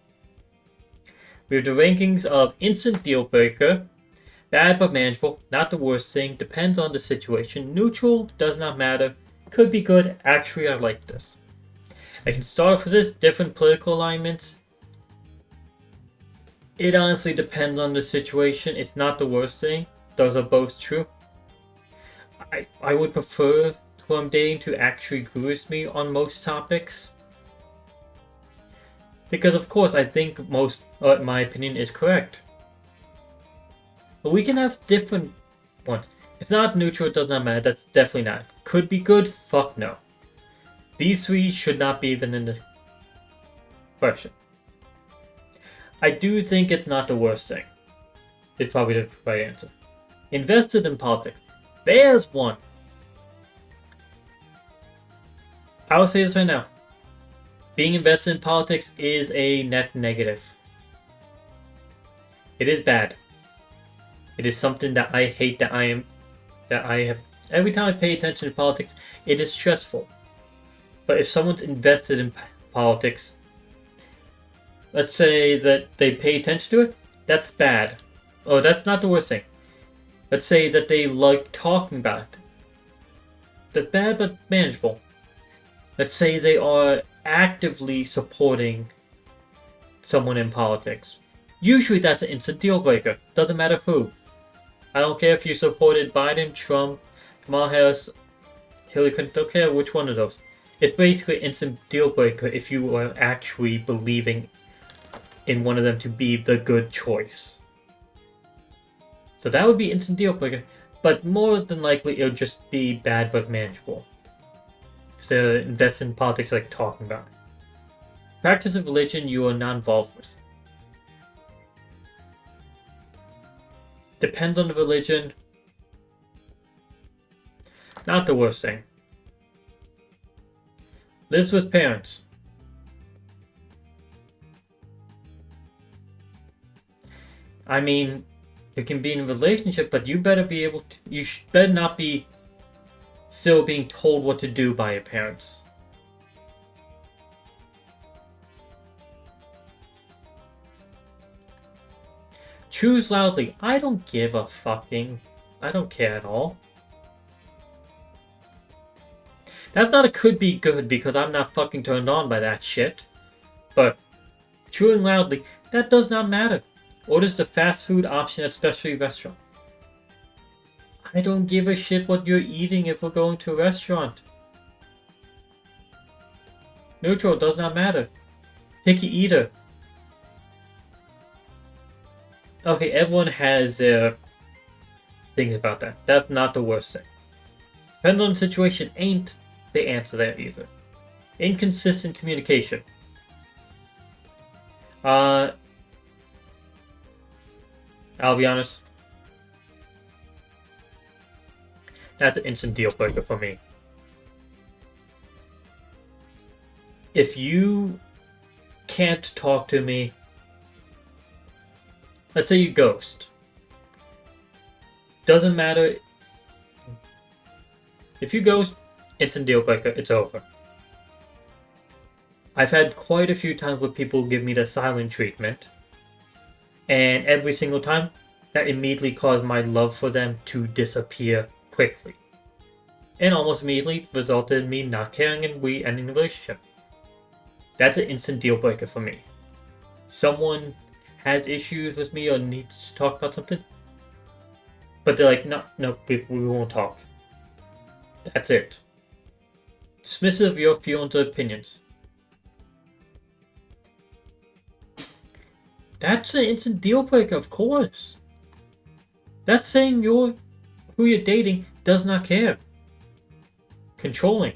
We have the rankings of instant deal breaker, bad but manageable, not the worst thing, depends on the situation, neutral, does not matter, could be good, actually I like this. I can start off with this, different political alignments. It honestly depends on the situation, it's not the worst thing, those are both true. I would prefer who I'm dating to actually agree with me on most topics. Because of course I think most, my opinion is correct. But we can have different ones. It's not neutral, it does not matter, that's definitely not. Could be good? Fuck no. These three should not be even in the question. I do think it's not the worst thing. It's probably the right answer. Invested in politics. There's one. I will say this right now. Being invested in politics is a net negative. It is bad. It is something that I hate that I have. Every time I pay attention to politics, it is stressful. But if someone's invested in politics, let's say that they pay attention to it, that's bad. Oh, that's not the worst thing. Let's say that they like talking about it. That's bad but manageable. Let's say they are actively supporting someone in politics. Usually that's an instant deal breaker. Doesn't matter who. I don't care if you supported Biden, Trump, Kamala Harris, Hillary Clinton, don't care which one of those. It's basically an instant deal breaker if you are actually believing in one of them to be the good choice. So that would be instant deal breaker, but more than likely it'll just be bad but manageable. So invest in politics like talking about. Practice of religion you are not involved with. Depends on the religion. Not the worst thing. Lives with parents. I mean, you can be in a relationship, but you better be able to. You better not be still being told what to do by your parents. Choose loudly. I don't give a fucking. I don't care at all. That's not a could be good because I'm not fucking turned on by that shit. But chewing loudly, that does not matter. Orders the fast food option at specialty restaurant. I don't give a shit what you're eating if we're going to a restaurant. Neutral does not matter. Picky eater. Okay, everyone has their things about that. That's not the worst thing. Depends on the situation ain't the answer there either. Inconsistent communication. I'll be honest. That's an instant deal breaker for me. If you can't talk to me, let's say you ghost. Doesn't matter. If you ghost, instant deal breaker, it's over. I've had quite a few times where people give me the silent treatment. And every single time, that immediately caused my love for them to disappear quickly. And almost immediately resulted in me not caring and we ending the relationship. That's an instant deal breaker for me. Someone has issues with me or needs to talk about something, but they're like, no, we won't talk. That's it. Dismissive of your feelings or opinions. That's an instant deal breaker, of course. That's saying who you're dating does not care. Controlling.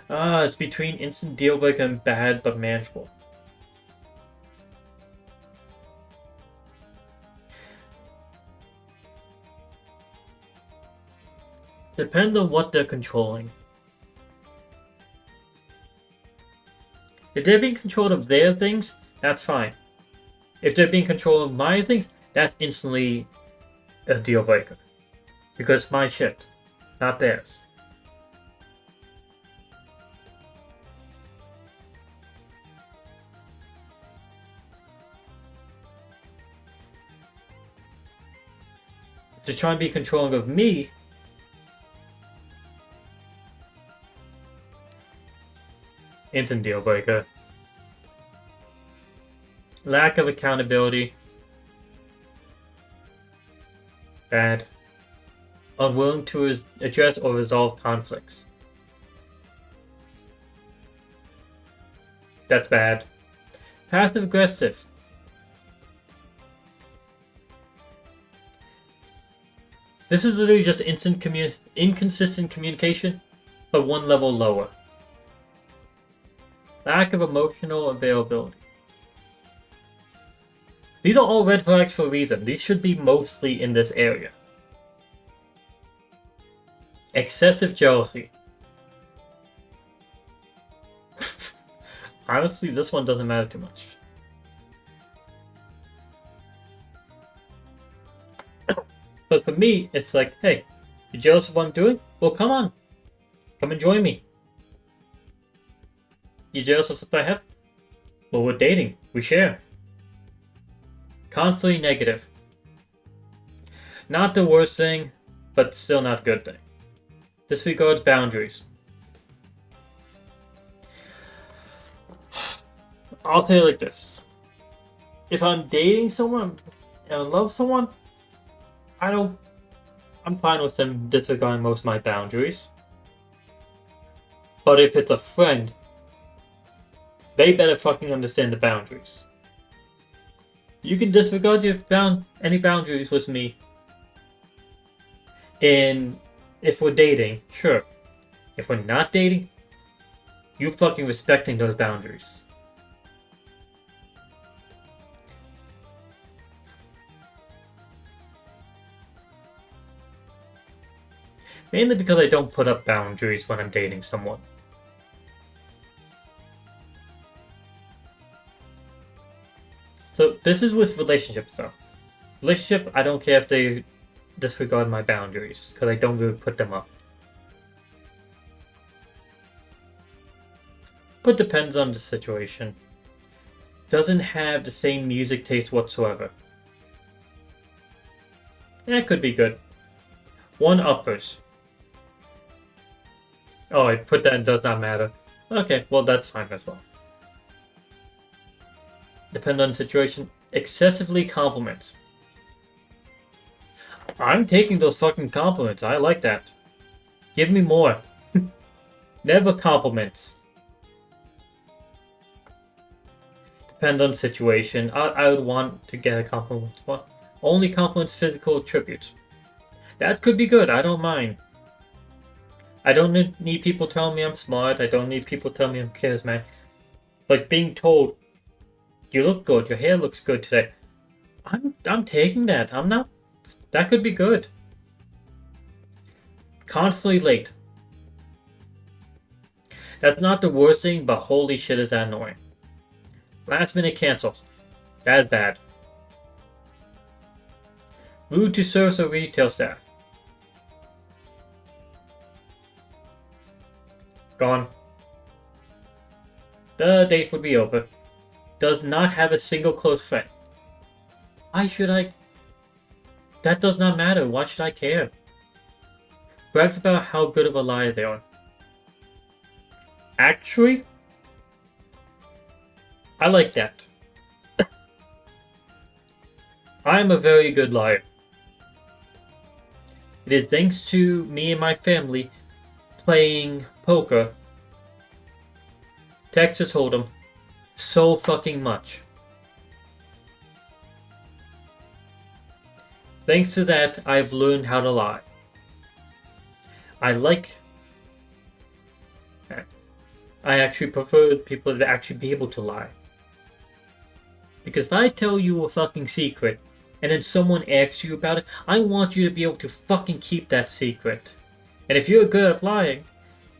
It's between instant deal breaker and bad but manageable. Depends on what they're controlling. If they're being controlled of their things, that's fine. If they're being controlled of my things, that's instantly a deal breaker. Because it's my shit, not theirs. To try and be controlling of me, instant deal breaker. Lack of accountability. Bad. Unwilling to address or resolve conflicts. That's bad. Passive aggressive. This is literally just inconsistent communication, but one level lower. Lack of emotional availability. These are all red flags for a reason. These should be mostly in this area. Excessive jealousy. Honestly, this one doesn't matter too much. But for me, it's like, hey, you jealous of what I'm doing? Well, come on. Come and join me. You jealous of stuff I have? Well, we're dating. We share. Constantly negative. Not the worst thing, but still not a good thing. Disregards boundaries. I'll say it like this. If I'm dating someone and I love someone, I'm fine with them disregarding most of my boundaries. But if it's a friend, they better fucking understand the boundaries. You can disregard any boundaries with me. And if we're dating, sure. If we're not dating, you fucking respecting those boundaries. Mainly because I don't put up boundaries when I'm dating someone. So this is with relationships though. Relationship, I don't care if they disregard my boundaries, because I don't really put them up. But depends on the situation. Doesn't have the same music taste whatsoever. That could be good. One-uppers. Oh, I put that in does not matter. Okay, well that's fine as well. Depend on the situation. Excessively compliments. I'm taking those fucking compliments. I like that. Give me more. Never compliments. Depend on the situation. I would want to get a compliment. Well, only compliments physical tributes. That could be good. I don't mind. I don't need people telling me I'm smart. I don't need people telling me I'm charismatic. Like being told, you look good. Your hair looks good today. I'm taking that. I'm not. That could be good. Constantly late. That's not the worst thing, but holy shit is that annoying. Last minute cancels. That is bad. Rude to service or retail staff. Gone. The date would be over. Does not have a single close friend. Why should I? That does not matter. Why should I care? Brags about how good of a liar they are. Actually, I like that. I am a very good liar. It is thanks to me and my family playing poker, Texas Hold'em, so fucking much. Thanks to that, I've learned how to lie. I actually prefer people to actually be able to lie. Because if I tell you a fucking secret, and then someone asks you about it, I want you to be able to fucking keep that secret. And if you're good at lying,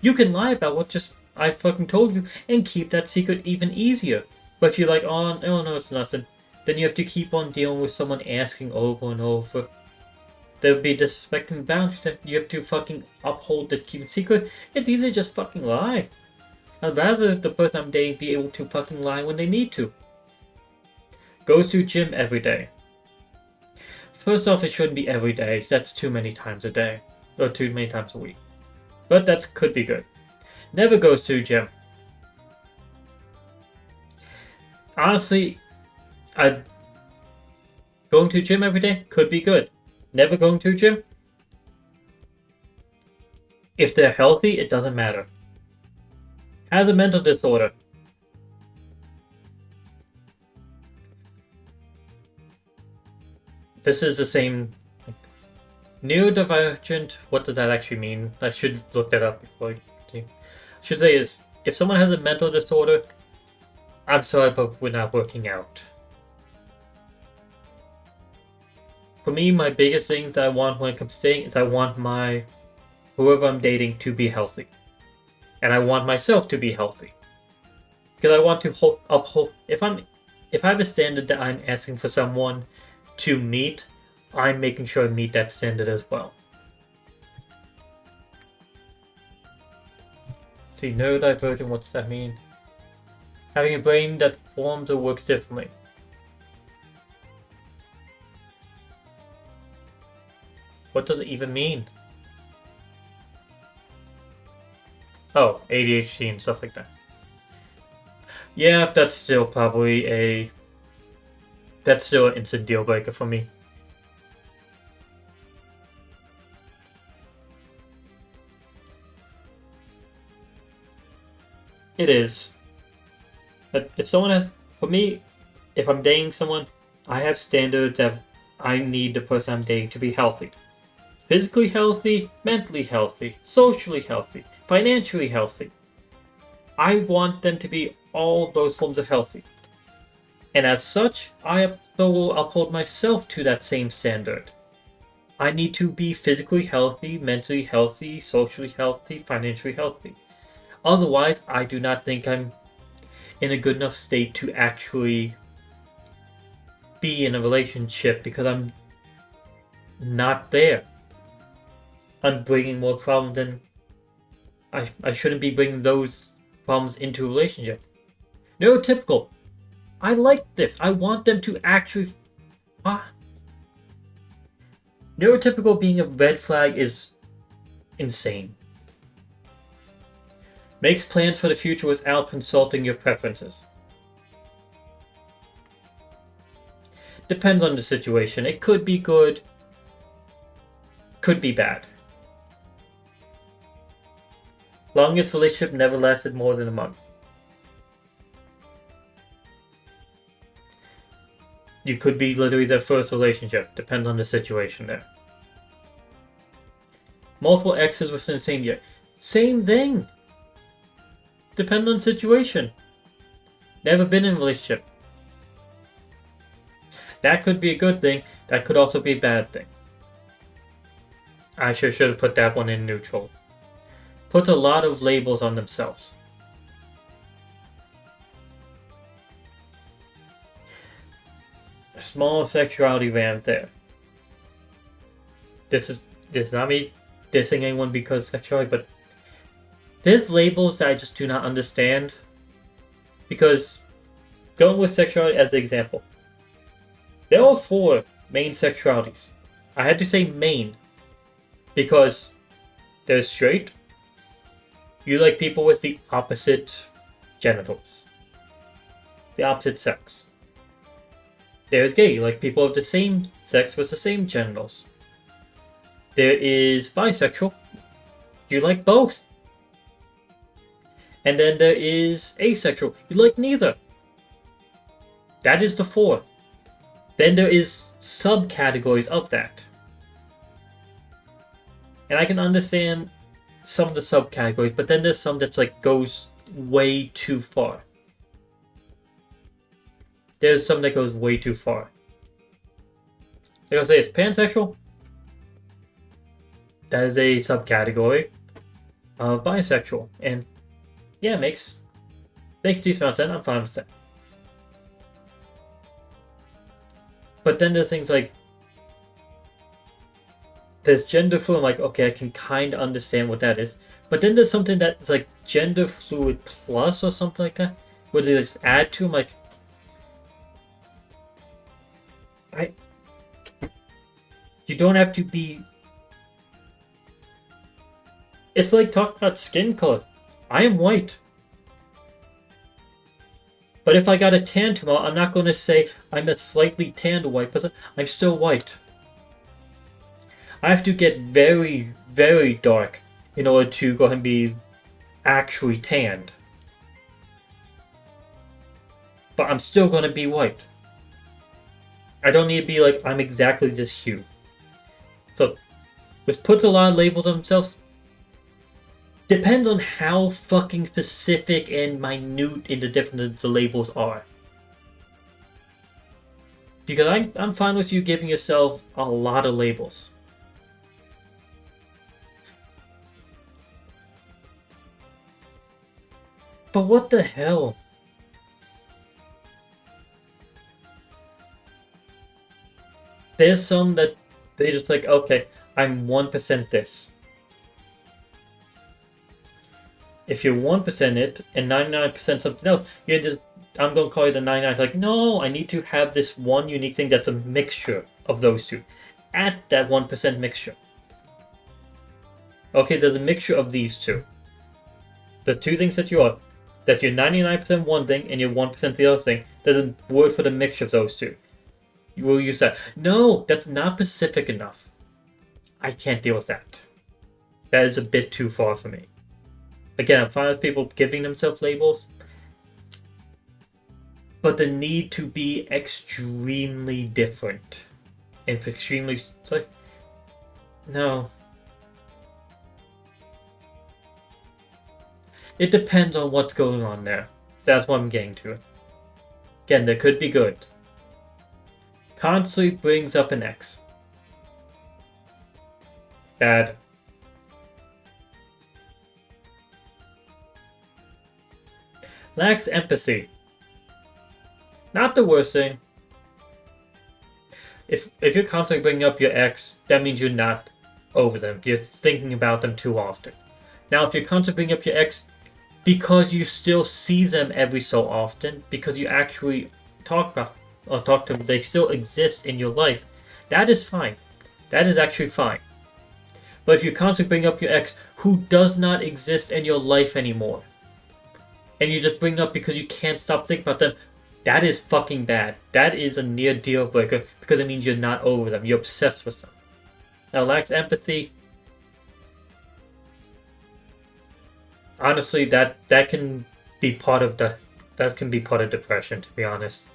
you can lie about what just I fucking told you, and keep that secret even easier. But if you're like, oh no, it's nothing, then you have to keep on dealing with someone asking over and over. There would be disrespecting the boundaries that you have to fucking uphold this keeping secret. It's easy to just fucking lie. I'd rather the person I'm dating be able to fucking lie when they need to. Goes to gym every day. First off, it shouldn't be every day. That's too many times a day. Or too many times a week. But that could be good. Never goes to gym. Honestly, going to gym every day could be good. Never going to gym? If they're healthy, it doesn't matter. Has a mental disorder. This is the same. Neurodivergent, what does that actually mean? I should look that up before I continue. I should say is, if someone has a mental disorder, I'm sorry, but we're not working out. For me, my biggest things I want when it comes to dating is I want my whoever I'm dating to be healthy. And I want myself to be healthy. Because I want to uphold, if I have a standard that I'm asking for someone to meet, I'm making sure I meet that standard as well. See, neurodivergent, what does that mean? Having a brain that forms or works differently. What does it even mean? Oh, ADHD and stuff like that. Yeah, that's still probably that's still an instant deal breaker for me. It is. But if someone has, for me, if I'm dating someone, I have standards that I need the person I'm dating to be healthy. Physically healthy, mentally healthy, socially healthy, financially healthy. I want them to be all those forms of healthy. And as such, I will uphold myself to that same standard. I need to be physically healthy, mentally healthy, socially healthy, financially healthy. Otherwise, I do not think I'm in a good enough state to actually be in a relationship because I'm not there. I'm bringing more problems than I shouldn't be bringing those problems into a relationship. Neurotypical. I like this. I want them to actually. Neurotypical being a red flag is insane. Makes plans for the future without consulting your preferences. Depends on the situation. It could be good, could be bad. Longest relationship never lasted more than a month. You could be literally their first relationship. Depends on the situation there. Multiple exes within the same year. Same thing. Depends on the situation. Never been in a relationship. That could be a good thing. That could also be a bad thing. I should have put that one in neutral. Put a lot of labels on themselves. A small sexuality rant there. This is not me dissing anyone because of sexuality, but there's labels that I just do not understand. Because going with sexuality as an example, there are 4 main sexualities. I had to say main because there's straight. You like people with the opposite genitals. The opposite sex. There's gay. You like people of the same sex with the same genitals. There is bisexual. You like both. And then there is asexual. You like neither. That is the 4. Then there is subcategories of that. And I can understand some of the subcategories, but then there's some that's like goes way too far. There's some that goes way too far. Like I say, it's pansexual. That is a subcategory of bisexual. And yeah, makes decent amount of sense. I'm fine with that. But then there's things like there's gender fluid. I'm like, okay, I can kind of understand what that is. But then there's something that's like gender fluid plus or something like that, where they just add to. I'm like, you don't have to be. It's like talking about skin color. I am white. But if I got a tan tomorrow, I'm not going to say I'm a slightly tanned white person. I'm still white. I have to get very, very dark in order to go ahead and be actually tanned. But I'm still going to be white. I don't need to be like, I'm exactly this hue. So, this puts a lot of labels on themselves. Depends on how fucking specific and minute in the different the labels are. Because I'm fine with you giving yourself a lot of labels. But what the hell? There's some that they just like, okay, I'm 1% this. If you're 1% it and 99% something else, you're just, I'm going to call it a 99. Like, no, I need to have this one unique thing that's a mixture of those two. At that 1% mixture. Okay, there's a mixture of these two. The two things that you are, that you're 99% one thing and you're 1% the other thing, there's a word for the mixture of those two. You will use that. No, that's not specific enough. I can't deal with that. That is a bit too far for me. Again, I'm fine with people giving themselves labels, but the need to be extremely different and extremely like, no. It depends on what's going on there. That's what I'm getting to. Again, that could be good. Constantly brings up an X. Bad. Lacks empathy. Not the worst thing. If you're constantly bringing up your ex, that means you're not over them. You're thinking about them too often. Now, if you're constantly bringing up your ex because you still see them every so often, because you actually talk to them, they still exist in your life, that is fine. That is actually fine. But if you constantly bring up your ex who does not exist in your life anymore, and you just bring up because you can't stop thinking about them, that is fucking bad. That is a near deal breaker because it means you're not over them. You're obsessed with them. Now, lacks empathy. Honestly, that can be part of depression. To be honest,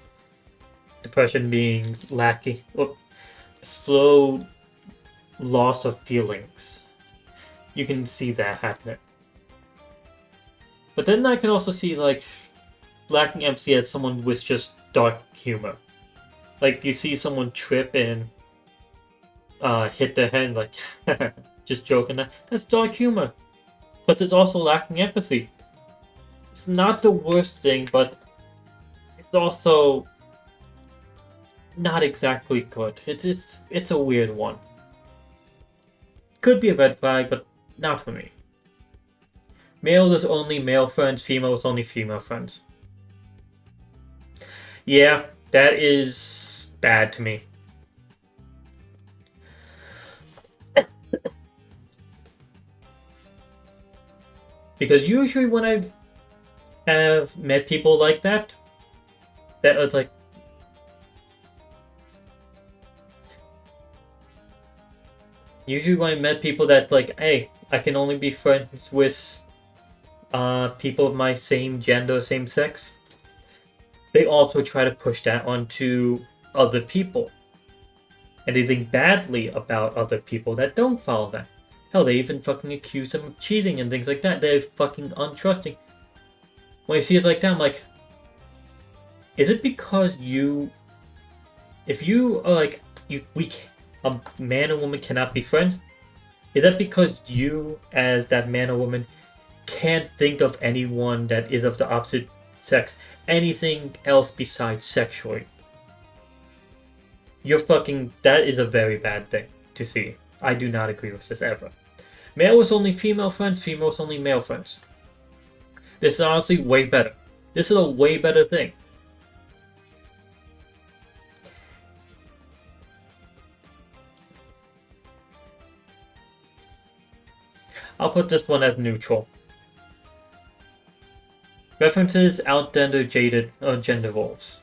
depression being lacking or slow loss of feelings. You can see that happening. But then I can also see, like, lacking empathy as someone with just dark humor. Like, you see someone trip and hit their head, like, just joking. That's dark humor. But it's also lacking empathy. It's not the worst thing, but it's also not exactly good. It's a weird one. Could be a red flag, but not for me. Male is only male friends, female is only female friends. Yeah, that is bad to me. Because usually when I have met people like that are like, usually when I met people that like, hey, I can only be friends with people of my same gender, same sex, they also try to push that onto other people. And they think badly about other people that don't follow them. Hell, they even fucking accuse them of cheating and things like that. They're fucking untrusting. When I see it like that, I'm like, is it because if you are like, a man and woman cannot be friends? Is that because you, as that man or woman, can't think of anyone that is of the opposite sex, anything else besides sexually? That is a very bad thing to see. I do not agree with this ever. Male is only female friends, female is only male friends. This is honestly way better. This is a way better thing. I'll put this one as neutral. References outgender jaded gender roles.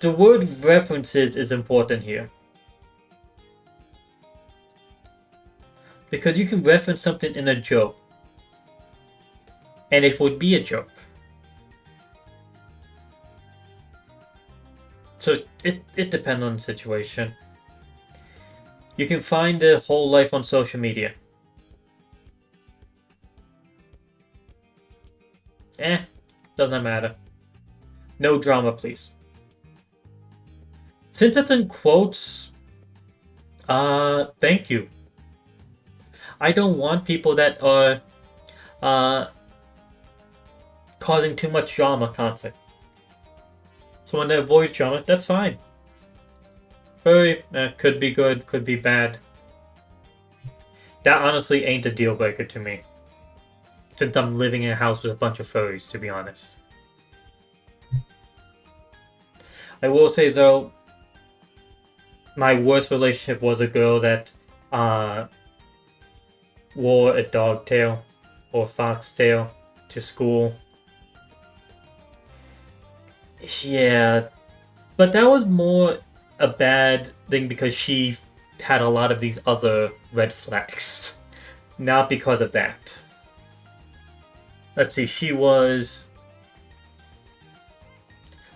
The word references is important here. Because you can reference something in a joke. And it would be a joke. So it depends on the situation. You can find the whole life on social media. Doesn't matter. No drama, please. Since it's in quotes, thank you. I don't want people that are causing too much drama content. Someone that avoids drama, that's fine. Furry, could be good, could be bad. That honestly ain't a deal breaker to me. Since I'm living in a house with a bunch of furries, to be honest. I will say though, my worst relationship was a girl that wore a dog tail or fox tail to school. Yeah, but that was more a bad thing because she had a lot of these other red flags. Not because of that. Let's see, she was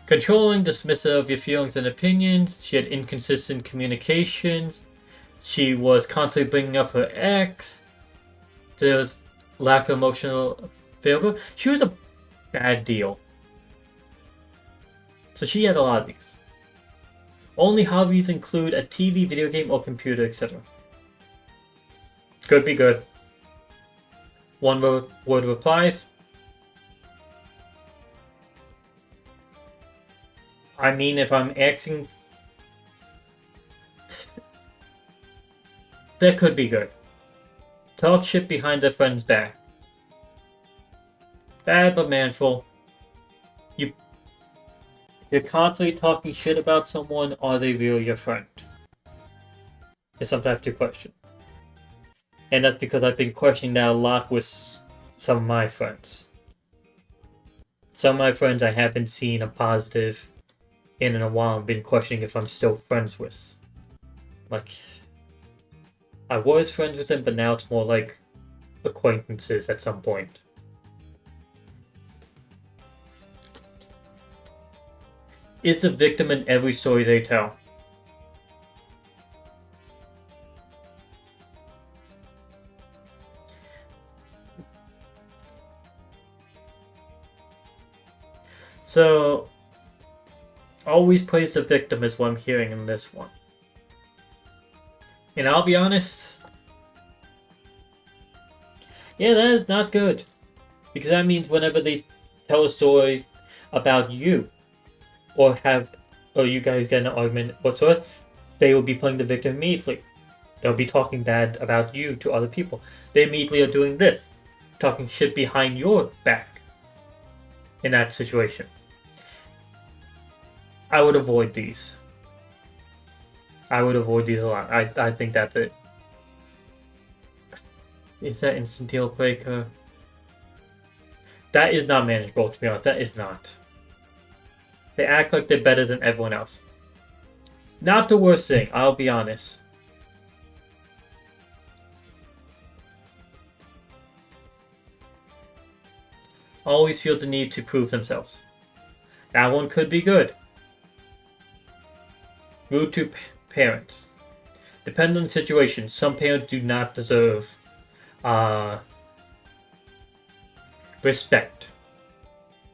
controlling, dismissive of your feelings and opinions. She had inconsistent communications. She was constantly bringing up her ex. There was lack of emotional availability. She was a bad deal. So she had a lot of these. Only hobbies include a TV, video game, or computer, etc. Could be good. One word replies. I mean, if I'm asking, that could be good. Talk shit behind their friend's back. Bad but manful. You're constantly talking shit about someone, are they really your friend? Is something I have to question. And that's because I've been questioning that a lot with some of my friends. Some of my friends I haven't seen a positive in a while. I've been questioning if I'm still friends with. Like, I was friends with them, but now it's more like acquaintances at some point. Is the victim in every story they tell? So, always plays the victim is what I'm hearing in this one. And I'll be honest, yeah, that is not good. Because that means whenever they tell a story about you, or you guys get an argument whatsoever, they will be playing the victim immediately. They'll be talking bad about you to other people. They immediately are doing this, talking shit behind your back in that situation. I would avoid these. I would avoid these a lot. I think that's it. Is that instant deal breaker? That is not manageable, to be honest. That is not. They act like they're better than everyone else. Not the worst thing, I'll be honest. Always feel the need to prove themselves. That one could be good. Rude to parents. Depends on the situation. Some parents do not deserve respect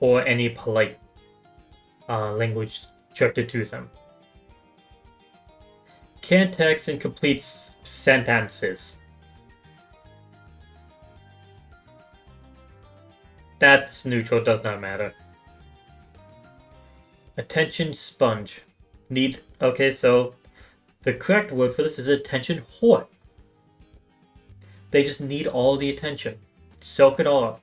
or any polite language directed to them. Can't text and complete sentences. That's neutral, does not matter. Attention sponge. Okay, so the correct word for this is attention whore. They just need all the attention. Soak it all up.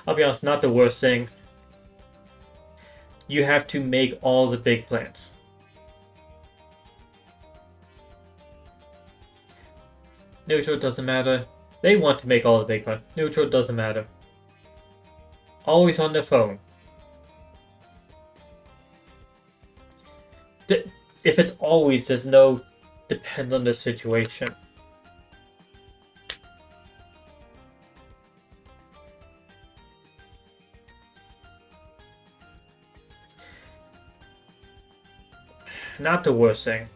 I'll be honest, not the worst thing. You have to make all the big plans. Neutral doesn't matter. They want to make all the big plans. Neutral doesn't matter. Always on their phone. If it's always, there's no depends on the situation. Not the worst thing.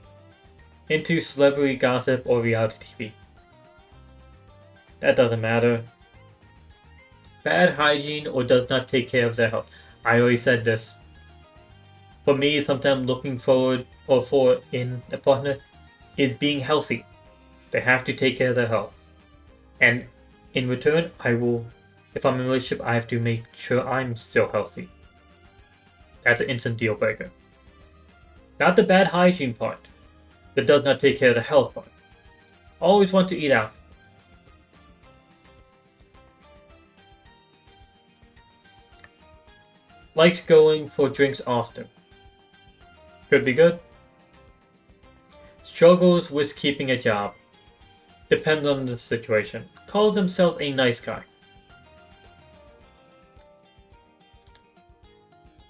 Into celebrity gossip or reality TV. That doesn't matter. Bad hygiene or does not take care of their health. I already said this. For me, sometimes looking forward or for in a partner is being healthy. They have to take care of their health. And in return, I will, if I'm in a relationship, I have to make sure I'm still healthy. That's an instant deal breaker. Not the bad hygiene part, that does not take care of the health part. Always want to eat out. Likes going for drinks often. Could be good. Struggles with keeping a job. Depends on the situation. Calls themselves a nice guy.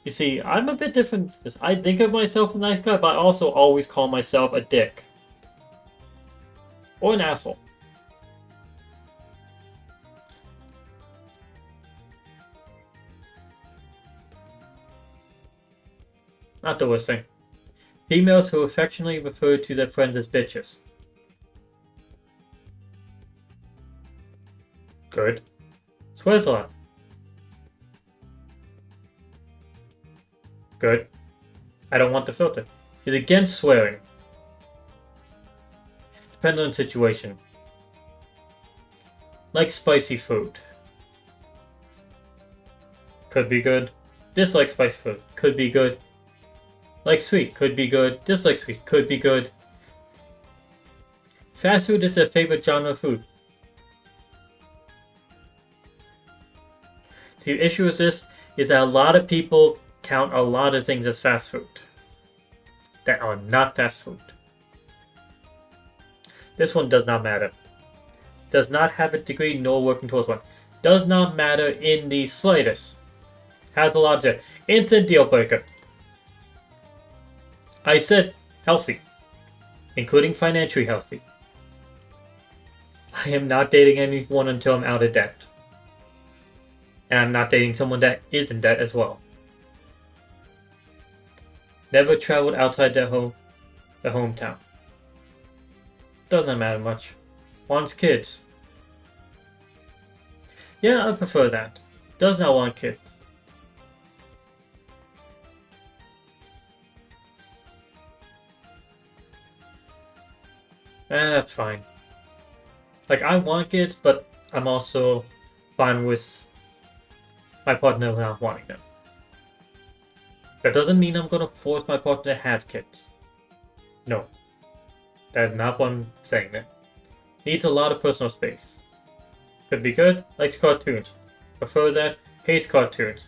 You see, I'm a bit different. I think of myself a nice guy, but I also always call myself a dick. Or an asshole. Not the worst thing. Females who affectionately refer to their friends as bitches. Good. Swears a lot. Good. I don't want the filter. He's against swearing. Depends on the situation. Like spicy food. Could be good. Dislike spicy food. Could be good. Like sweet. Could be good. Dislike sweet. Could be good. Fast food is their favorite genre of food. The issue with this is that a lot of people count a lot of things as fast food that are not fast food. This one does not matter. Does not have a degree nor working towards one. Does not matter in the slightest. Has a lot of instant deal breaker. I said healthy, including financially healthy. I am not dating anyone until I'm out of debt. And I'm not dating someone that is in debt as well. Never traveled outside their hometown. Doesn't matter much. Wants kids. Yeah, I prefer that. Does not want kids. That's fine. Like, I want kids, but I'm also fine with my partner not wanting them. That doesn't mean I'm gonna force my partner to have kids. No. That's not what I'm saying there. Needs a lot of personal space. Could be good, likes cartoons. Prefer that, hates cartoons.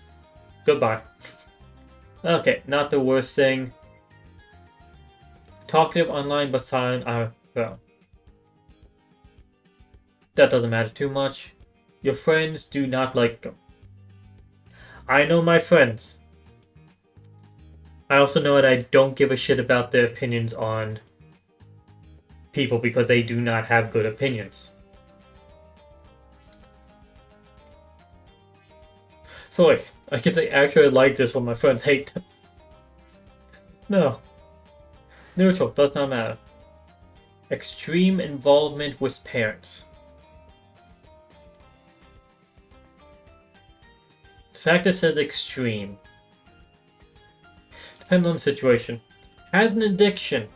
Goodbye. Okay, not the worst thing. Talkative online but silent well. That doesn't matter too much. Your friends do not like them. I know my friends. I also know that I don't give a shit about their opinions on people because they do not have good opinions. So like, I get to actually like this when my friends hate them. No. Neutral, does not matter. Extreme involvement with parents. The fact that it says extreme. Depends on the situation. Has an addiction.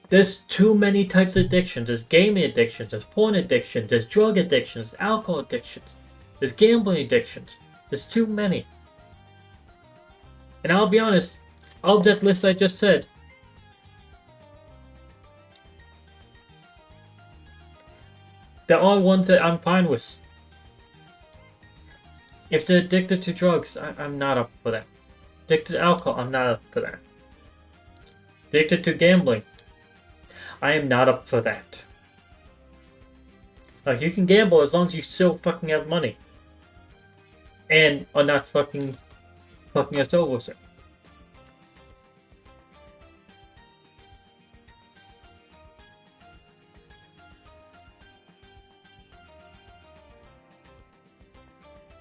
There's too many types of addictions. There's gaming addictions, there's porn addictions, there's drug addictions, there's alcohol addictions, there's gambling addictions. There's too many. And I'll be honest, of that list I just said, there are ones that I'm fine with. If they're addicted to drugs, I'm not up for that. Addicted to alcohol, I'm not up for that. Addicted to gambling, I am not up for that. Like, you can gamble as long as you still fucking have money. And are not fucking us over with it.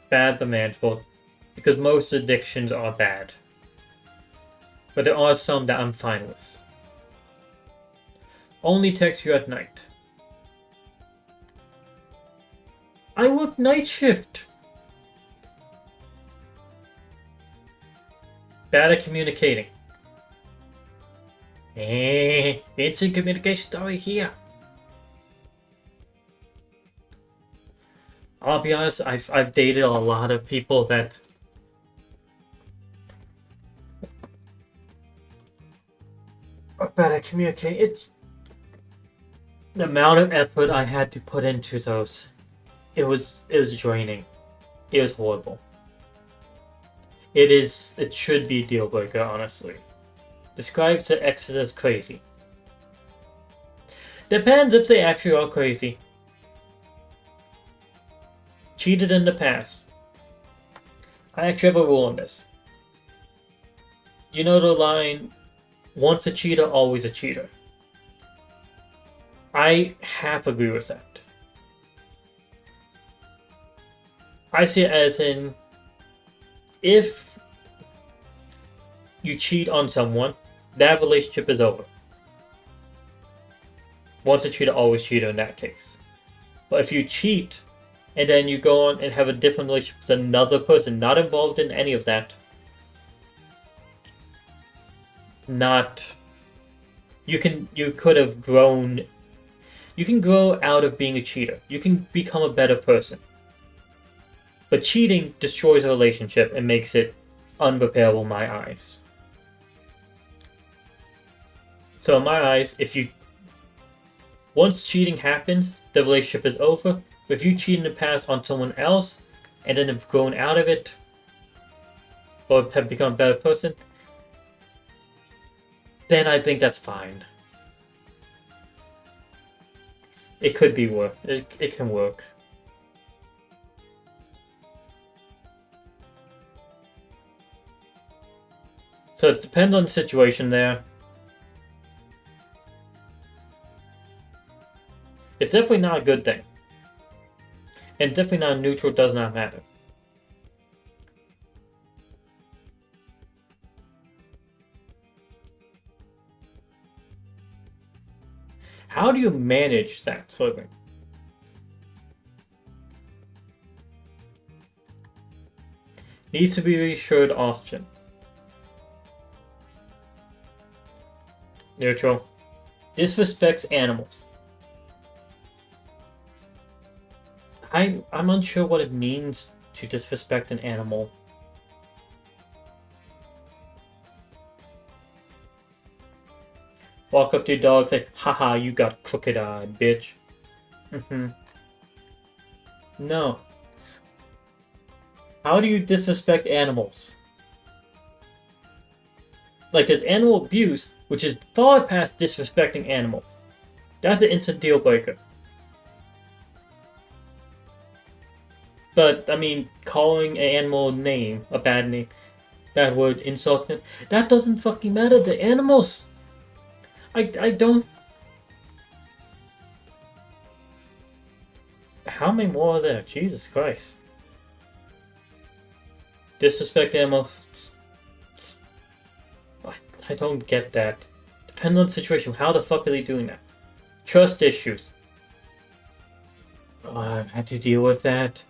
Bad but manageable, because most addictions are bad. But there are some that I'm fine with. Only text you at night. I work night shift. Bad at communicating. Instant communication story here. I'll be honest, I've dated a lot of people that are bad at communicating. The amount of effort I had to put into those, it was draining. It was horrible. It should be a deal breaker, honestly. Describes the exes as crazy. Depends if they actually are crazy. Cheated in the past. I actually have a rule on this. You know the line, once a cheater, always a cheater. I half agree with that. I see it as in, if you cheat on someone, that relationship is over. Once a cheater, always cheater in that case. But if you cheat, and then you go on and have a different relationship with another person, not involved in any of that, you could have grown. You can grow out of being a cheater. You can become a better person. But cheating destroys a relationship and makes it unrepairable in my eyes. So in my eyes, once cheating happens, the relationship is over. But if you cheat in the past on someone else, and then have grown out of it, or have become a better person, then I think that's fine. It could be work. It can work. So it depends on the situation there. It's definitely not a good thing. And definitely not neutral, does not matter. How do you manage that sort of thing? Needs to be reassured often. Neutral. Disrespects animals. I'm unsure what it means to disrespect an animal. Walk up to your dog, say, haha, you got crooked eye, bitch. No. How do you disrespect animals? Like, there's animal abuse, which is far past disrespecting animals. That's an instant deal breaker. But, I mean, calling an animal a name, a bad name, bad word, insulting, that doesn't fucking matter. The animals. I don't. How many more are there? Jesus Christ. Disrespect animals. I don't get that. Depends on the situation. How the fuck are they doing that? Trust issues. Oh, I've had to deal with that.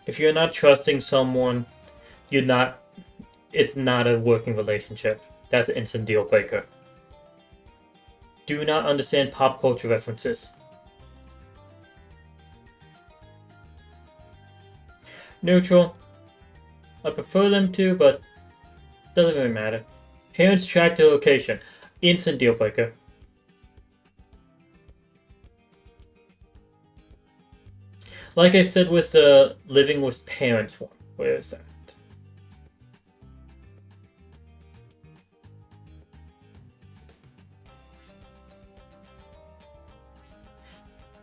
If you're not trusting someone, it's not a working relationship. That's an instant deal breaker. Do not understand pop culture references. Neutral. I prefer them to, but doesn't really matter. Parents track their location. Instant deal breaker. Like I said with the living with parents one. Where is that?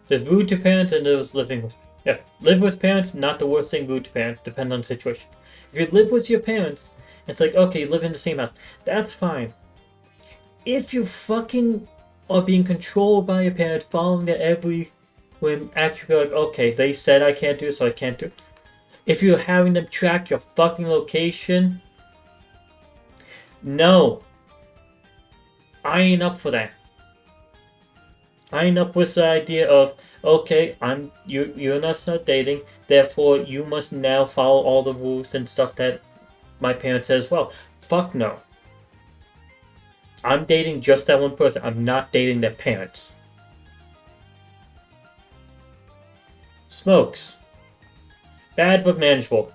There's rude to parents and there's living with... Yeah, live with parents, not the worst thing. Rude to parents, depend on the situation. If you live with your parents, it's like, okay, you live in the same house. That's fine. If you fucking are being controlled by your parents, following their every... when actually like, okay, they said I can't do it, so I can't do it. If you're having them track your fucking location, No. I ain't up for that. I ain't up with the idea of, okay, you and us are dating, therefore you must now follow all the rules and stuff that my parents said as well. Fuck no. I'm dating just that one person. I'm not dating their parents. Smokes. Bad but manageable.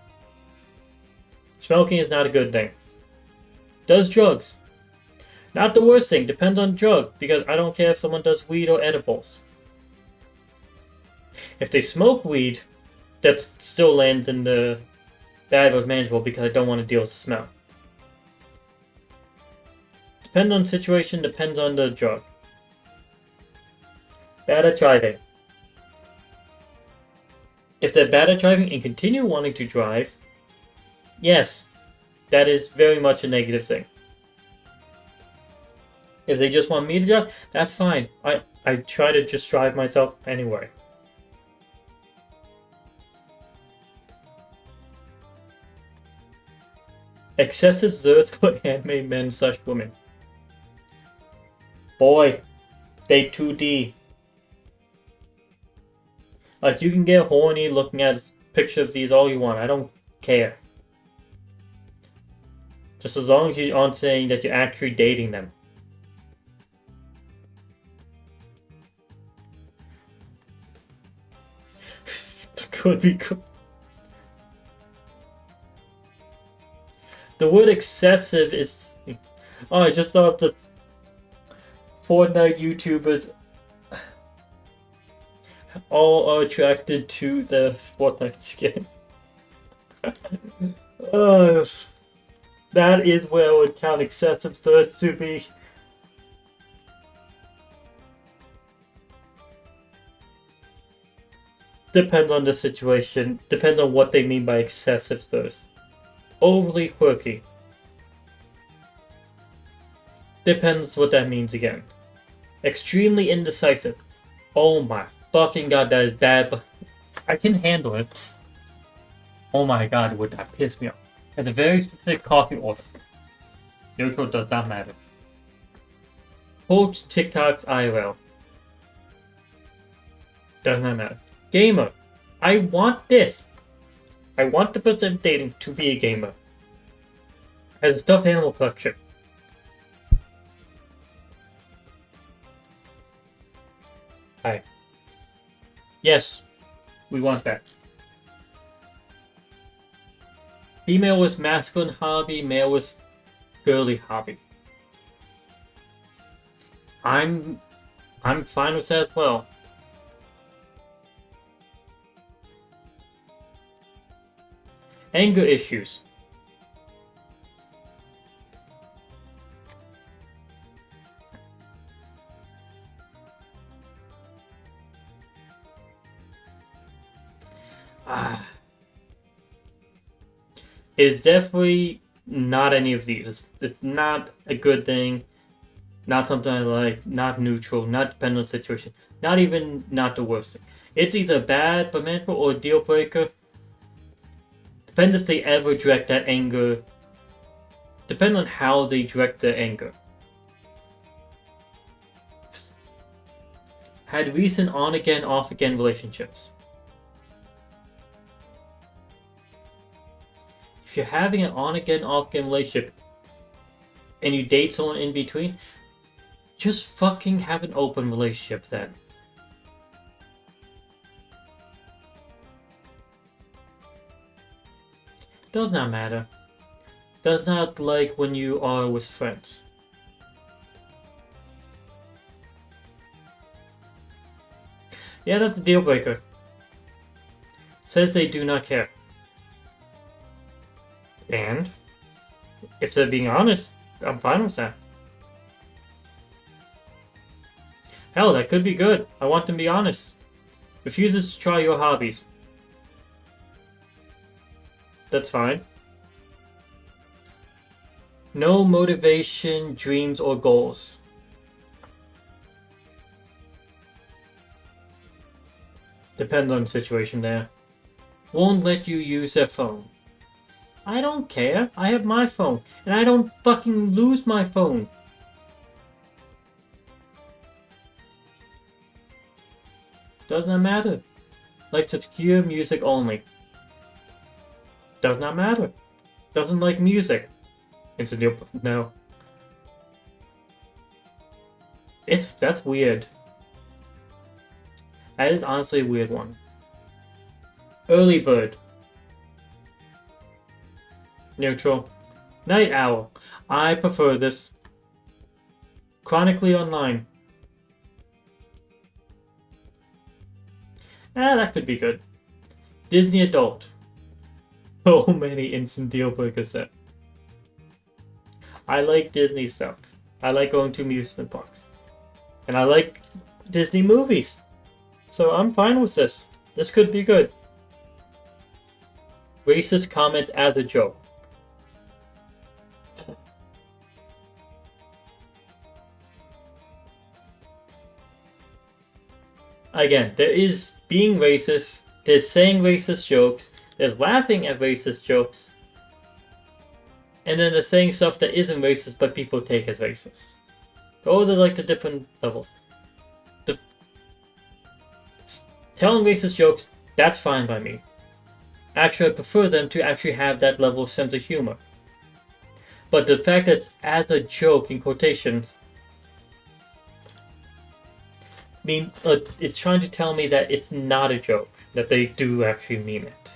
Smoking is not a good thing. Does drugs. Not the worst thing. Depends on drug. Because I don't care if someone does weed or edibles. If they smoke weed, that still lands in the bad but manageable because I don't want to deal with the smell. Depends on the situation. Depends on the drug. Bad at driving. If they're bad at driving and continue wanting to drive, yes, that is very much a negative thing. If they just want me to drive, that's fine. I try to just drive myself anyway. Excessive thirst for anime men/women. Boy, they 2D. Like, you can get horny looking at a picture of these all you want. I don't care. Just as long as you aren't saying that you're actually dating them. Could be good. The word excessive is... Oh, I just thought the Fortnite YouTubers all are attracted to the Fortnite skin. That is where I would count excessive thirst to be. Depends on the situation. Depends on what they mean by excessive thirst. Overly quirky. Depends what that means again. Extremely indecisive. Oh my fucking god, that is bad, but I can handle it. Oh my god, would that piss me off. At a very specific coffee order. Neutral does not matter. Quotes, TikToks, IRL. Does not matter. Gamer. I want this. I want the person I'm dating to be a gamer. Has a stuffed animal collection. Hi. Yes, we want that. Female with masculine hobby, male with girly hobby. I'm fine with that as well. Anger issues. It is definitely not any of these. It's not a good thing. Not something I like. Not neutral. Not dependent on the situation. Not even not the worst thing. It's either bad but manageable or a deal breaker. Depends if they ever direct that anger. Depends on how they direct their anger. Had recent on-again, off-again relationships. If you're having an on-again, off-again relationship and you date someone in between, just fucking have an open relationship then. Does not matter. Does not like when you are with friends. Yeah, that's a deal breaker. Says they do not care. And if they're being honest, I'm fine with that. Hell, that could be good. I want them to be honest. Refuses to try your hobbies. That's fine. No motivation, dreams, or goals. Depends on the situation there. Won't let you use their phone. I don't care. I have my phone. And I don't fucking lose my phone. Does not matter. Likes obscure music only. Does not matter. Doesn't like music. No. That's weird. That is honestly a weird one. Early bird. Neutral. Night owl. I prefer this. Chronically online. That could be good. Disney adult. So many instant deal breakers there. I like Disney stuff. I like going to amusement parks. And I like Disney movies. So I'm fine with this. This could be good. Racist comments as a joke. Again, there is being racist, there's saying racist jokes, there's laughing at racist jokes, and then there's saying stuff that isn't racist but people take as racist. Those are like the different levels. Telling racist jokes, that's fine by me. Actually, I prefer them to actually have that level of sense of humor. But the fact that it's as a joke in quotations, it's trying to tell me that it's not a joke, that they do actually mean it.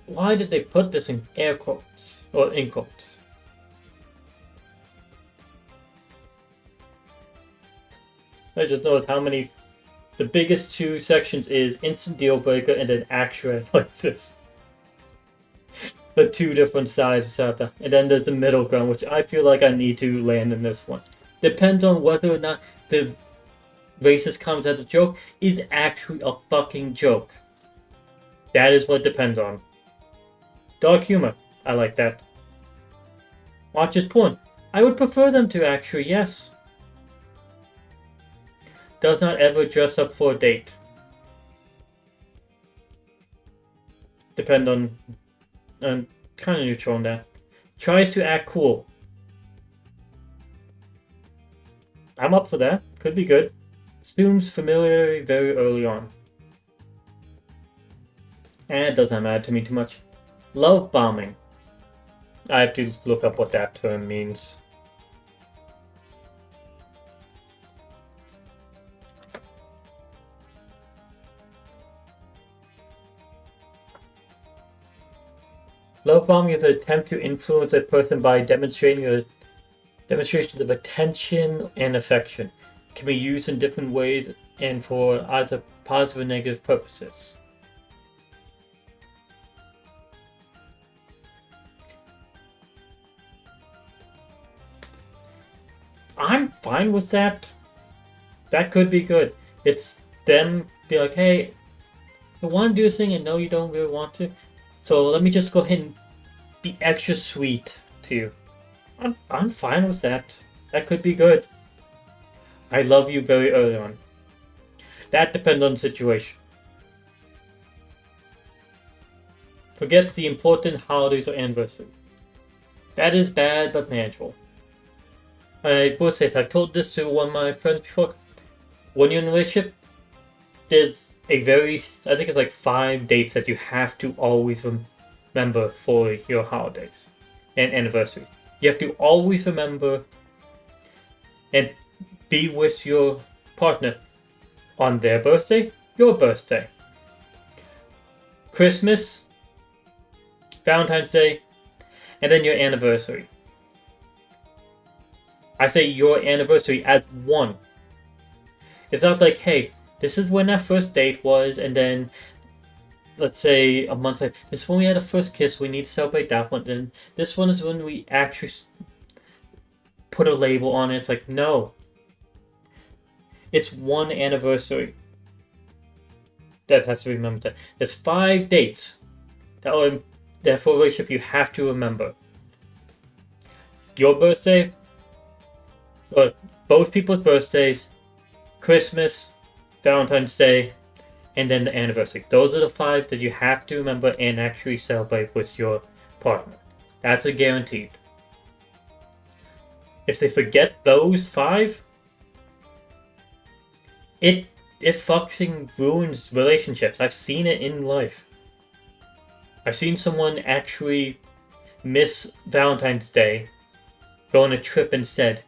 Why did they put this in air quotes, or in quotes? I just noticed how many. The biggest two sections is instant deal breaker and then actual like this. The two different sides out there. And then there's the middle ground, which I feel like I need to land in this one. Depends on whether or not the racist comes as a joke is actually a fucking joke. That is what it depends on. Dark humor. I like that. Watches porn. I would prefer them to actually, yes. Does not ever dress up for a date. Depend on kind of neutral on that. Tries to act cool. I'm up for that. Could be good. Assumes familiarity very early on. And it doesn't matter to me too much. Love bombing. I have to look up what that term means. Love bombing is an attempt to influence a person by demonstrations of attention and affection. It can be used in different ways and for either positive or negative purposes. I'm fine with that. That could be good. It's them be like, hey, I want to do this thing and no, you don't really want to. So let me just go ahead and be extra sweet to you. I'm fine with that. That could be good. I love you very early on. That depends on the situation. Forgets the important holidays or anniversaries. That is bad but manageable. I will say, I've told this to one of my friends before. When you're in a relationship, there's I think it's like 5 dates that you have to always remember for your holidays and anniversaries. You have to always remember and be with your partner on their birthday, your birthday, Christmas, Valentine's Day, and then your anniversary. I say your anniversary as one. It's not like, hey, this is when our first date was, and then, let's say, a month later, this is when we had a first kiss, we need to celebrate that one, and this one is when we actually put a label on it. It's like, no. It's one anniversary. That has to be remembered. There's 5 dates that for a relationship you have to remember. Your birthday, But both people's birthdays, Christmas, Valentine's Day, and then the anniversary. Those are the 5 that you have to remember and actually celebrate with your partner. That's a guaranteed. If they forget those 5, it fucking ruins relationships. I've seen it in life. I've seen someone actually miss Valentine's Day, go on a trip instead.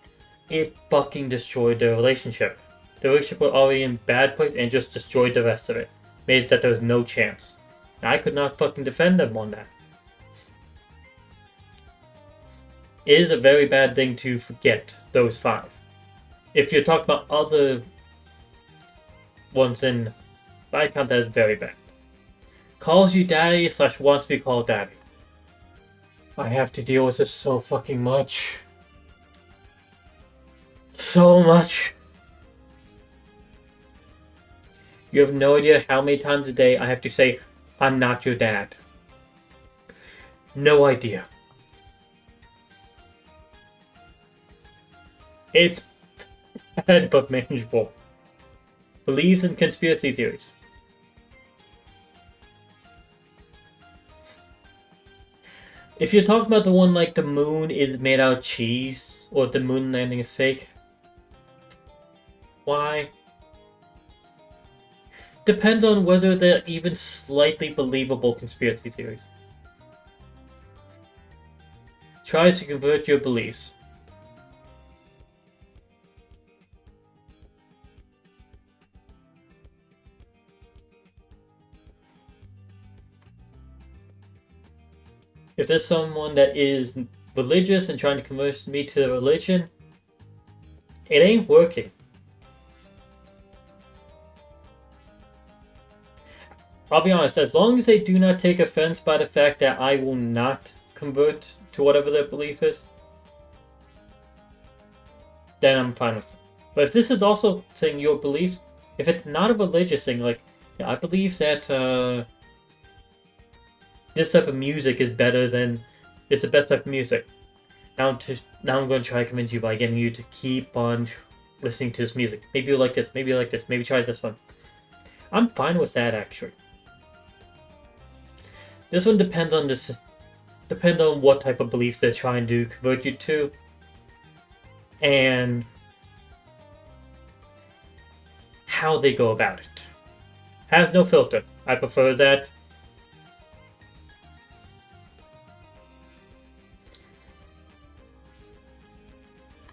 It fucking destroyed their relationship. The relationship was already in bad place and just destroyed the rest of it. Made it that there was no chance. And I could not fucking defend them on that. It is a very bad thing to forget those 5. If you're talking about other ones, then I count that as very bad. Calls you daddy / wants to be called daddy. I have to deal with this so fucking much. So much. You have no idea how many times a day I have to say, I'm not your dad. No idea. It's bad but manageable. Believes in conspiracy theories. If you're talking about the one like the moon is made out of cheese, or the moon landing is fake, why? Depends on whether they're even slightly believable conspiracy theories. Tries to convert your beliefs. If there's someone that is religious and trying to convert me to the religion, it ain't working. I'll be honest, as long as they do not take offense by the fact that I will not convert to whatever their belief is, then I'm fine with it. But if this is also saying your belief, if it's not a religious thing, like, yeah, I believe that this type of music is better than, it's the best type of music. Now I'm going to try to convince you by getting you to keep on listening to this music. Maybe you like this, maybe you like this, maybe try this one. I'm fine with that, actually. This one depends on what type of beliefs they're trying to convert you to, and how they go about it. Has no filter. I prefer that.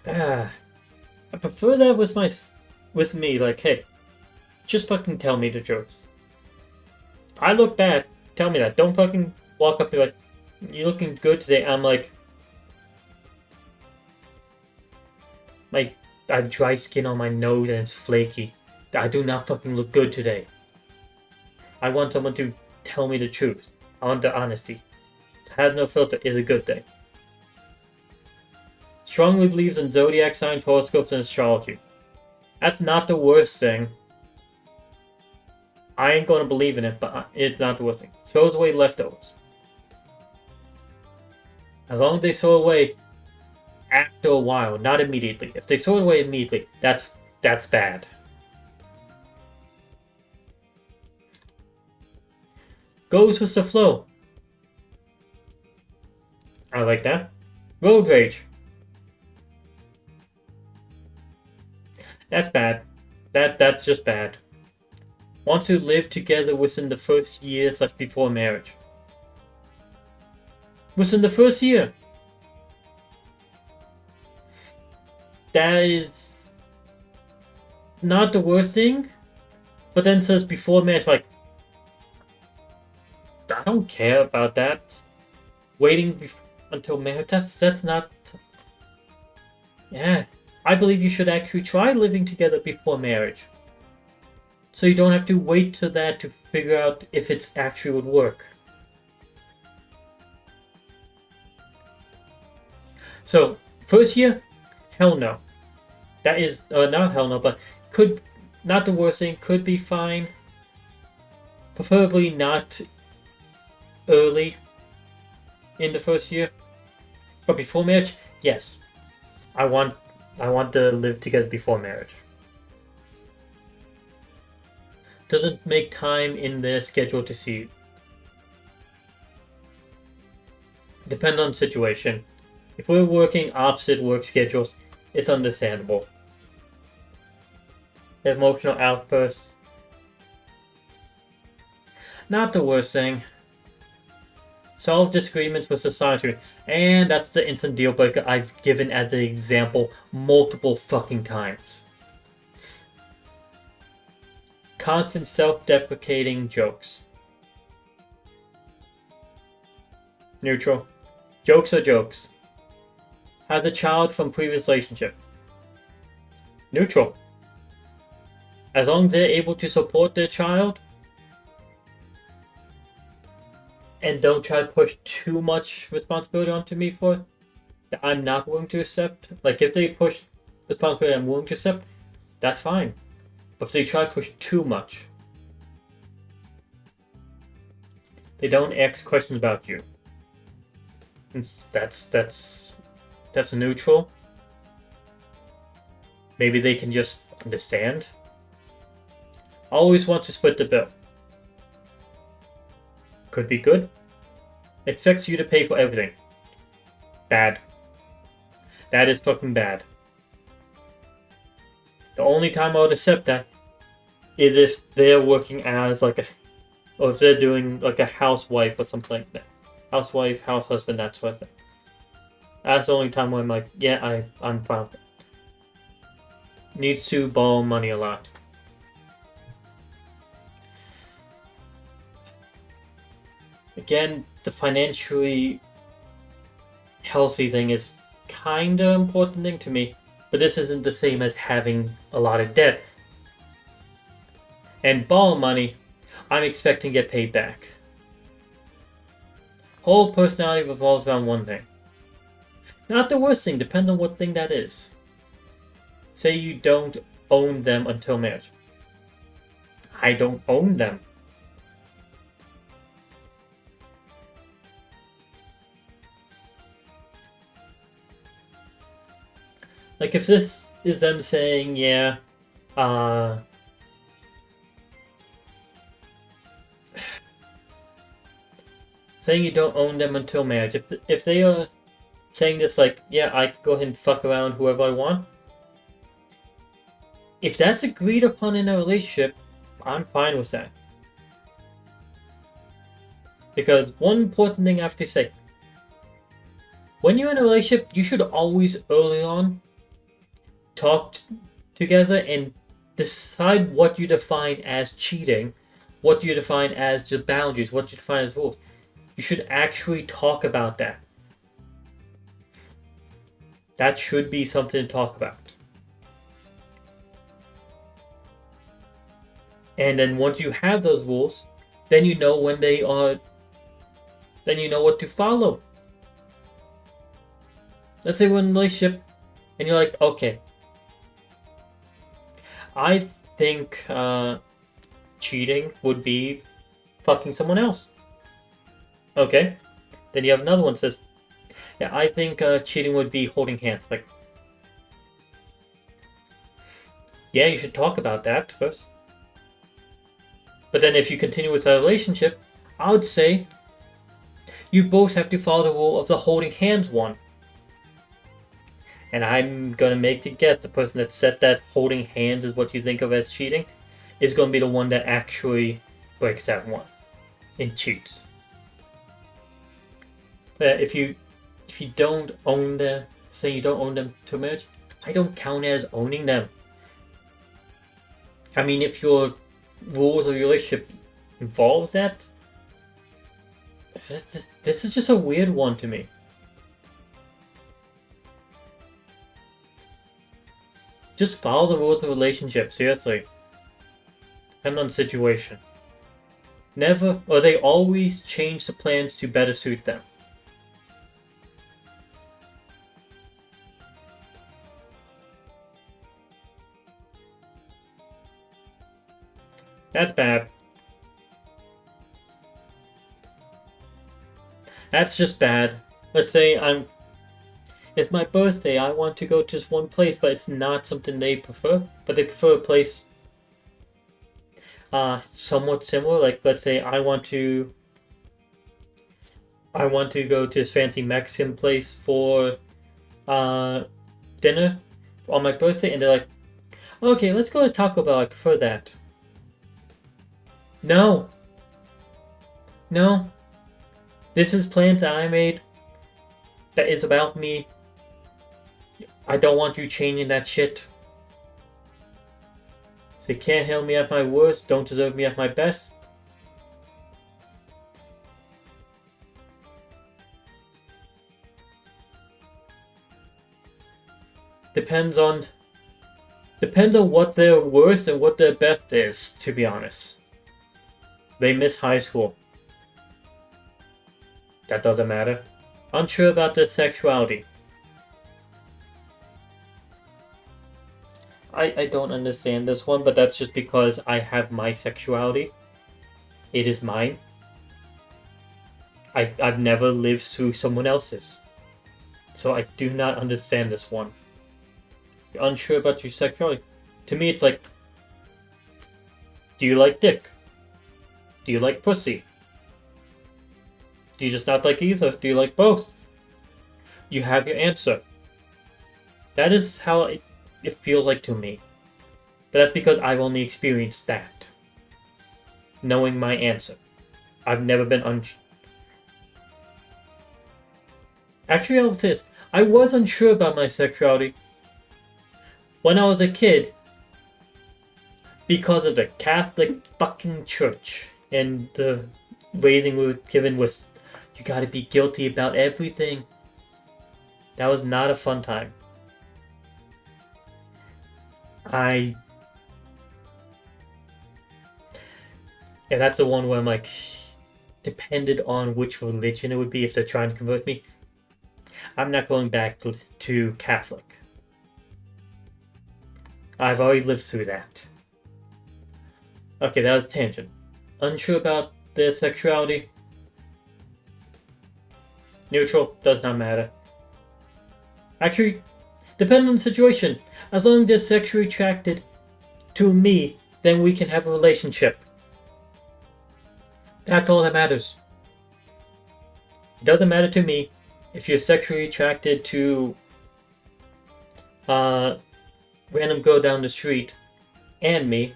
I prefer that with me. Like, hey, just fucking tell me the truth. If I look bad, tell me that. Don't fucking walk up to me like, you're looking good today. I'm like, I have dry skin on my nose and it's flaky. I do not fucking look good today. I want someone to tell me the truth. I want the honesty. Has no filter is a good thing. Strongly believes in zodiac signs, horoscopes, and astrology. That's not the worst thing. I ain't gonna believe in it, but it's not the worst thing. Throws away leftovers. As long as they throw away after a while, not immediately. If they throw it away immediately, that's bad. Goes with the flow. I like that. Road rage. That's bad. That's just bad. Wants to live together within the first year / before marriage. Within the first year. That is not the worst thing, but then says before marriage, like, I don't care about that. Waiting until marriage, that's not. Yeah, I believe you should actually try living together before marriage. So you don't have to wait till that to figure out if it actually would work. So, first year? Hell no. That is, not hell no, but could, not the worst thing, could be fine. Preferably not early in the first year. But before marriage, yes. I want I want to live together before marriage. Doesn't make time in their schedule to see you. Depend on situation. If we're working opposite work schedules, it's understandable. Emotional outbursts. Not the worst thing. Solve disagreements with society. And that's the instant deal breaker I've given as an example multiple fucking times. Constant self-deprecating jokes. Neutral. Jokes are jokes. Has a child from previous relationship. Neutral. As long as they're able to support their child and don't try to push too much responsibility onto me for it, that I'm not willing to accept. Like, if they push responsibility I'm willing to accept, that's fine. But if they try to push too much, they don't ask questions about you. That's neutral. Maybe they can just understand. Always want to split the bill. Could be good. Expects you to pay for everything. Bad. That is fucking bad. The only time I would accept that is if they're working as like a, or if they're doing like a housewife or something like that. Housewife, house husband, that sort of thing. That's the only time where I'm like, yeah, I'm fine with it. Needs to borrow money a lot. Again, the financially healthy thing is kind of important thing to me, but this isn't the same as having a lot of debt. And borrow money, I'm expecting to get paid back. Whole personality revolves around one thing. Not the worst thing, depends on what thing that is. Say you don't own them until marriage. I don't own them. Like, if this is them saying, yeah, saying you don't own them until marriage, if they are saying this like, yeah, I can go ahead and fuck around whoever I want, if that's agreed upon in a relationship, I'm fine with that. Because one important thing I have to say, when you're in a relationship, you should always early on talk together and decide what you define as cheating, what you define as the boundaries, what you define as rules. You should actually talk about that. That should be something to talk about. And then once you have those rules, then you know when they are, then you know what to follow. Let's say we're in a relationship and you're like, okay, I think cheating would be fucking someone else. Okay. Then you have another one that says, yeah, I think cheating would be holding hands. Like, yeah, you should talk about that first. But then if you continue with that relationship, I would say you both have to follow the rule of the holding hands one. And I'm gonna make the guess the person that said that holding hands is what you think of as cheating is gonna be the one that actually breaks that one and cheats. If you don't own them, say you don't own them to marriage, I don't count it as owning them. I mean, if your rules of your relationship involves that, this is just a weird one to me. Just follow the rules of the relationship, seriously. Depends on the situation. Never, or they always change the plans to better suit them. That's bad. That's just bad. Let's say It's my birthday. I want to go to this one place, but it's not something they prefer. But they prefer a place somewhat similar. Like, let's say I want to go to this fancy Mexican place for dinner on my birthday, and they're like, okay, let's go to Taco Bell. I prefer that. No, no. This is plans that I made. That is about me. I don't want you changing that shit. They can't handle me at my worst, don't deserve me at my best. Depends on what their worst and what their best is, to be honest. They miss high school. That doesn't matter. Unsure about their sexuality. I don't understand this one, but that's just because I have my sexuality. It is mine. I've never lived through someone else's. So I do not understand this one. You're unsure about your sexuality. To me, it's like, do you like dick? Do you like pussy? Do you just not like either? Do you like both? You have your answer. That is how it feels like to me. But that's because I've only experienced that. Knowing my answer. I've never been Actually, I would say this. I was unsure about my sexuality when I was a kid because of the Catholic fucking church. And the raising we were given was, you gotta be guilty about everything. That was not a fun time. And that's the one where I'm like, depended on which religion it would be if they're trying to convert me. I'm not going back to Catholic. I've already lived through that. Okay, that was a tangent. Unsure about their sexuality? Neutral, does not matter. Actually, depending on the situation. As long as they're sexually attracted to me, then we can have a relationship. That's all that matters. It doesn't matter to me if you're sexually attracted to random girl down the street and me,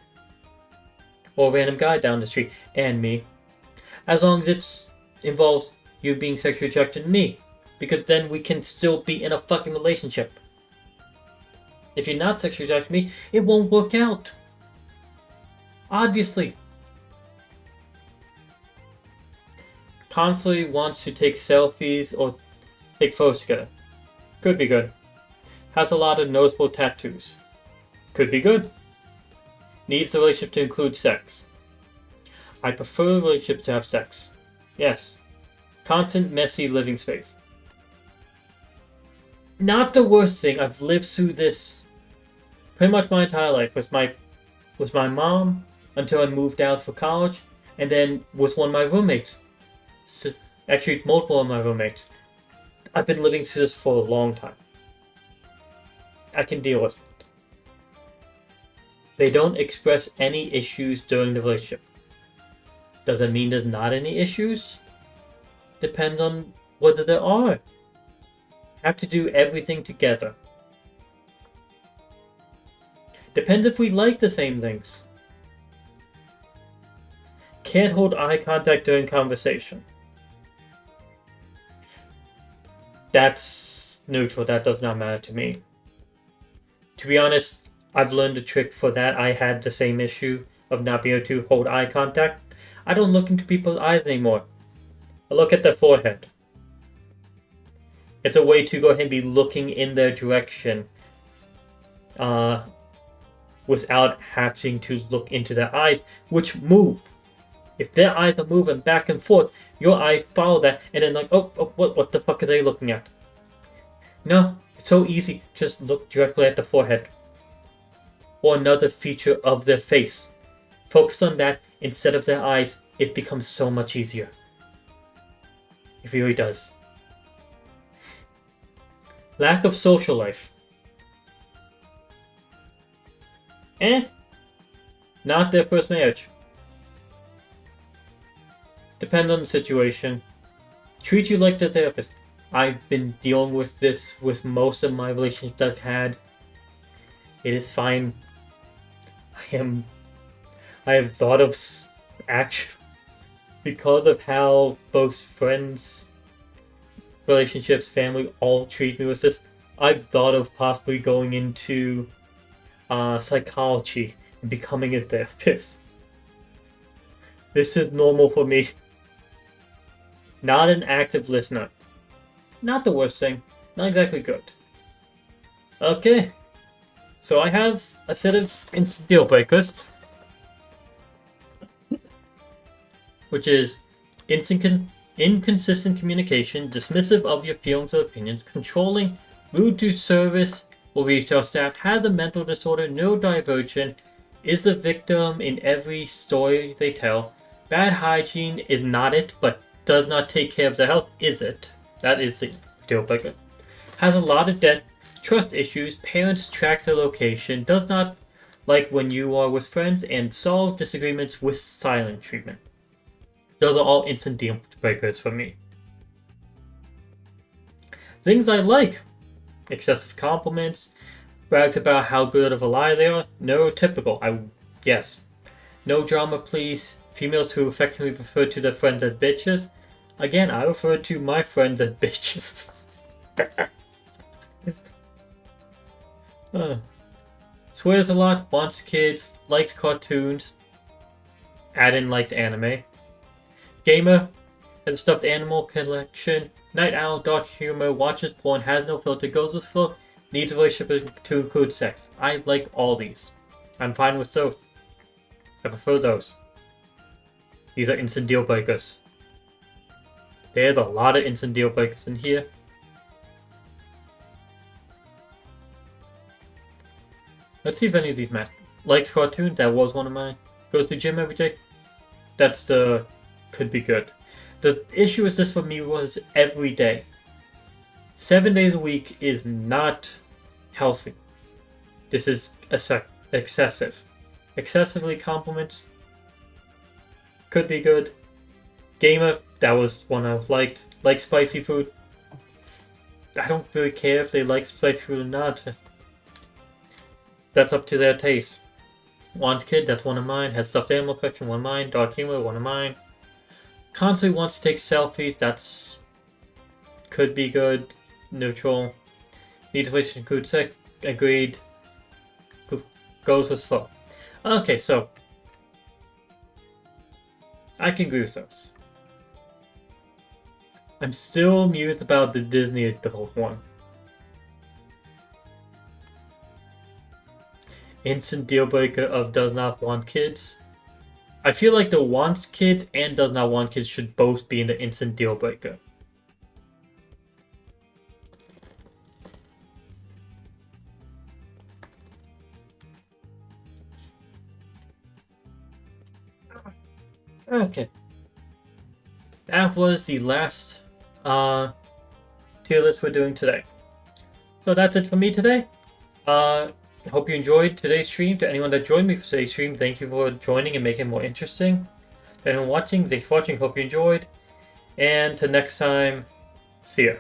or random guy down the street and me, as long as it involves you being sexually attracted to me, because then we can still be in a fucking relationship. If you're not sexually attracted to me, it won't work out. Obviously. Constantly wants to take selfies or take photos together. Could be good. Has a lot of noticeable tattoos. Could be good. Needs the relationship to include sex. I prefer relationships to have sex. Yes. Constant, messy living space. Not the worst thing. I've lived through this pretty much my entire life. Was my mom until I moved out for college, and then with one of my roommates. Actually, multiple of my roommates. I've been living through this for a long time. I can deal with it. They don't express any issues during the relationship. Doesn't mean there's not any issues. Depends on whether there are. Have to do everything together. Depends if we like the same things. Can't hold eye contact during conversation. That's neutral. That does not matter to me. To be honest, I've learned a trick for that. I had the same issue of not being able to hold eye contact. I don't look into people's eyes anymore. I look at their forehead. It's a way to go ahead and be looking in their direction without having to look into their eyes, which move. If their eyes are moving back and forth, your eyes follow that, and then like, what the fuck are they looking at? No, it's so easy. Just look directly at the forehead. Or another feature of their face. Focus on that instead of their eyes. It becomes so much easier. It really does. Lack of social life. Not their first marriage. Depend on the situation. Treat you like the therapist. I've been dealing with this with most of my relationships I've had. It is fine. I have thought of action because of how both friends, relationships, family all treat me with this. I've thought of possibly going into psychology and becoming a therapist. This is normal for me. Not an active listener. Not the worst thing. Not exactly good. Okay. So I have a set of instant deal breakers. Which is inconsistent communication, dismissive of your feelings or opinions, controlling, rude to service or retail staff, has a mental disorder, neurodivergent, is a victim in every story they tell. Bad hygiene is not it, but does not take care of their health is it. That is the deal breaker. Has a lot of debt, trust issues, parents track their location, does not like when you are with friends, and solve disagreements with silent treatment. Those are all instant deal breakers for me. Things I like. Excessive compliments. Brags about how good of a liar they are. Neurotypical. Yes. No drama, please. Females who effectively refer to their friends as bitches. Again, I refer to my friends as bitches. Swears a lot. Wants kids. Likes cartoons. Add in likes anime. Gamer, has a stuffed animal collection, night owl, dark humor, watches porn, has no filter, goes with flow, needs a relationship to include sex. I like all these. I'm fine with those. I prefer those. These are instant deal breakers. There's a lot of instant deal breakers in here. Let's see if any of these match. Likes cartoons, that was one of mine. Goes to gym every day. That's the... could be good. The issue is this for me was every day. 7 days a week is not healthy. This is excessive. Excessively compliments could be good. Gamer, that was one I liked. Like spicy food. I don't really care if they like spicy food or not. That's up to their taste. Wants kid, that's one of mine. Has stuffed animal collection, one of mine. Dark humor, one of mine. Constantly wants to take selfies, that's... could be good. Neutral. Need to wish include sex, agreed. Goes with flow. Okay, so... I can agree with those. I'm still amused about the Disney adult one. Instant deal breaker of does not want kids. I feel like the wants kids and does not want kids should both be in the instant deal breaker. Okay. That was the last tier list we're doing today. So that's it for me today. I hope you enjoyed today's stream. To anyone that joined me for today's stream, thank you for joining and making it more interesting. To anyone watching, thanks for watching. Hope you enjoyed. And to next time, see ya.